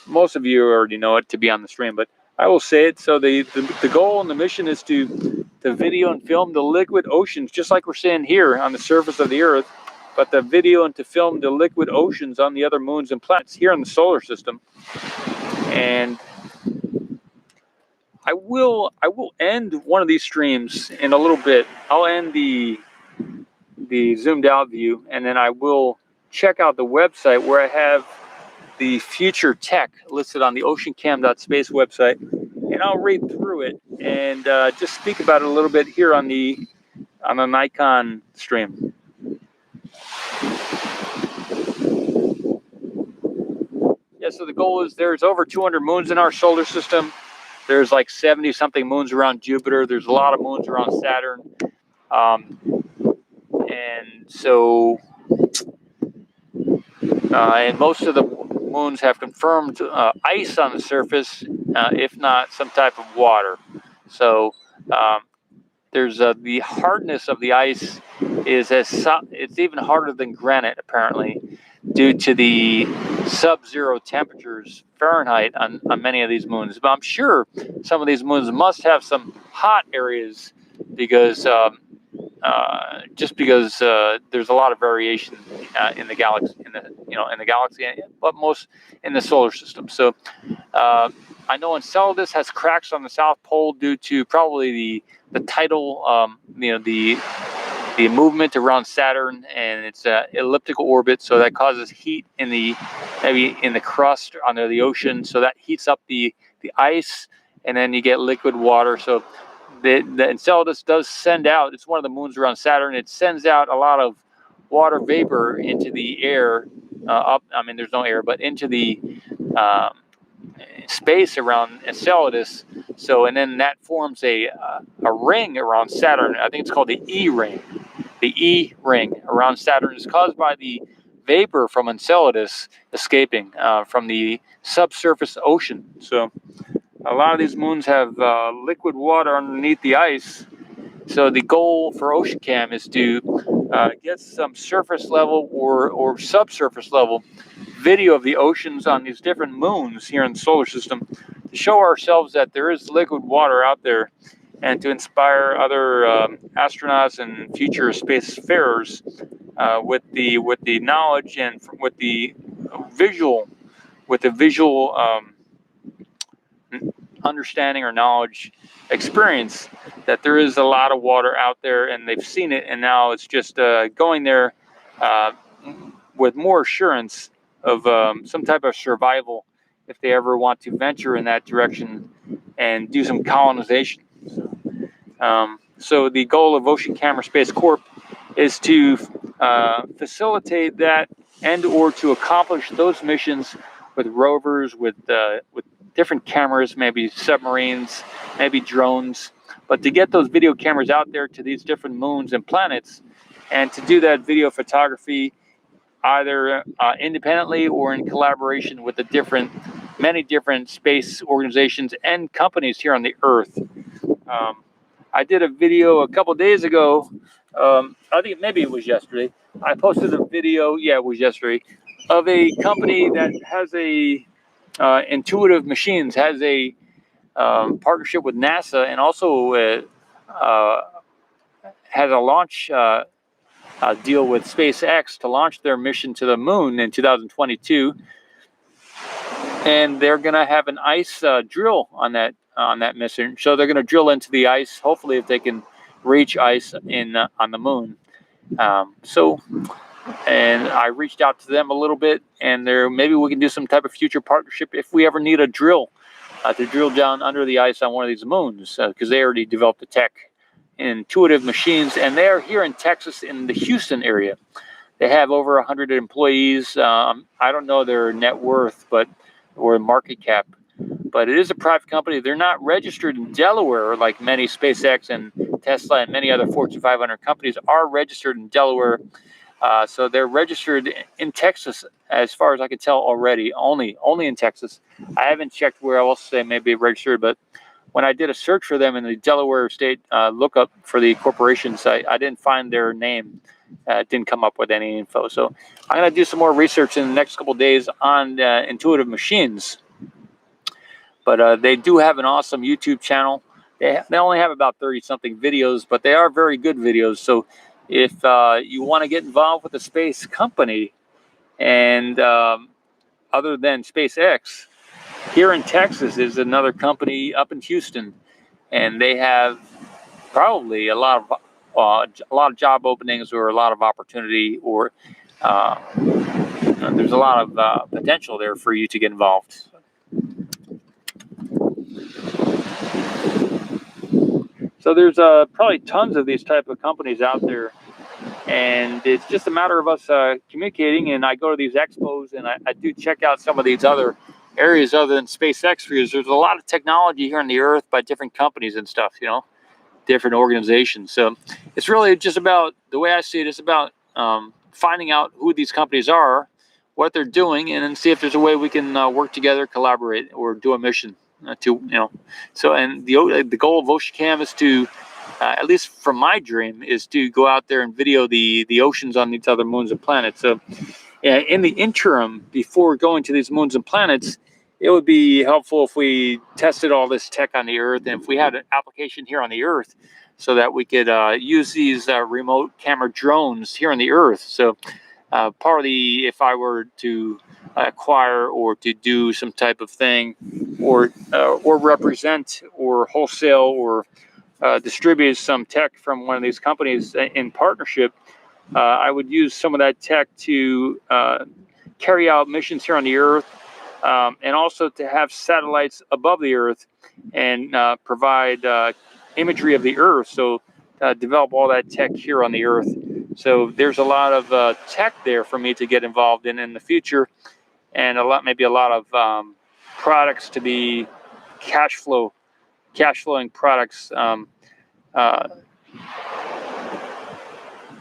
most of you already know it to be on the stream, but I will say it. So the goal and the mission is to video and film the liquid oceans, just like we're seeing here on the surface of the Earth, but the video and to film the liquid oceans on the other moons and planets here in the solar system. And I will end one of these streams in a little bit. I'll end the zoomed out view, and then I will check out the website where I have the future tech listed on the oceancam.space website, and I'll read through it and just speak about it a little bit here on the Nikon stream. Yeah, so the goal is there's over 200 moons in our solar system. There's like 70 something moons around Jupiter. There's a lot of moons around Saturn. And so, and most of the moons have confirmed ice on the surface, if not some type of water. So there's the hardness of the ice is it's even harder than granite apparently, due to the sub-zero temperatures Fahrenheit on many of these moons. But I'm sure some of these moons must have some hot areas because just because there's a lot of variation in the galaxy, in the galaxy, but most in the solar system. So I know Enceladus has cracks on the South Pole due to probably the tidal, the movement around Saturn and its elliptical orbit. So that causes heat maybe in the crust under the ocean. So that heats up the ice, and then you get liquid water. So the Enceladus does send out, it's one of the moons around Saturn, it sends out a lot of water vapor into the air, there's no air, but into the space around Enceladus. So, and then that forms a ring around Saturn. I think it's called the E ring. The E ring around Saturn is caused by the vapor from Enceladus escaping from the subsurface ocean. So a lot of these moons have liquid water underneath the ice. So the goal for OceanCam is to get some surface level or subsurface level video of the oceans on these different moons here in the solar system to show ourselves that there is liquid water out there, and to inspire other astronauts and future spacefarers with the knowledge and with the visual understanding or knowledge experience that there is a lot of water out there, and they've seen it, and now it's just going there with more assurance of some type of survival if they ever want to venture in that direction and do some colonization. So the goal of Ocean Camera Space Corp is to facilitate that and or to accomplish those missions with rovers, with different cameras, maybe submarines, maybe drones, but to get those video cameras out there to these different moons and planets, and to do that video photography either independently or in collaboration with many different space organizations and companies here on the Earth. I did a video a couple days ago. I think maybe it was yesterday. I posted a video. Yeah, it was yesterday, of a company that has a Intuitive Machines has a partnership with NASA, and also has a launch deal with SpaceX to launch their mission to the moon in 2022. And they're going to have an ice drill on that mission. So they're going to drill into the ice, hopefully, if they can reach ice on the moon. And I reached out to them a little bit, and maybe we can do some type of future partnership if we ever need a drill to drill down under the ice on one of these moons, because they already developed the tech, Intuitive Machines, and they're here in Texas in the Houston area. They have over 100 employees. I don't know their net worth, or market cap, but it is a private company. They're not registered in Delaware like many SpaceX and Tesla, and many other Fortune 500 companies are registered in Delaware. So they're registered in Texas, as far as I can tell already, only in Texas. I haven't checked where else they may be registered, but when I did a search for them in the Delaware state lookup for the corporations, I didn't find their name. It didn't come up with any info. So I'm going to do some more research in the next couple of days on Intuitive Machines. But they do have an awesome YouTube channel. They only have about 30-something videos, but they are very good videos. So if you want to get involved with a space company, and other than SpaceX, here in Texas is another company up in Houston, and they have probably a lot of job openings, or a lot of opportunity, or there's a lot of potential there for you to get involved. So there's probably tons of these type of companies out there, and it's just a matter of us communicating. And I go to these expos, and I do check out some of these other areas other than SpaceX, because there's a lot of technology here on the earth by different companies and stuff, different organizations. So it's really just about, the way I see it, it's about finding out who these companies are, what they're doing, and then see if there's a way we can work together, collaborate, or do a mission. So, and the goal of OceanCam is to, at least from my dream, is to go out there and video the oceans on these other moons and planets. So in the interim, before going to these moons and planets, it would be helpful if we tested all this tech on the Earth, and if we had an application here on the Earth, so that we could use these remote camera drones here on the Earth. So part of the, if I were to acquire or to do some type of thing, or represent, or wholesale, or distribute some tech from one of these companies in partnership, I would use some of that tech to carry out missions here on the Earth, and also to have satellites above the Earth and provide imagery of the Earth. So develop all that tech here on the Earth. So there's a lot of tech there for me to get involved in the future, and maybe a lot of products to be cash flowing products,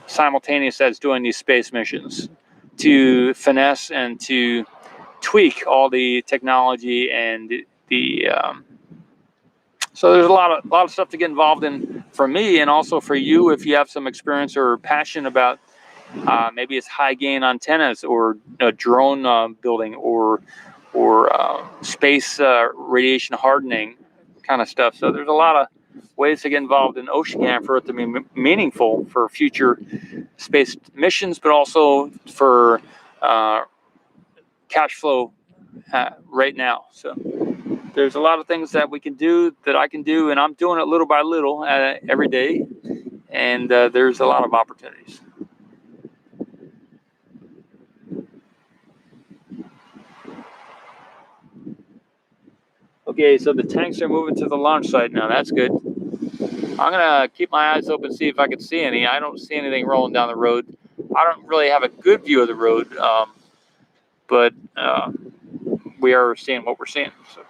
simultaneous as doing these space missions, to finesse and to tweak all the technology and the so there's a lot of stuff to get involved in for me, and also for you if you have some experience or passion about maybe it's high gain antennas, or drone building, or space radiation hardening kind of stuff. So there's a lot of ways to get involved in OceanCam for it to be meaningful for future space missions, but also for cash flow right now. So there's a lot of things that we can do, that I can do, and I'm doing it little by little every day, and there's a lot of opportunities. Okay, so the tanks are moving to the launch site now. That's good. I'm gonna keep my eyes open, see if I can see any. I don't see anything rolling down the road. I don't really have a good view of the road, but we are seeing what we're seeing. So.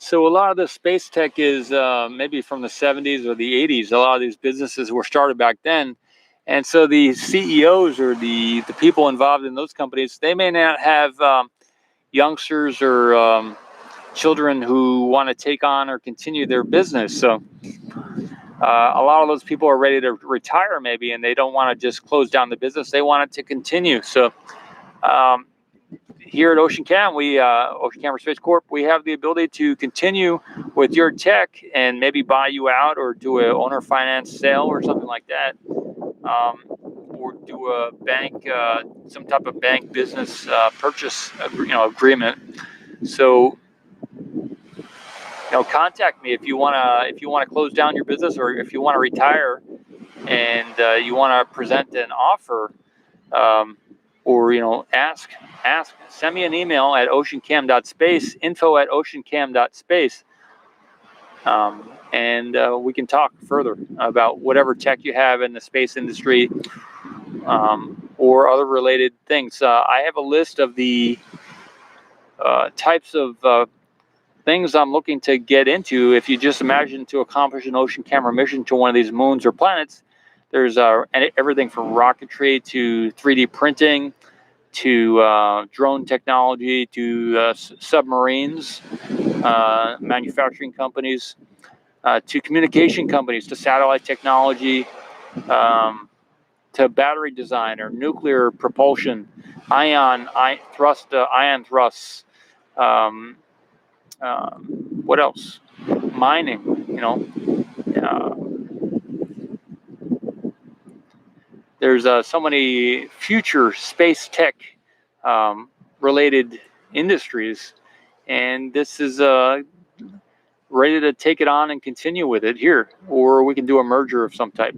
So a lot of the space tech is maybe from the 70s or the 80s. A lot of these businesses were started back then. And so the CEOs, or the people involved in those companies, they may not have youngsters or children who want to take on or continue their business. So a lot of those people are ready to retire maybe, and they don't want to just close down the business. They want it to continue. So here at OceanCam, Ocean Camera Space Corp, we have the ability to continue with your tech and maybe buy you out, or do a owner finance sale or something like that, or do a bank, some type of bank business purchase, agreement. So, contact me if you wanna close down your business, or if you want to retire and you want to present an offer. or send me an email at oceancam.space, info@oceancam.space, and we can talk further about whatever tech you have in the space industry, or other related things. I have a list of the types of things I'm looking to get into. If you just imagine to accomplish an ocean camera mission to one of these moons or planets, there's everything from rocketry to 3D printing to drone technology to submarines, manufacturing companies, to communication companies, to satellite technology, to battery design or nuclear propulsion, ion thrusts. What else? Mining, there's so many future space tech related industries, and this is ready to take it on and continue with it here, or we can do a merger of some type.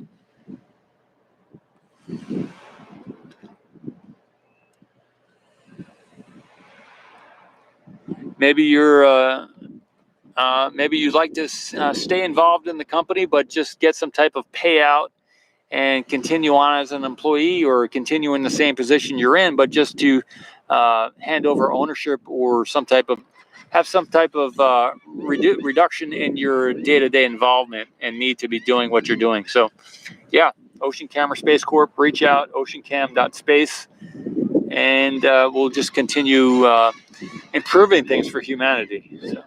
Maybe maybe you'd like to stay involved in the company, but just get some type of payout and continue on as an employee, or continue in the same position you're in, but just to hand over ownership or have some type of reduction in your day-to-day involvement and need to be doing what you're doing. So yeah, Ocean Camera Space Corp, reach out, oceancam.space, and we'll just continue improving things for humanity. So.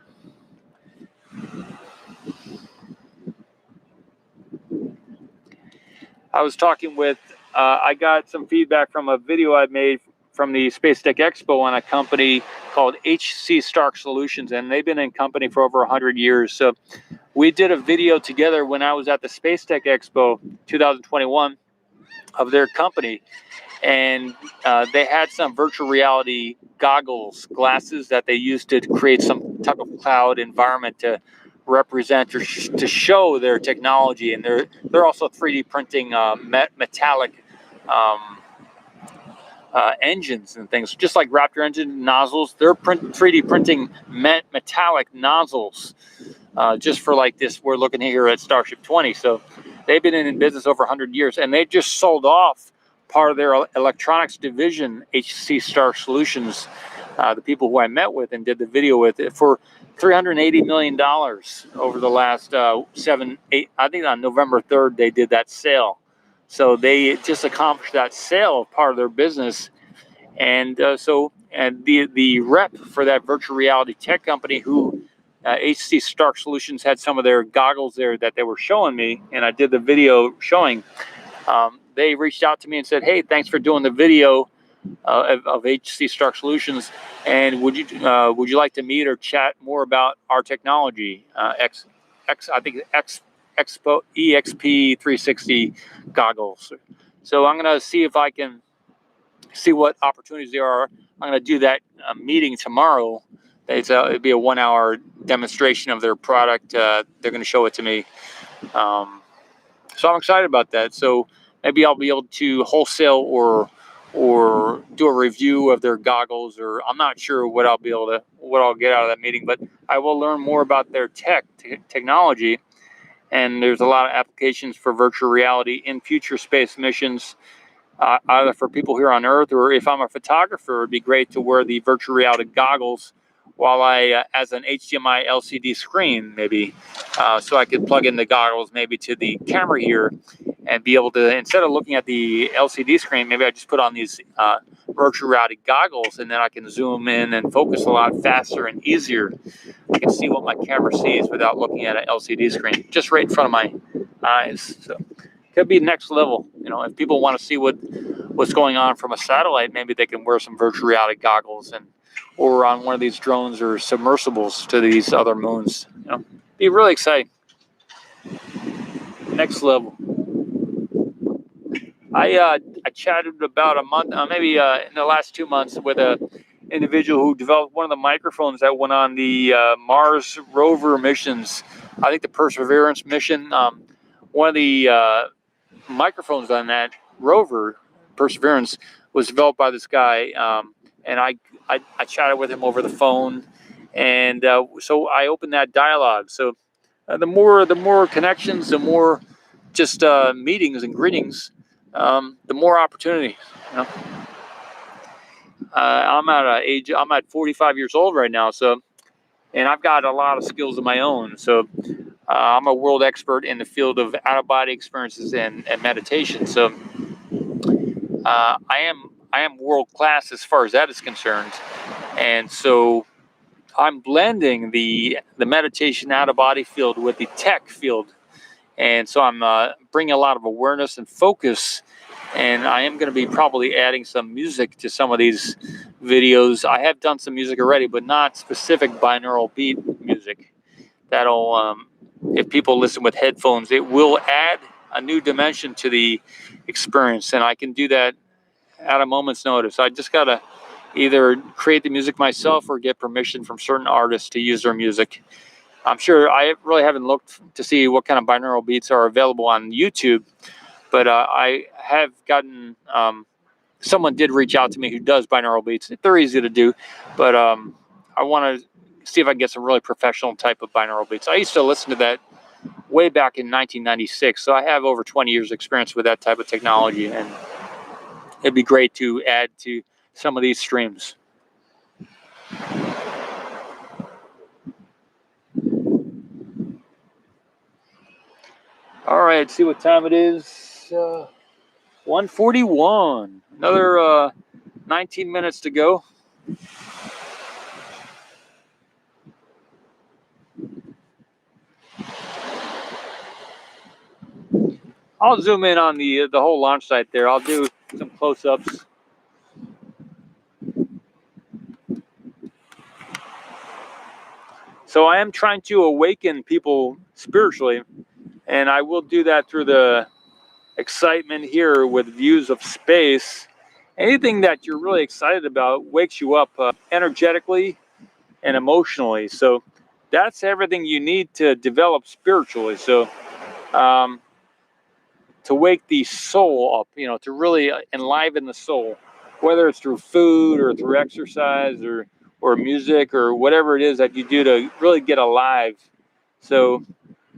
I was talking with, I got some feedback from a video I made from the Space Tech Expo on a company called HC Stark Solutions, and they've been in company for over 100 years. So we did a video together when I was at the Space Tech Expo 2021 of their company, and they had some virtual reality glasses that they used to create some type of cloud environment to represent or to show their technology. And they're also 3D printing metallic engines and things, just like Raptor engine nozzles. They're 3D printing metallic nozzles just for like this. We're looking here at Starship 20. So they've been in business over 100 years, and they just sold off part of their electronics division, HC Stark Solutions, the people who I met with and did the video with, it for $380 million over the last 7-8. I think on November 3rd they did that sale. So they just accomplished that sale of part of their business, and the rep for that virtual reality tech company, who HC Stark Solutions had some of their goggles there that they were showing me, and I did the video showing. They reached out to me and said, "Hey, thanks for doing the video of HC Stark Solutions, and would you like to meet or chat more about our technology, Expo EXP 360 goggles?" So I'm going to see if I can see what opportunities there are. I'm going to do that meeting tomorrow. It'll be a 1-hour demonstration of their product. They're going to show it to me. So I'm excited about that. So maybe I'll be able to wholesale or do a review of their goggles, or I'm not sure what I'll get out of that meeting, but I will learn more about their technology. And there's a lot of applications for virtual reality in future space missions, either for people here on Earth, or if I'm a photographer, it'd be great to wear the virtual reality goggles while as an HDMI LCD screen, maybe, so I could plug in the goggles maybe to the camera here and be able to, instead of looking at the LCD screen, maybe I just put on these virtual reality goggles, and then I can zoom in and focus a lot faster and easier. I can see what my camera sees without looking at an LCD screen, just right in front of my eyes. So could be next level. If people want to see what's going on from a satellite, maybe they can wear some virtual reality goggles or on one of these drones or submersibles to these other moons. Be really exciting. Next level. I chatted about a month, maybe in the last 2 months, with an individual who developed one of the microphones that went on the Mars rover missions. I think the Perseverance mission. One of the microphones on that rover Perseverance was developed by this guy, and I chatted with him over the phone, and so I opened that dialogue. So the more connections, the more just meetings and greetings, the more opportunity. You know? I'm at 45 years old right now, so, and I've got a lot of skills of my own. So I'm a world expert in the field of out-of-body experiences and meditation. So I am world class as far as that is concerned, and so I'm blending the meditation out-of-body field with the tech field, and so I'm bringing a lot of awareness and focus. And I am going to be probably adding some music to some of these videos. I have done some music already, but not specific binaural beat music. That'll, if people listen with headphones, it will add a new dimension to the experience. And I can do that at a moment's notice. I just got to either create the music myself or get permission from certain artists to use their music. I'm sure I really haven't looked to see what kind of binaural beats are available on YouTube. But I have gotten, someone did reach out to me who does binaural beats. They're easy to do, but I want to see if I can get some really professional type of binaural beats. I used to listen to that way back in 1996, so I have over 20 years experience with that type of technology, and it'd be great to add to some of these streams. All right, see what time it is. 1:41. Another 19 minutes to go. I'll zoom in on the whole launch site there. I'll do some close-ups. So I am trying to awaken people spiritually, and I will do that through the excitement here with views of space. Anything that you're really excited about wakes you up energetically and emotionally. So that's everything you need to develop spiritually. So to wake the soul up, you know, to really enliven the soul, whether it's through food or through exercise or music or whatever it is that you do to really get alive. So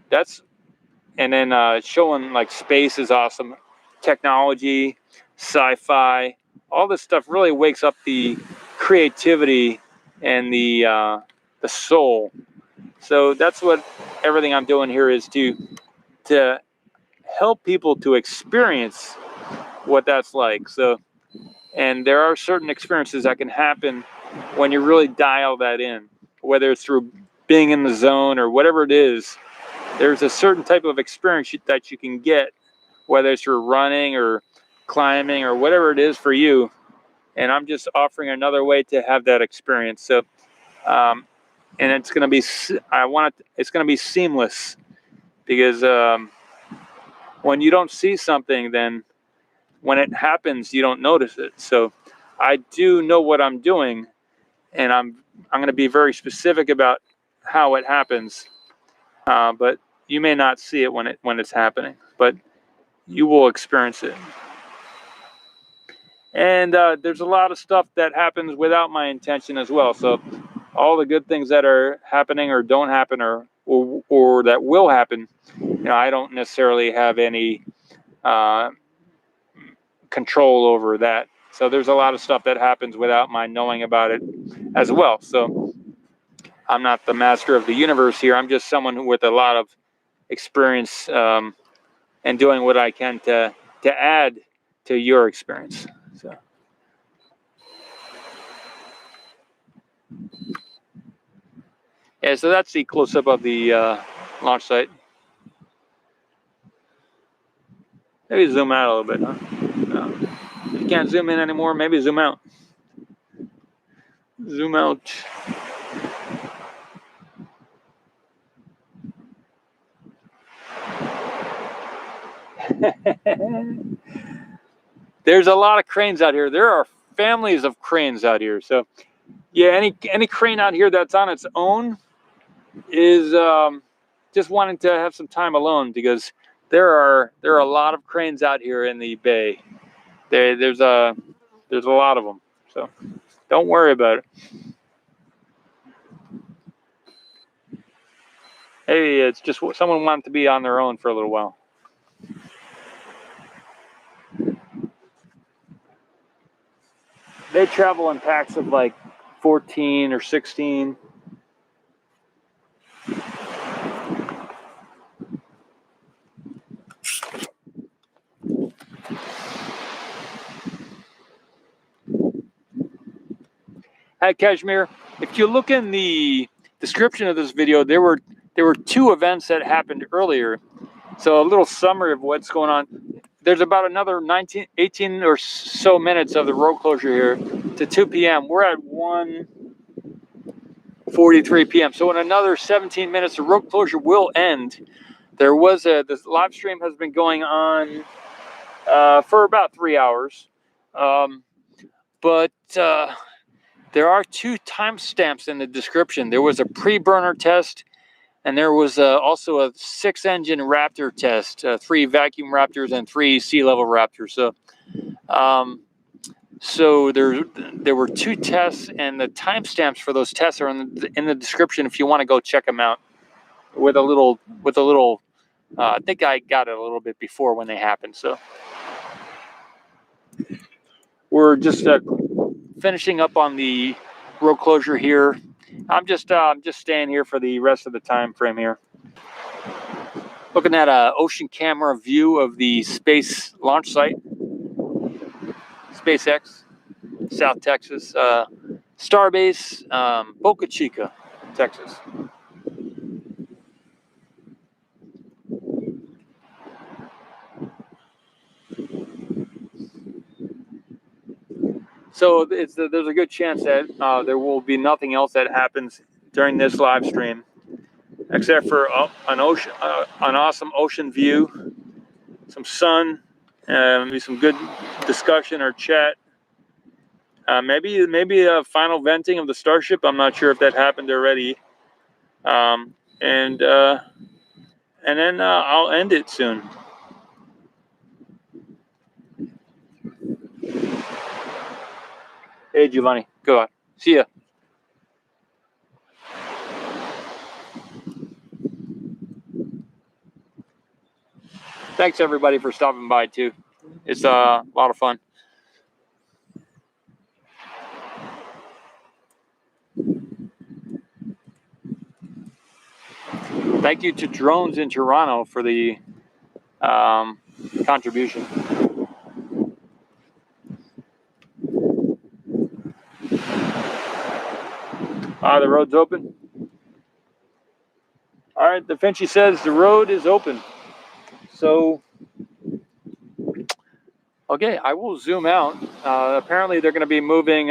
that's, and then showing like space is awesome. Technology, sci-fi, all this stuff really wakes up the creativity and the soul. So that's what everything I'm doing here is to help people to experience what that's like. So, and there are certain experiences that can happen when you really dial that in, whether it's through being in the zone or whatever it is. There's a certain type of experience that you can get, whether it's through running or climbing or whatever it is for you. And I'm just offering another way to have that experience. So, and it's going to be, it's going to be seamless, because when you don't see something, then when it happens, you don't notice it. So I do know what I'm doing, and I'm going to be very specific about how it happens. But you may not see it when it's happening, but you will experience it. And there's a lot of stuff that happens without my intention as well. So all the good things that are happening or don't happen or that will happen, you know, I don't necessarily have any control over that. So there's a lot of stuff that happens without my knowing about it as well. So I'm not the master of the universe here. I'm just someone with a lot of experience and doing what I can to add to your experience. So. Yeah, so that's the close-up of the launch site. Maybe zoom out a little bit, huh? If you can't zoom in anymore, maybe zoom out. Zoom out. There's a lot of cranes out here. There are families of cranes out here. So yeah, any crane out here that's on its own is just wanting to have some time alone, because there are a lot of cranes out here in the bay. There's a lot of them, so don't worry about it. Hey, it's just someone wanted to be on their own for a little while. They travel in packs of like 14 or 16. Hey, Kashmir, if you look in the description of this video, there were 2 events that happened earlier. So a little summary of what's going on. There's about another 18 or so minutes of the road closure here to 2 p.m. We're at 1:43 p.m. So in another 17 minutes, the road closure will end. There was this live stream has been going on for about 3 hours. But there are 2 timestamps in the description. There was a Preburner test, and there was also a 6-engine Raptor test, 3 vacuum Raptors and 3 sea-level Raptors. So there were 2 tests, and the timestamps for those tests are in the description if you want to go check them out. With a little, I think I got it a little bit before when they happened. So we're just finishing up on the road closure here. I'm just staying here for the rest of the time frame here. Looking at an ocean camera view of the space launch site, SpaceX, South Texas, Starbase, Boca Chica, Texas. So there's a good chance that there will be nothing else that happens during this live stream, except for an awesome ocean view, some sun, maybe some good discussion or chat. Maybe a final venting of the Starship. I'm not sure if that happened already. And then I'll end it soon. Hey, Giovanni. Go on. See ya. Thanks, everybody, for stopping by, too. It's a lot of fun. Thank you to Drones in Toronto for the contribution. The road's open. All right, Da Vinci says the road is open. So, okay, I will zoom out. Apparently, they're going to be moving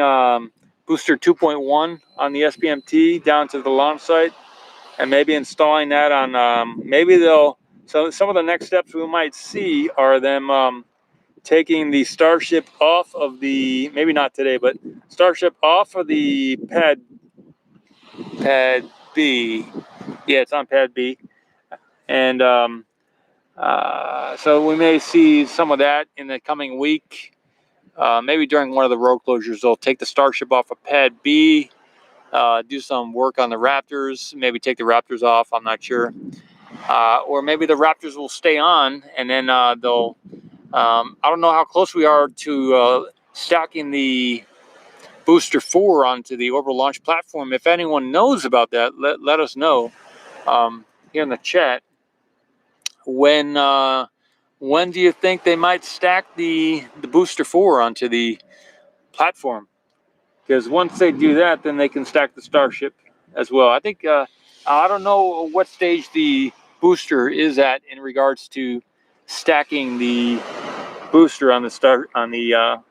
booster 2.1 on the SPMT down to the launch site, and maybe installing that on. So some of the next steps we might see are them taking the Starship off of the, maybe not today, but Starship off of the pad B. Yeah, it's on pad B. And so we may see some of that in the coming week. Maybe during one of the road closures, they'll take the Starship off of pad B, do some work on the Raptors, maybe take the Raptors off, I'm not sure. Or maybe the Raptors will stay on, and then they'll, I don't know how close we are to stacking the Booster 4 onto the orbital launch platform. If anyone knows about that, let us know here in the chat. When do you think they might stack the Booster 4 onto the platform? Because once they do that, then they can stack the Starship as well. I think I don't know what stage the booster is at in regards to stacking the booster on the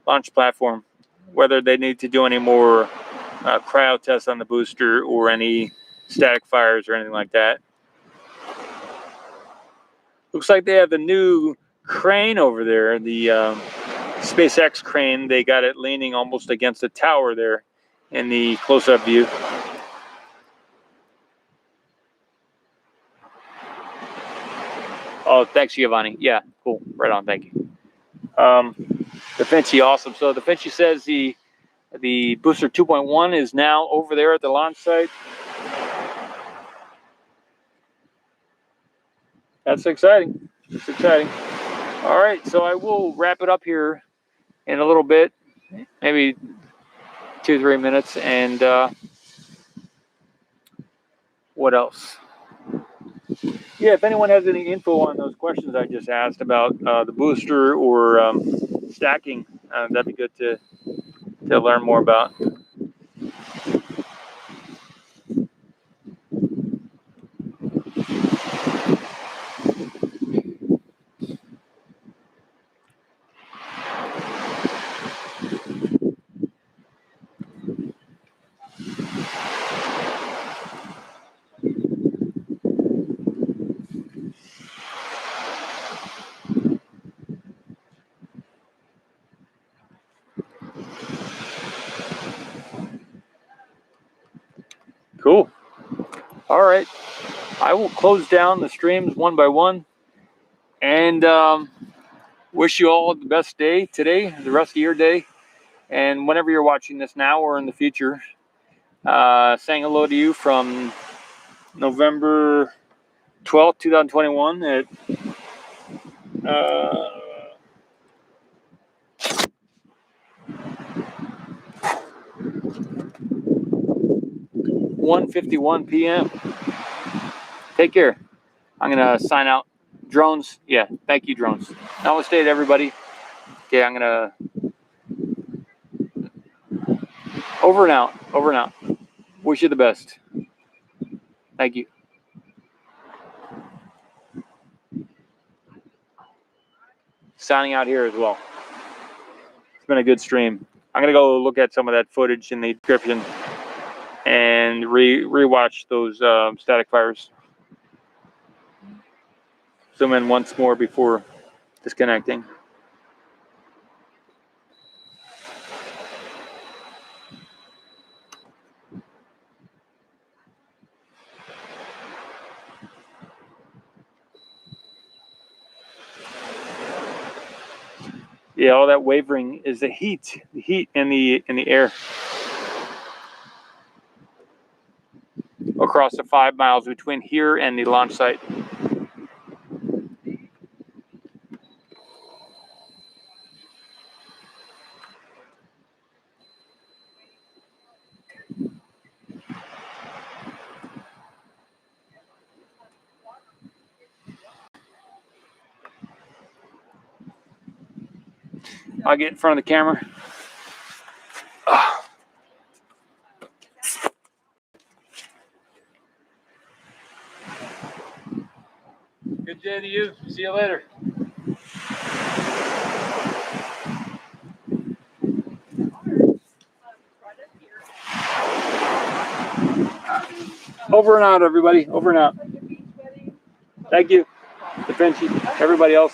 launch platform. Whether they need to do any more cryo tests on the booster or any static fires or anything like that. Looks like they have the new crane over there, the SpaceX crane. They got it leaning almost against the tower there in the close-up view. Oh, thanks, Giovanni. Yeah, cool. Right on. Thank you. Da Vinci, awesome. So Da Vinci says the booster 2.1 is now over there at the launch site. That's exciting. It's exciting. All right, so I will wrap it up here in a little bit, maybe 2-3 minutes, and what else? Yeah, if anyone has any info on those questions I just asked about the booster or stacking, that'd be good to learn more about. Cool. All right. I will close down the streams one by one, and wish you all the best day today, the rest of your day, and whenever you're watching this now or in the future. Saying hello to you from November 12th, 2021 at 1:51 p.m. Take care. I'm going to sign out. Drones, yeah, thank you, drones. Namaste to everybody. Okay, I'm going to... Over and out. Over and out. Wish you the best. Thank you. Signing out here as well. It's been a good stream. I'm going to go look at some of that footage in the description and rewatch those static fires. Zoom in once more before disconnecting. Yeah, all that wavering is the heat in the air across the 5 miles between here and the launch site. I'll get in front of the camera. Good day to you. See you later. Over and out, everybody. Over and out. Thank you. Da Vinci. Everybody else.